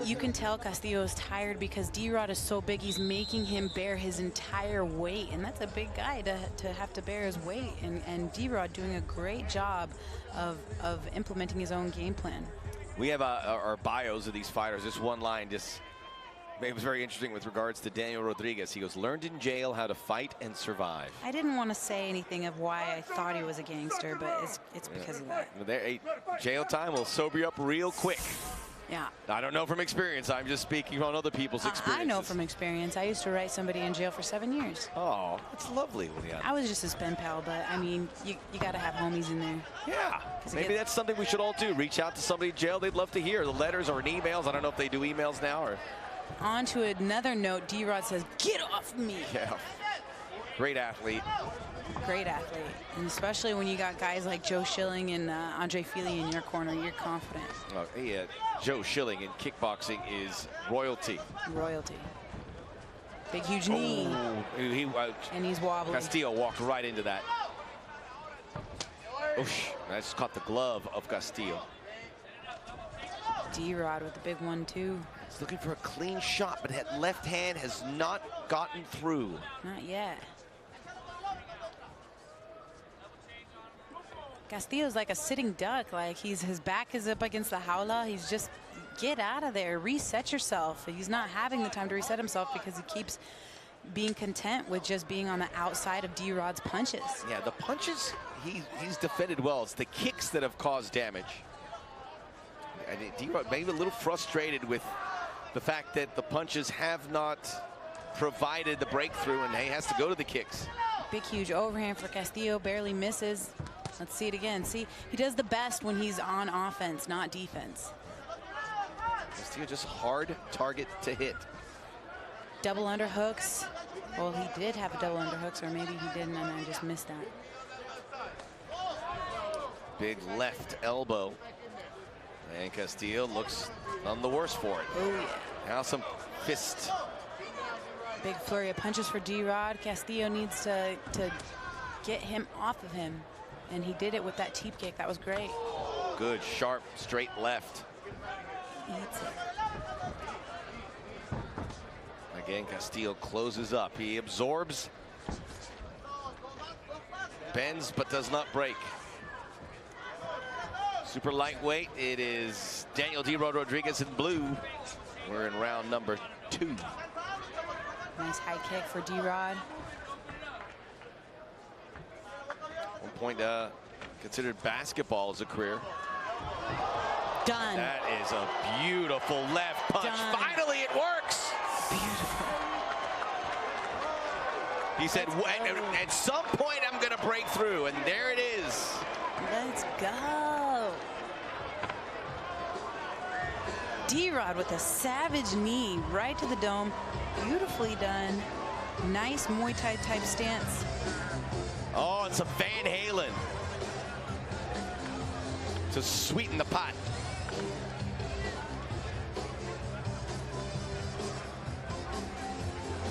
You can tell Castillo is tired because D-Rod is so big, he's making him bear his entire weight. And that's a big guy to have to bear his weight. And D-Rod doing a great job of implementing his own game plan. We have our bios of these fighters. This one line just... It was very interesting with regards to Daniel Rodriguez. He goes, learned in jail how to fight and survive. I didn't want to say anything of why I thought he was a gangster, but it's because of that. Jail time will sober you up real quick. Yeah. I don't know from experience. I'm just speaking on other people's experiences. I know from experience. I used to write somebody in jail for 7 years. Oh, that's lovely, Juliana. I was just his pen pal, but I mean, you got to have homies in there. Yeah. Maybe that's something we should all do. Reach out to somebody in jail. They'd love to hear the letters or emails. I don't know if they do emails now or... On to another note, D-Rod says, get off me. Yeah. Great athlete. Great athlete. And especially when you got guys like Joe Schilling and Andre Fili in your corner, you're confident. Oh, yeah. Joe Schilling in kickboxing is royalty. Royalty. Big, huge knee. And he's wobbly. Castillo walked right into that. Oosh, that's caught the glove of Castillo. D-Rod with the big 1-2. He's looking for a clean shot, but that left hand has not gotten through. Not yet. Castillo's like a sitting duck. Like his back is up against the jaula. He's just, get out of there, reset yourself. He's not having the time to reset himself because he keeps being content with just being on the outside of D-Rod's punches. Yeah, the punches, he's defended well. It's the kicks that have caused damage. D-Rod maybe a little frustrated with the fact that the punches have not provided the breakthrough, and he has to go to the kicks. Big, huge overhand for Castillo, barely misses. Let's see it again. See, he does the best when he's on offense, not defense. Castillo just hard target to hit. Double underhooks. Well, he did have a double underhooks, or maybe he didn't, and I just missed that. Big left elbow. And Castillo looks none the worse for it. Oh, yeah. Now some fist. Big flurry of punches for D-Rod. Castillo needs to get him off of him. And he did it with that teep kick. That was great. Good, sharp, straight left. Eats it. Again, Castillo closes up. He absorbs, bends, but does not break. Super lightweight, it is Daniel D-Rod Rodriguez in blue. We're in round number 2. Nice high kick for D-Rod. One point considered basketball as a career. Done. That is a beautiful left punch. Done. Finally, it works. Beautiful. He said, at some point, I'm going to break through, and there it is. Let's go. D-Rod with a savage knee right to the dome. Beautifully done. Nice Muay Thai type stance. Oh, and some Van Halen to sweeten the pot.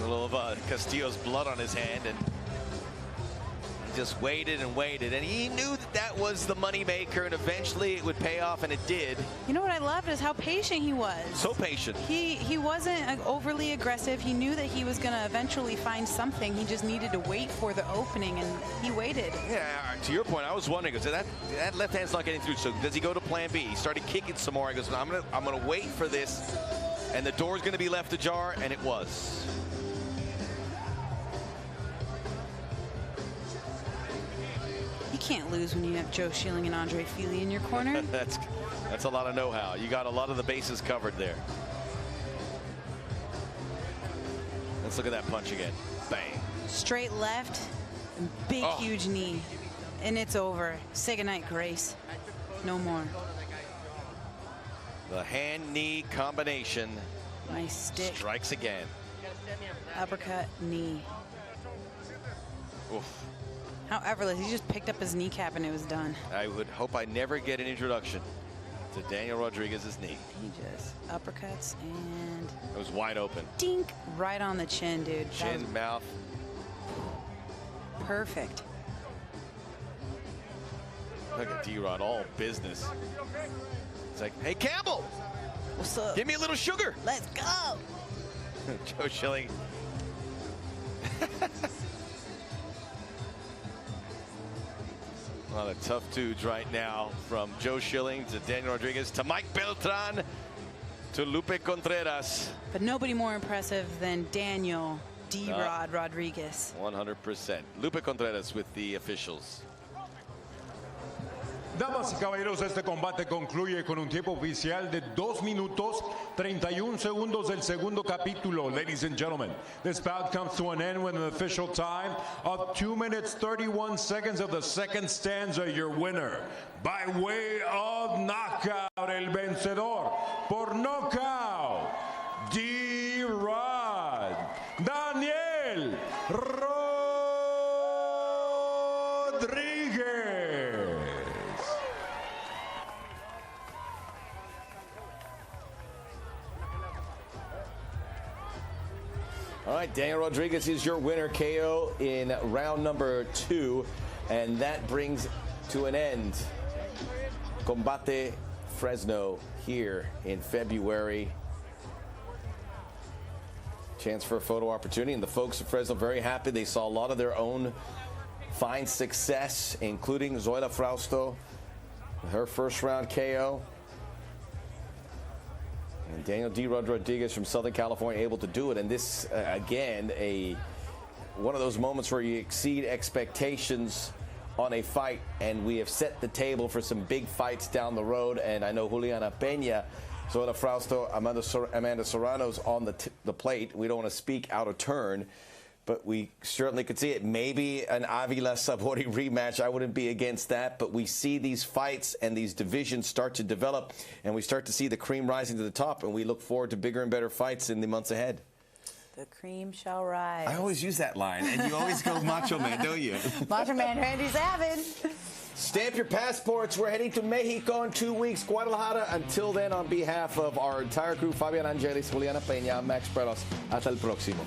A little of Castillo's blood on his hand, and he just waited and waited, and he knew that that was the moneymaker, and eventually it would pay off, and it did. You know what I loved is how patient he was. So patient. He wasn't overly aggressive. He knew that he was going to eventually find something. He just needed to wait for the opening, and he waited. Yeah, to your point, I was wondering, because that left hand's not getting through, so does he go to plan B? He started kicking some more. He goes, I'm gonna wait for this, and the door's gonna be left ajar, and it was. You can't lose when you have Joe Schilling and Andre Fili in your corner. That's a lot of know-how. You got a lot of the bases covered there. Let's look at that punch again. Bang. Straight left, and big, huge knee. And it's over. Say goodnight, Grace. No more. The hand-knee combination. Nice stick. Strikes again. Uppercut, knee. Oof. How effortless. He just picked up his kneecap and it was done. I would hope I never get an introduction to Daniel Rodriguez's knee. He just uppercuts and... It was wide open. Dink! Right on the chin, dude. Chin, mouth. Perfect. Look at D-Rod, all business. It's like, hey, Campbell! What's up? Give me a little sugar. Let's go! Joe Schilling. A lot of tough dudes right now, from Joe Schilling to Daniel Rodriguez to Mike Beltran to Lupe Contreras. But nobody more impressive than Daniel D-Rod Rodriguez. 100%. Lupe Contreras with the officials. Damas y caballeros, este combate concluye con un tiempo oficial de 2 minutos 31 segundos del segundo capítulo. Ladies and gentlemen, this bout comes to an end with an official time of 2 minutes 31 seconds of the second stanza. Your winner, by way of knockout, el vencedor por knockout, D-Rod, Daniel Rodriguez. All right, Daniel Rodriguez is your winner, KO in round number 2. And that brings to an end Combate Fresno here in February. Chance for a photo opportunity. And the folks of Fresno very happy. They saw a lot of their own fine success, including ZOILA Frausto, her first round KO. And Daniel D-Rod Rodriguez from Southern California able to do it. And this, again, one of those moments where you exceed expectations on a fight. And we have set the table for some big fights down the road. And I know Juliana Peña Zoila Frausto, Amanda Serrano's on the plate. We don't want to speak out of turn, but we certainly could see it. Maybe an Avila Sabori rematch. I wouldn't be against that, but we see these fights and these divisions start to develop, and we start to see the cream rising to the top, and we look forward to bigger and better fights in the months ahead. The cream shall rise. I always use that line, and you always go Macho Man, don't you? Macho Man Randy Savage. Stamp your passports. We're heading to Mexico in 2 weeks, Guadalajara. Until then, on behalf of our entire crew, Fabian Angelis, Juliana Peña, Max Bretos, hasta el próximo.